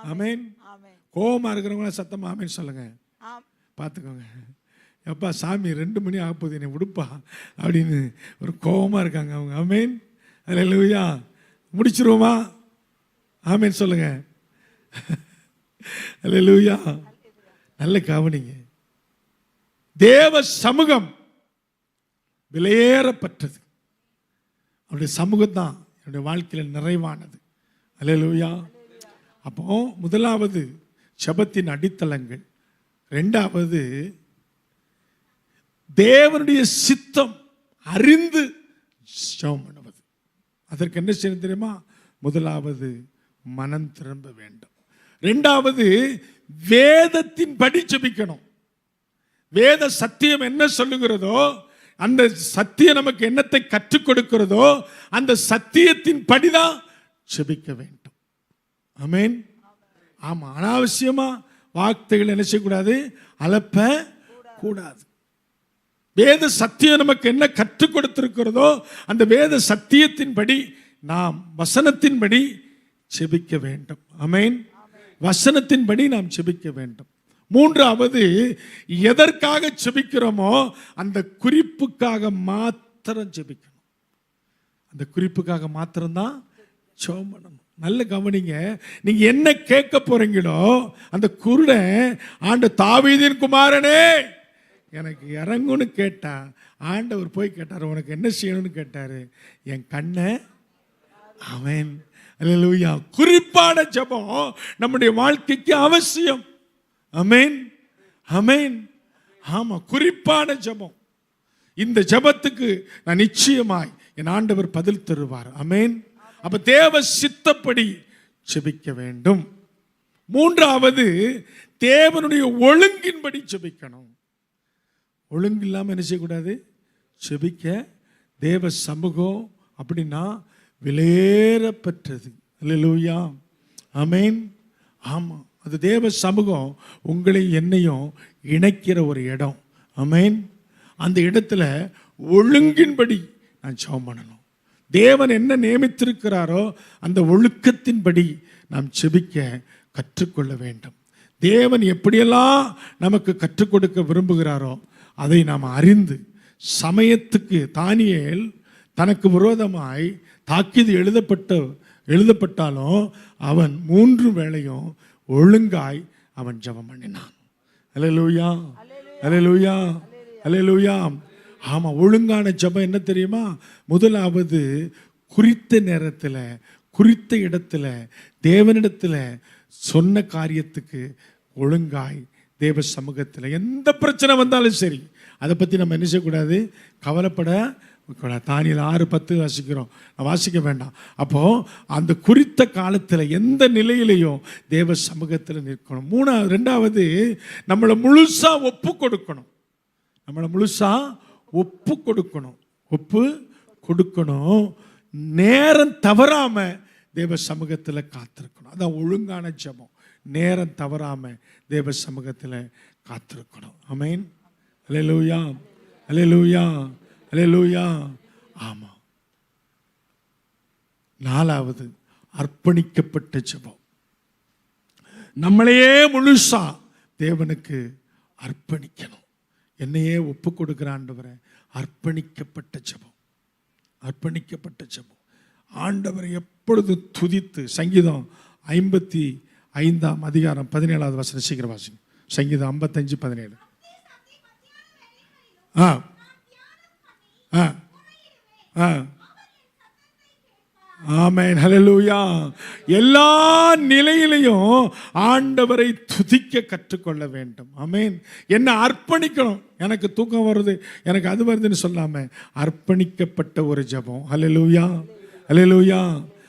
ஆமென். கோபமா இருக்கிறவங்க சத்தமா ஆமென் சொல்லுங்க. பார்த்துக்கோங்க. எப்பா சாமி 2 மணி ஆக போகுது என்னை விடுப்பா அப்படின்னு ஒரு கோபமா இருக்காங்க அவங்க. ஆமென், அல்லேலூயா. முடிச்சிருவோமா? ஆமென் சொல்லுங்க. அல்லேலூயா. நல்ல கவனிங்க, தேவ சமூகம் விலையேறப்பட்டது. அவருடைய சமூகம் தான் என்னுடைய வாழ்க்கையில் நிறைவானது. அல்லேலூயா. அப்போ முதலாவது ஜெபத்தின் அடித்தளங்கள். இரண்டாவது தேவனுடைய சித்தம் அறிந்து ஜெபம் பண்ணுவது. அதற்கு என்ன செய்யணும் தெரியுமா? முதலாவது மனம் திரும்ப வேண்டும். இரண்டாவது வேதத்தின் படி ஜெபிக்கணும். வேத சத்தியம் என்ன சொல்லுகிறதோ, அந்த சத்தியம் நமக்கு என்னத்தை கற்றுக் கொடுக்கிறதோ அந்த சத்தியத்தின் படிதான் ஜெபிக்க வேண்டும். ஆமென். ஆமா, அனாவசியமா வார்த்தைகள் என்ன செய்யக்கூடாது, அலப்ப கூடாது. வேத சத்தியம் நமக்கு என்ன கற்றுக் கொடுத்திருக்கிறதோ அந்த வேத சத்தியத்தின்படி நாம் வசனத்தின்படி ஜெபிக்க வேண்டும். ஆமென். வசனத்தின்படி நாம் ஜெபிக்க வேண்டும். மூன்றாவது, எதற்காக ஜெபிக்கிறோமோ அந்த குறிப்புக்காக மாத்திரம் ஜெபிக்கணும். அந்த குறிப்புக்காக மாத்திரம்தான் ஜெபம் பண்ணணும். நல்ல கவனிங்க, நீங்க என்ன கேட்க போறீங்களோ அந்த குருடன் ஆண்டு தாவீதின் குமாரனே எனக்கு இறங்குன்னு கேட்டா, ஆண்டவர் போய் கேட்டார், உனக்கு என்ன செய்யணும்னு கேட்டாரு, என் கண்ணை. ஆமென். அல்லேலூயா. குறிப்பான ஜெபம் நம்முடைய வாழ்க்கைக்கு அவசியம். ஆமென். ஆமென். ஆமா, குறிப்பான ஜெபம். இந்த ஜெபத்துக்கு நான் நிச்சயமாய் என் ஆண்டவர் பதில் தருவார். ஆமென். அப்ப தேவ சித்தப்படி ஜெபிக்க வேண்டும். மூன்றாவது, தேவனுடைய ஒழுங்கின்படி ஜெபிக்கணும். ஒழுங்கு இல்லாம என்ன செய்யக்கூடாது, ஜெபிக்க. தேவ சமூகம் அப்படின்னா விலையேறப்பெற்றது. அல்லேலூயா. ஆமென். ஆமா, அது தேவ சமூகம் உங்களை என்னையும் இணைக்கிற ஒரு இடம். ஆமென். அந்த இடத்துல ஒழுங்கின்படி நான் ஜெபம் பண்ணணும். தேவன் என்ன நியமித்திருக்கிறாரோ அந்த ஒழுக்கத்தின்படி நாம் ஜெபிக்க கற்றுக்கொள்ள வேண்டும். தேவன் எப்படியெல்லாம் நமக்கு கற்றுக் கொடுக்க விரும்புகிறாரோ அதை நாம் அறிந்து, சமயத்துக்கு தானியேல் தனக்கு விரோதமாய் தாக்கீது எழுதப்பட்டாலும் அவன் 3 வேளையும் ஒழுங்காய் அவன் ஜெபம் பண்ணினான். அல்லேலூயா. அல்லேலூயா. அல்லேலூயா. ஆமா, ஒழுங்கான ஜெபம் என்ன தெரியுமா? முதலாவது, குறித்த நேரத்தில் குறித்த இடத்துல தேவனிடத்தில் சொன்ன காரியத்துக்கு ஒழுங்காய் தேவ சமூகத்தில் எந்த பிரச்சனை வந்தாலும் சரி அதை பற்றி நம்ம என்ன செய்யக்கூடாது, கவலைப்பட. தானியேல் 6:10 வாசிக்கிறோம், வாசிக்க வேண்டாம். அப்போ அந்த குறித்த காலத்தில் எந்த நிலையிலையும் தேவ சமூகத்தில் நிற்கணும். ரெண்டாவது, நம்மளை முழுசா ஒப்பு கொடுக்கணும். நம்மளை முழுசா ஒப்பு கொடுக்கணும். நேரம் தவறாம தேவ சமூகத்தில் காத்திருக்கணும். அதான் ஒழுங்கான ஜெபம். நேரம் தவறாம தேவ சமூகத்தில் காத்திருக்கணும். ஆமென். அல்லேலூயா. அல்லேலூயா. அல்லேலூயா. ஆமா. நாலாவது, அர்ப்பணிக்கப்பட்ட ஜெபம். நம்மளையே முழுசா தேவனுக்கு அர்ப்பணிக்கணும். என்னையே ஒப்பு கொடுக்கிற ஆண்டவரை, அர்ப்பணிக்கப்பட்ட ஜெபம். அர்ப்பணிக்கப்பட்ட ஜெபம். ஆண்டவரை எப்பொழுது துதித்து, சங்கீதம் 55:17 சீக்கிரம் வாசிங்க. சங்கீதம் 55:17. ஆமென். ஹல்லேலூயா. எல்லா நிலையிலையும் ஆண்டவரை துதிக்க கற்றுக்கொள்ள வேண்டும். ஆமென். என்ன அர்ப்பணிக்கணும். எனக்கு தூக்கம் வருது, எனக்கு அது வருதுன்னு சொல்லாம அர்ப்பணிக்கப்பட்ட ஒரு ஜெபம். ஹல்லேலூயா. ஹல்லேலூயா.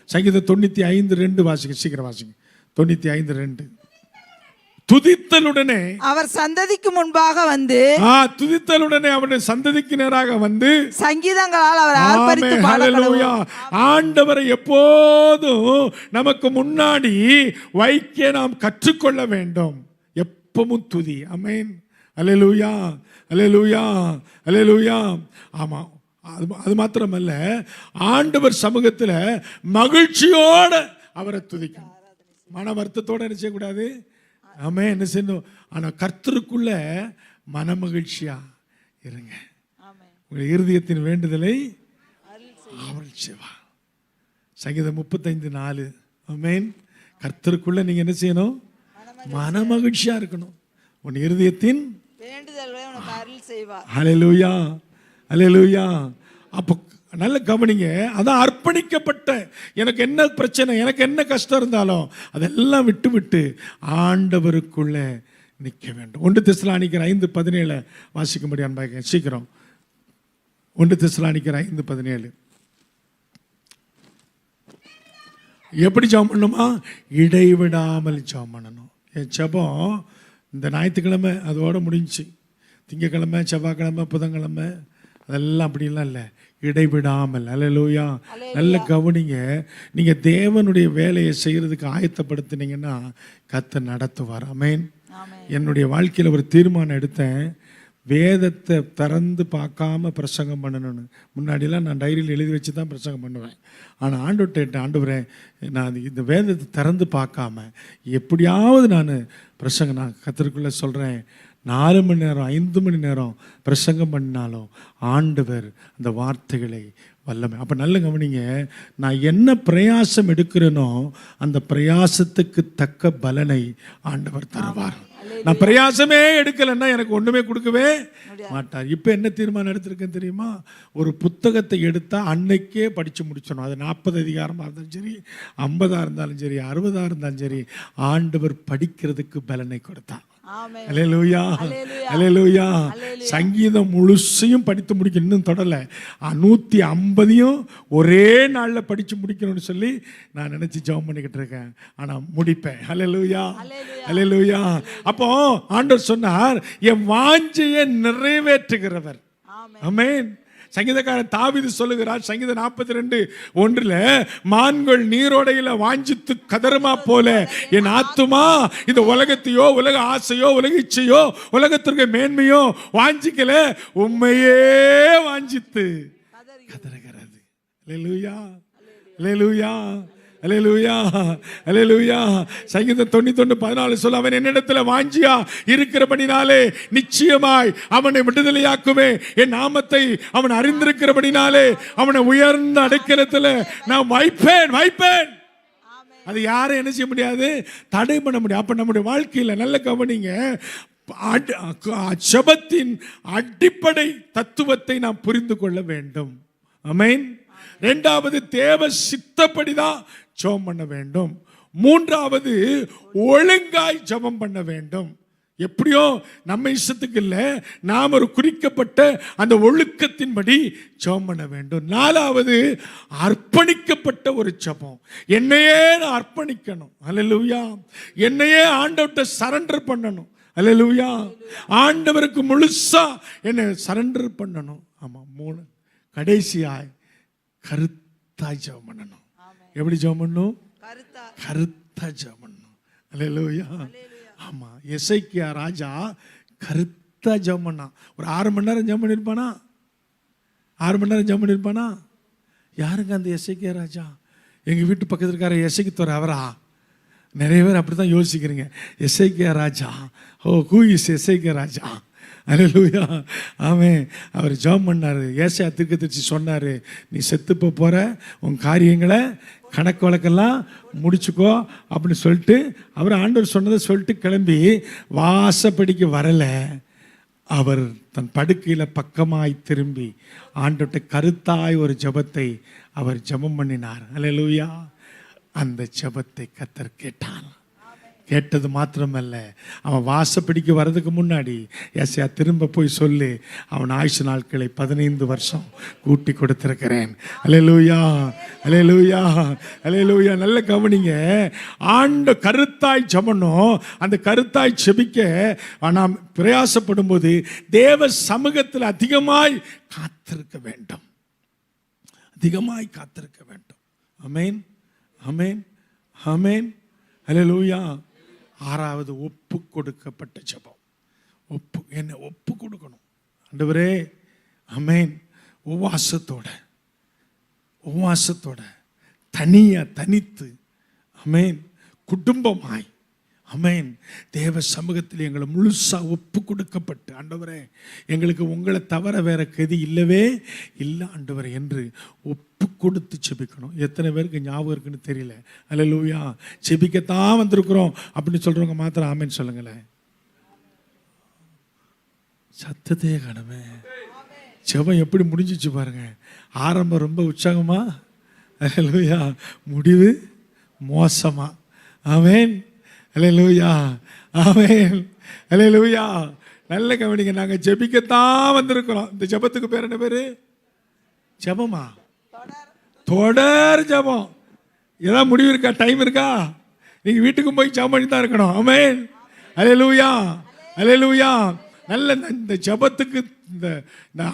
சங்கீதம் 95:2 வாசிங்க. சீக்கிரம் வாசிங்க. 95:2. துதித்தலுடனே அவர் சந்ததிக்கு முன்பாக வந்து, துதித்தலுடனே அவருடைய சந்ததிக்கு நேராக வந்து சங்கீதங்களால் அவர் ஆர்ப்பரித்து ஹல்லேலூயா. ஆண்டவரை எப்போதும் நமக்கு முன்னாடி வைக்க நாம் கற்றுக்கொள்ள வேண்டும். எப்பவும் துதி. ஆமென். அல்லேலூயா. அல்லேலூயா. அல்லேலூயா. ஆமா, அது மாத்திரமல்ல, ஆண்டவர் சமூகத்தில் மகிழ்ச்சியோட அவரை துதிக்கணும். மன வருத்தத்தோட என்ன செய்யக்கூடாது. ஆமென். என்ன செய்யணும், ஆனால் கர்த்தருக்குள்ள மன மகிழ்ச்சியா இருங்க. உங்கள் இருதயத்தின் வேண்டுதலை அவள் செய்வார். சங்கீதம் 35:4. ஆமென். கர்த்தருக்குள்ள நீங்க என்ன செய்யணும், மன மகிழ்ச்சியா இருக்கணும். உன் இருதயத்தின் வேண்டுதல்களை உனக்கு அருள் செய்வார். ஹல்லேலூயா. ஹல்லேலூயா. அப்போ நல்ல கவனிங்க. அதான் அர்ப்பணிக்கப்பட்ட. எனக்கு என்ன பிரச்சனை, எனக்கு என்ன கஷ்டம் இருந்தாலும் அதெல்லாம் விட்டு ஆண்டவருக்குள்ள நிற்க வேண்டும். 1 தெசலோனிக்கர் 5:17 வாசிக்கும்படி அன்பாக சீக்கிரம். 1 தெசலோனிக்கர் 5:17. எப்படி ஜெபம் பண்ணணுமா? இடைவிடாமல் ஜெபம் பண்ணணும். என் ஜெபம் இந்த ஞாயிற்றுக்கிழமை அதோட முடிஞ்சுச்சு. திங்கக்கிழமை, செவ்வாய்க்கிழமை, புதன்கிழமை அதெல்லாம் அப்படிலாம் இல்லை, இடைவிடாமல். அல்லேலூயா. நல்ல கவனிங்க. நீங்கள் தேவனுடைய வேலையை செய்கிறதுக்கு ஆயத்தப்படுத்தினீங்கன்னா கர்த்தர் நடத்துவார். ஆமென். என்னுடைய வாழ்க்கையில் ஒரு தீர்மானம் எடுத்தேன், வேதத்தை திறந்து பார்க்காம பிரசங்கம் பண்ணணும்னு. முன்னாடிலாம் நான் டைரியில் எழுதி வச்சு தான் பிரசங்கம் பண்ணுவேன். ஆனால் ஆண்டவர்கிட்ட கேட்டேன், ஆண்டவரே நான் இந்த வேதத்தை திறந்து பார்க்காம எப்படியாவது நான் கர்த்தருக்குள்ளே சொல்கிறேன், 4 மணி நேரம் 5 மணி நேரம் பிரசங்கம் பண்ணினாலும் ஆண்டவர் அந்த வார்த்தைகளை வல்லமை. அப்போ நல்ல கவனிங்க, நான் என்ன பிரயாசம் எடுக்கிறேனோ அந்த பிரயாசத்துக்கு தக்க பலனை ஆண்டவர் தருவார். நான் பிரயாசமே எடுக்கலைன்னா எனக்கு ஒன்றுமே கொடுக்கவே மாட்டார். இப்போ என்ன தீர்மானம் எடுத்திருக்கேன் தெரியுமா? ஒரு புத்தகத்தை எடுத்தால் அன்னைக்கே படித்து முடிச்சிடணும். அது 40 அதிகாரமாக இருந்தாலும் சரி, 50 இருந்தாலும் சரி, 60 இருந்தாலும் சரி, ஆண்டவர் படிக்கிறதுக்கு பலனை கொடுத்தார். அல்லேலூயா, அல்லேலூயா. சங்கீதம் முழுசையும் படித்து முடிக்க இன்னும் தொடலை. 150 ஒரே நாளில் படித்து முடிக்கணும்னு சொல்லி நான் நினச்சி ஜெபம் பண்ணிக்கிட்டு இருக்கேன். ஆனால் முடிப்பேன். அல்லேலூயா, அல்லேலூயா. அப்போ ஆண்டவர் சொன்னார், என் வாஞ்சையை நிறைவேற்றுகிறவர். ஆமென். சங்கீதக்காரன் தாவீது சொல்லுகிறார், சங்கீதம் 42:1, மான்கள் நீரோடையில வாஞ்சித்து கதறுமா போல என் ஆத்துமா இந்த உலகத்தையோ, உலக ஆசையோ, உலக இச்சையோ, உலகத்திற்கு மேன்மையோ வாஞ்சிக்கல, உண்மையே வாஞ்சித்து கதறுகிறது. அல்லேலூயா, அல்லேலூயா, அல்லேலூயா, அல்லேலூயா. சங்கீதம் 91:14 சொல்ல, அவன் என்னிடத்துல வாஞ்சியா இருக்கிறபடினாலே நிச்சயமாய் அவனை விடுதலையாக்குவே, என் நாமத்தை அவன் அறிந்திருக்கிறபடினாலே அவனை உயர்ந்த அடைக்கலத்துல நான் வைப்பேன். அது யாரும் என்ன செய்ய முடியாது, தடை பண்ண முடியாது. அப்ப நம்முடைய வாழ்க்கையில நல்ல கவனிங்க, ஜெபத்தின் அடிப்படை தத்துவத்தை நாம் புரிந்து கொள்ள வேண்டும். ஆமென். 2வது, தேவ சித்தப்படிதான் ஜெபம் பண்ண வேண்டும். 3வது, ஒழுங்காய் ஜெபம் பண்ண வேண்டும். எப்படியோ நம்ம இஷ்டத்துக்கு இல்லை, நாம் ஒரு குறிக்கப்பட்ட அந்த ஒழுக்கத்தின்படி ஜெபம் பண்ண வேண்டும். 4வது, அர்ப்பணிக்கப்பட்ட ஒரு ஜெபம். என்னையே நான் அர்ப்பணிக்கணும். அல்லேலூயா. என்னையே ஆண்டவர்கிட்ட சரண்டர் பண்ணணும். அல்லேலூயா. ஆண்டவருக்கு முழுசா என்னை சரண்டர் பண்ணணும். ஆமா. 3 கடைசியாய் கருத்தாய் ஜெபம் பண்ணணும். எப்படி ஜெபம் பண்ணணும்? கருத்தா ஜெபம் பண்ணணும். அல்லேலூயா. ஆமா. எசேக்கியா ராஜா கருத்தா ஜெபம் பண்ணான். ஒரு 6 மணி நேரம் ஜெபம் பண்ணிருப்பானா? 6 மணி நேரம் ஜெபம் பண்ணிருப்பானா? யாருங்க அந்த எசேக்கியா ராஜா? எங்க வீட்டு பக்கத்துல இருக்கார எசேக்கியா அவரா? நிறைய பேர் அப்படித்தான் யோசிக்கிறீங்க. எசேக்கியா ராஜா, ஹூ இஸ் எசேக்கியா ராஜா? அல்லேலூயா. ஆமென். அவர் ஜெபம் பண்ணாரு. ஏசாயா தீர்க்கதரிசி சொன்னாரு, நீ செத்து போற, உன் காரியங்களை கணக்கு வழக்கெல்லாம் முடிச்சுக்கோ அப்படின்னு சொல்லிட்டு அவர் ஆண்டவர் சொன்னதை சொல்லிட்டு கிளம்பி வாசப்படிக்கு வரல. அவர் தன் படுக்கையில் பக்கமாய் திரும்பி ஆண்டவர்கிட்ட கருத்தாய் ஒரு ஜெபத்தை அவர் ஜெபம் பண்ணினார். அல்லேலூயா. அந்த ஜெபத்தை கர்த்தர் கேட்டான். கேட்டது மாத்திரமல்ல, அவன் வாசப்படிக்கு வர்றதுக்கு முன்னாடி ஏசாயா திரும்ப போய் சொல்லி, அவன் ஆயுசு நாட்களை 15 வருஷம் கூட்டி கொடுத்திருக்கிறேன். அல்லேலூயா, அல்லேலூயா, அல்லேலூயா. நல்ல கவனிங்க. ஆண்ட கருத்தாய் ஜெபணும். அந்த கருத்தாய் ஜெபிக்க நாம் பிரயாசப்படும் போது தேவ சமூகத்தில் அதிகமாய் காத்திருக்க வேண்டும். அதிகமாய் காத்திருக்க வேண்டும். ஆமென், ஆமென், ஆமென். அல்லேலூயா. 6வது, ஒப்பு கொடுக்கப்பட்ட ஜெபம். என்னை ஒப்பு கொடுக்கணும் ஆண்டவரே. ஆமென். உபவாசத்தோட தனித்து, ஆமென், குடும்பமாய், ஆமென், தேவ சமூகத்தில் எங்களை முழுசா ஒப்பு கொடுக்கப்பட்டு, ஆண்டவரே எங்களுக்கு உங்களை தவிர வேற கதி இல்லவே இல்லை ஆண்டவரே என்று ஒப்பு கொடுத்து செபிக்கணும். எத்தனை பேருக்கு ஞாபகம் இருக்குன்னு தெரியல. அல்லேலூயா. செபிக்கத்தான் வந்திருக்கிறோம் அப்படின்னு சொல்றவங்க மாத்திரம் ஆமென் சொல்லுங்களேன். சத்தத்தையே காணுமே. ஜெபம் எப்படி முடிஞ்சிச்சு பாருங்க. ஆரம்பம் ரொம்ப உற்சாகமா, அல்லேலூயா, முடிவு மோசமா. ஆமென், அல்லேலூயா, ஆமென், அல்லேலூயா. நல்ல கவனிங்க. நாங்க ஜெபிக்கத்தான் வந்திருக்கிறோம். இந்த ஜெபத்துக்கு பேர் என்ன பேரு? ஜெபமா? தொடர் ஜெபம். ஏதாவது முடிவு இருக்கா? டைம் இருக்கா? நீங்க வீட்டுக்கும் போய் ஜெபம் பண்ணி தான் இருக்கணும். ஆமென். அல்லேலூயா, அல்லேலூயா. நல்ல இந்த ஜெபத்துக்கு இந்த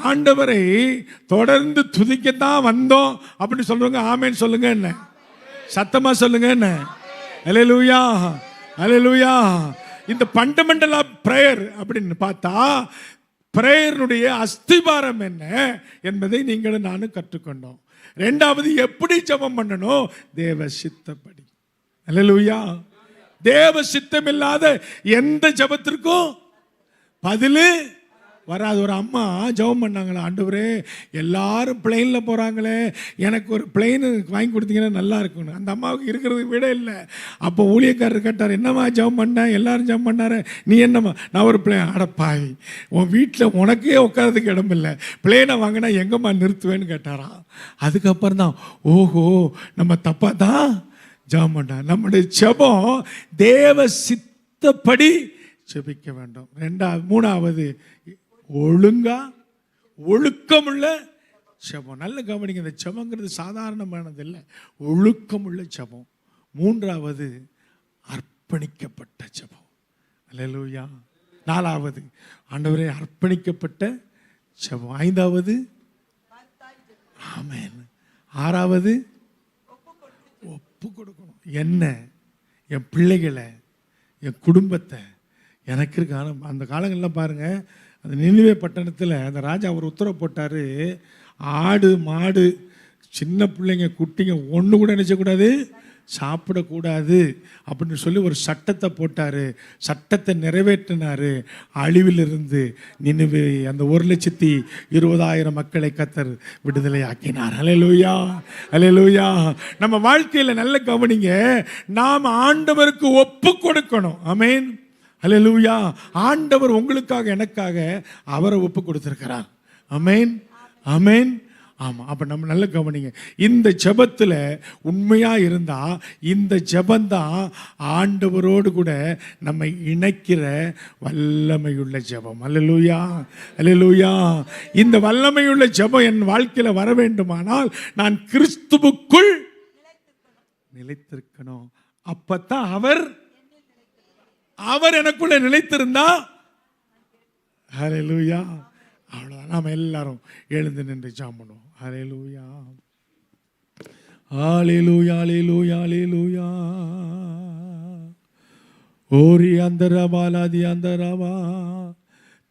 ஆண்டவரை தொடர்ந்து துதிக்கத்தான் வந்தோம் அப்படின்னு சொல்றவங்க ஆமென் சொல்லுங்க. என்ன சத்தமா சொல்லுங்க. என்ன அல்லேலூயா, அல்லேலூயா. இந்த ஃபண்டமெண்டல் ஆஃப் பிரேயர் அப்படின்னு பார்த்தா பிரேயருடைய அஸ்திபாரம் என்ன என்பதை நீங்களும் நானும் கற்றுக்கொண்டோம். ரெண்டாவது, எப்படி ஜெபம் பண்ணணும்? தேவ சித்தப்படி. அல்லேலூயா. தேவ சித்தம் இல்லாத எந்த ஜெபத்திற்கும் பதில் வராது. ஒரு அம்மா ஜெபம் பண்ணாங்களா, ஆண்டவரே எல்லாரும் பிளெயினில் போகிறாங்களே, எனக்கு ஒரு பிளெயின் வாங்கி கொடுத்தீங்கன்னா நல்லா இருக்கும்னு. அந்த அம்மாவுக்கு இருக்கிறது விட இல்லை. அப்போ ஊழியக்காரர் கேட்டார், என்னம்மா ஜெபம் பண்ணேன்? எல்லாரும் ஜெபம் பண்ணாரு, நீ என்னம்மா? நான் ஒரு பிளேன். அடப்பாய், உன் வீட்டில் உனக்கே உட்காரதுக்கு இடம் இல்லை, பிளேனை வாங்கினா எங்கம்மா நிறுத்துவேன்னு கேட்டாராம். அதுக்கப்புறம் தான் ஓஹோ நம்ம தப்பாக தான் ஜெபம் பண்ண. நம்முடைய ஜெபம் தேவ சித்தப்படி ஜெபிக்க வேண்டும். மூணாவது, ஒழுங்கா ஒழுக்கமுள்ள ஜெபம். நல்ல கவனிங்க, இந்த ஜெபங்கிறது சாதாரணமானது இல்லை, ஒழுக்கமுள்ள ஜெபம். மூன்றாவது, அர்ப்பணிக்கப்பட்ட ஜெபம். அல்லேலூயா. நாலாவது, ஆண்டவரே அர்ப்பணிக்கப்பட்ட ஜெபம். ஐந்தாவது, ஆமென். ஆறாவது, ஒப்பு கொடுக்கணும். என்ன, என் பிள்ளைகளை, என் குடும்பத்தை, எனக்கு இருக்க. அந்த காலங்கள்லாம் பாருங்கள், அந்த நினிவே பட்டணத்தில் அந்த ராஜா ஒரு உத்தரவு போட்டார், ஆடு மாடு சின்ன பிள்ளைங்க குட்டிங்க ஒன்று கூட நினைச்சக்கூடாது, சாப்பிடக்கூடாது அப்படின்னு சொல்லி ஒரு சட்டத்தை போட்டார். சட்டத்தை நிறைவேற்றினார். அழிவிலிருந்து நினிவே அந்த 1,20,000 மக்களை கர்த்தர் விடுதலை ஆக்கினார். அல்லேலூயா, அல்லேலூயா. நம்ம வாழ்க்கையில் நல்ல கவனிங்க, நாம் ஆண்டவருக்கு ஒப்பு கொடுக்கணும். ஆமென், அல்லேலூயா. ஆண்டவர் உங்களுக்காக எனக்காக அவரை ஒப்பு கொடுத்திருக்கிறார். ஆமென், ஆமென். ஆமாம். அப்போ நம்ம நல்ல கவனிங்க, இந்த ஜெபத்தில் உண்மையாக இருந்தால் இந்த ஜெபந்தான் ஆண்டவரோடு கூட நம்மை இணைக்கிற வல்லமையுள்ள ஜெபம். அல்லேலூயா, அல்லேலூயா. இந்த வல்லமையுள்ள ஜெபம் என் வாழ்க்கையில் வர வேண்டுமானால் நான் கிறிஸ்துவுக்குள் நிலைத்திருக்கணும். அப்பத்தான் அவர் எனக்குள்ள நிலைத்திருந்தா, ஹல்லேலூயா. அவ்வளோதான். நாம் எல்லாரும் எழுந்து நின்று ஜெபம் பண்ணுவோம். ஹல்லேலூயா, ஹல்லேலூயா, ஹல்லேலூயா, ஹல்லேலூயா. ஓரி அந்தரபாலாதி அந்தரபா.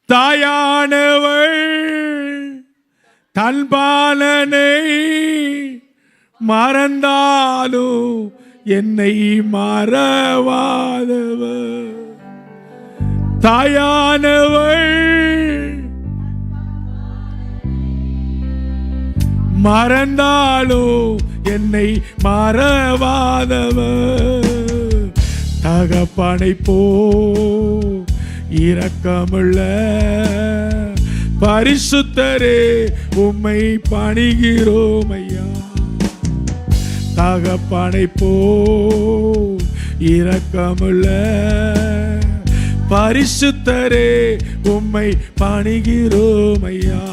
தாயானவள் தன் பாலனை மறந்தாலும் என்னை மறவாதவர். தாயானவள் மறந்தாலும் என்னை மறவாதவர். தகப்பனை போ இரக்கமுள்ள பரிசுத்தரே உம்மை பணிகிறோம் ஐயா. தகப்பனை போ இரக்கமுள்ள பரிசுத்தரே உம்மை பணிகிறோம் ஐயா.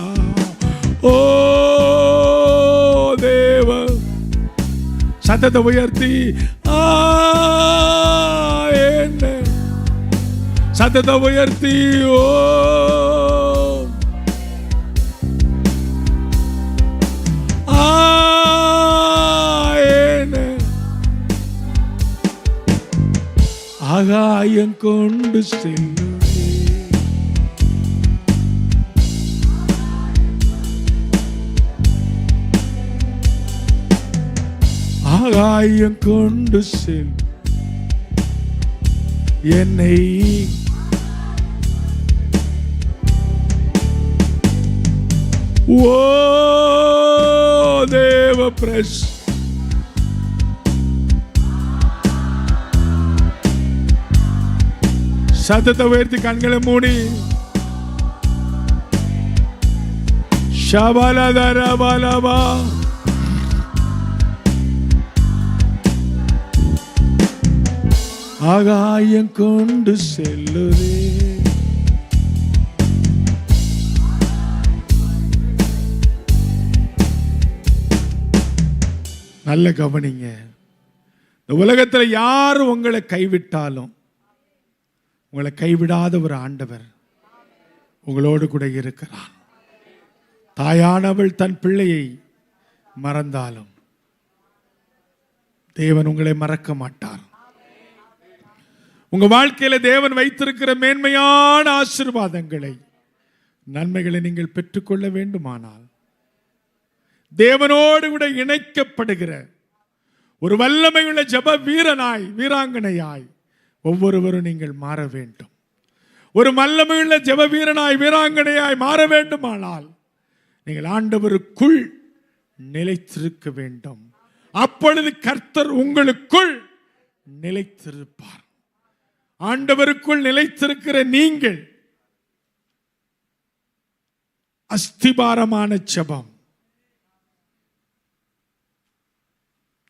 ஓ தேவ, சத்தத்தை உயர்த்தி என்ன சத்தத்தை உயர்த்தி ஓ ஆகாயம் கொண்டு செல்லும் ஆகாயம் கொண்டு செல் என்னை. ஓ தேவ பிரஸ் சத்தத்தை உயர்த்தி கண்களை மூடி ஷபலதரபலபா. ஆகாயம் கொண்டு செல்லுதே. நல்ல கவனிங்க, இந்த உலகத்தில் யார் உங்களை கைவிட்டாலும் உங்களை கைவிடாத ஒரு ஆண்டவர் உங்களோடு கூட இருக்கிறார். தாயானவள் தன் பிள்ளையை மறந்தாலும் தேவன் உங்களை மறக்க மாட்டார். உங்க வாழ்க்கையில தேவன் வைத்திருக்கிற மேன்மையான ஆசீர்வாதங்களை, நன்மைகளை நீங்கள் பெற்றுக்கொள்ள வேண்டுமானால் தேவனோடு கூட இணைக்கப்படுகிற ஒரு வல்லமையுள்ள ஜெப வீரனாய், வீராங்கனையாய் ஒவ்வொருவரும் நீங்கள் மாற வேண்டும். ஒரு வல்லமையுள்ள ஜெப வீரனாய், வீராங்கனையாய் மாற வேண்டுமானால் நீங்கள் ஆண்டவருக்குள் நிலைத்திருக்க வேண்டும். அப்பொழுது கர்த்தர் உங்களுக்குள் நிலைத்திருப்பார். ஆண்டவருக்குள் நிலைத்திருக்கிற நீங்கள் அஸ்திபாரமான ஜெபம்,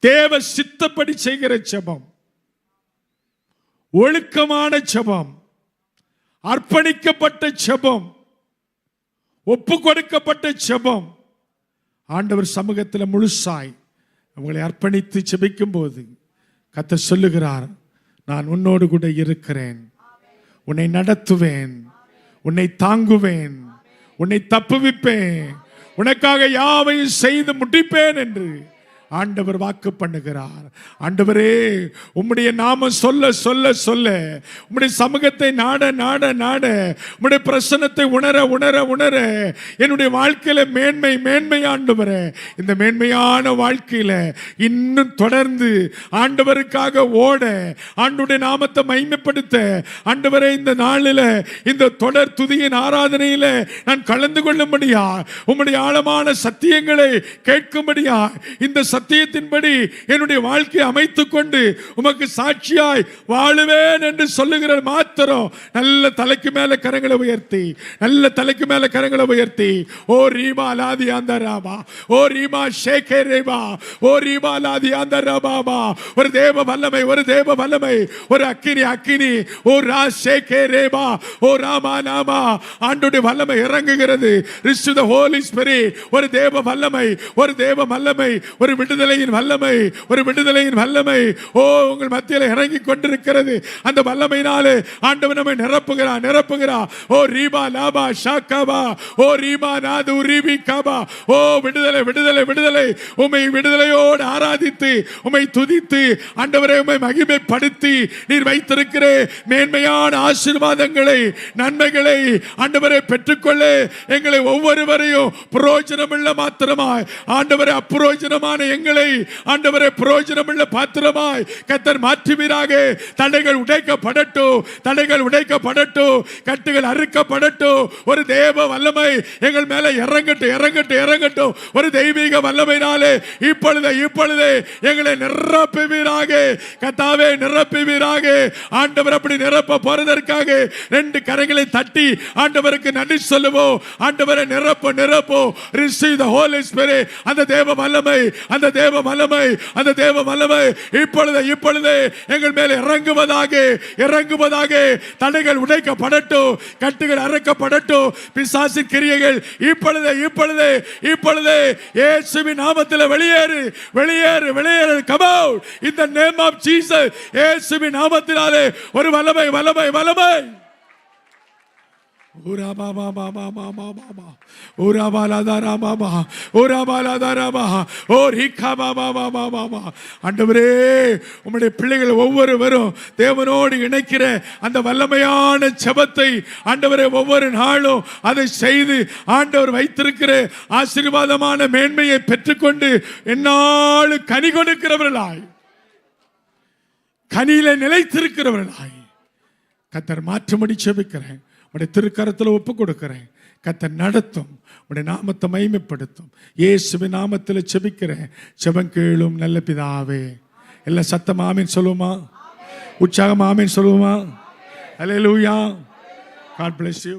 தேவ சித்தப்படி செய்கிற ஜெபம், ஒழுக்கமான ஜெபம், அர்ப்பணிக்கப்பட்ட ஜெபம், ஒப்பு கொடுக்கப்பட்ட ஜெபம், ஆண்டவர் சமூகத்தில் முழுசாய் உங்களை அர்ப்பணித்து ஜெபிக்கும் போது கர்த்தர் சொல்லுகிறார், நான் உன்னோடு கூட இருக்கிறேன், உன்னை நடத்துவேன், உன்னை தாங்குவேன், உன்னை தப்புவிப்பேன், உனக்காக யாவையும் செய்து முடிப்பேன் என்று ஆண்டவர் வாக்கு பண்ணுகிறார். ஆண்டவரே, உம்முடைய நாமம் சொல்ல சொல்ல சொல்ல, உம்முடைய சமூகத்தை நாட நாட நாட, உம்முடைய பிரசன்னத்தை உணர உணர உணர என்னுடைய வாழ்க்கையில மேன்மை மேன்மை ஆண்டவரே, இந்த மேன்மையான வாழ்க்கையில இன்னும் தொடர்ந்து ஆண்டவருக்காக ஓட, ஆண்டவருடைய நாமத்தை மகிமைப்படுத்த, ஆண்டவரே இந்த நாளில இந்த தொடர் துதியின் ஆராதனையில நான் கலந்து கொள்ளும்படியா, உம்முடைய ஆழமான சத்தியங்களை கேட்கும்படியா, இந்த சத்தியத்தின்படி என்னுடைய வாழ்க்கையை அமைத்துக் கொண்டு உமக்கு சாட்சியாய் வாழுவேன் என்று சொல்லுகிற மாத்திரம் நல்ல தலைக்கு மேல கரங்களை உயர்த்தி, நல்ல தலைக்கு மேல கரங்களை உயர்த்தி, ஓ ரீமா லாதி ஆந்தராமா, ஓ ரீமா ஷேகே ரேமா, ஓ ரீமா லாதி ஆந்தராமா, ஒரு தேவ வல்லமை, ஒரு தேவ வல்லமை, ஒரு அக்கினி அக்கினி, ஓ ரா ஷேகே ரேமா, ஓ ராமா நாமா, ஆண்டவருடைய வல்லமை இறங்குகிறது. Receive the holy spirit. ஒரு தேவ வல்லமை, ஒரு தேவ வல்லமை, ஒரு விடுதலையின் வல்லமை, ஒரு விடுதலையின் வல்லமை ஓ உங்கள் மத்தியில் இறங்கி கொண்டிருக்கிறது. அந்த வல்லமையினாலே ஆண்டவர் நம்மை நிரப்புகிறார் நிரப்புகிறார். ஓ ரீபா லாபா ஷாகாபா, ஓ ரீபா நாது ரீபி காபா, ஓ விடுதலை விடுதலை விடுதலை. உம்மை விடுதலையோடு ஆராதித்து, உம்மை துதித்து, ஆண்டவரே உம்மை மகிமைப்படுத்தி நீர் வைத்திருக்கிற மேன்மையான ஆசீர்வாதங்களை, நன்மைகளை ஆண்டவரே பெற்றுக்கொள்ள எங்களை ஒவ்வொருவரையும் பிரயோஜனமுள்ள மாத்திரமாய், ஆண்டவரே அப்பிரயோஜனமான எங்களை ஆண்டவரே பிரயோஜனமுள்ள பாத்திரமாய் கர்த்தர் மாற்றுவீராக. தடைகள் உடைக்கப்படட்டும், தடைகள் உடைக்கப்படட்டும், கட்டுகள் அறுக்கப்படட்டும். ஒரு தேவ வல்லமை எங்கள் மேல இறங்கட்டும் இறங்கட்டும் இறங்கட்டும். ஒரு தெய்வீக வல்லமையினாலே இப்பொழுது இப்பொழுது எங்களை நிரப்புவீராக. கர்த்தாவே நிரப்புவீராக. ஆண்டவர் அப்படி நிரப்ப போறதற்காக ரெண்டு கரங்களை தட்டி ஆண்டவருக்கு நன்றி சொல்லுவோம். ஆண்டவரை நிரப்பு நிரப்பு. Receive the holy spirit. அந்த தேவ வல்லமை, அந்த தேவ வல்லமை, அந்த தேவ வல்லமை இப்பொழுது இப்பொழுது எங்கள் மேல் இறங்குவதாக இறங்குவதாக. தடைகள் உடைக்கப்படட்டும், கட்டுகள் அறுக்கப்படட்டும், பிசாசின் கிரியைகள் இப்பொழுது இப்பொழுது இப்பொழுது இயேசுவின் நாமத்தில் வெளியேறு வெளியேறு வெளியேறு. Come out in the name of Jesus. இயேசுவின் நாமத்தினாலே ஒரு வல்லமை வல்லமை வல்லமை. ஆண்டவரே, உம்முடைய பிள்ளைகள் ஒவ்வொருவரும் தேவனோடு இணைக்கிற அந்த வல்லமையான ஜெபத்தை ஆண்டவரே ஒவ்வொரு நாளும் அதை செய்து ஆண்டவர் வைத்திருக்கிற ஆசீர்வாதமான மேன்மையை பெற்றுக்கொண்டு என்னாலும் கனி கொடுக்கிறவர்களாய், கனியில நிலைத்திருக்கிறவர்களாய் கர்த்தர் மாற்றும்படி ஜெபிக்கிறேன். உடைய திருக்கரத்தில் ஒப்பு கொடுக்கிறேன். கர்த்தர் நடத்தும், உடைய நாமத்தை மகிமைப்படுத்தும். இயேசுவின் நாமத்தில் ஜெபிக்கிறேன். ஜெபம் கேளும் நல்ல பிதாவே. எல்லாம் சத்தம் ஆமீன் சொல்லுமா? உற்சாகம் ஆமீன் சொல்லுமா? அல்லேலூயா. God bless you.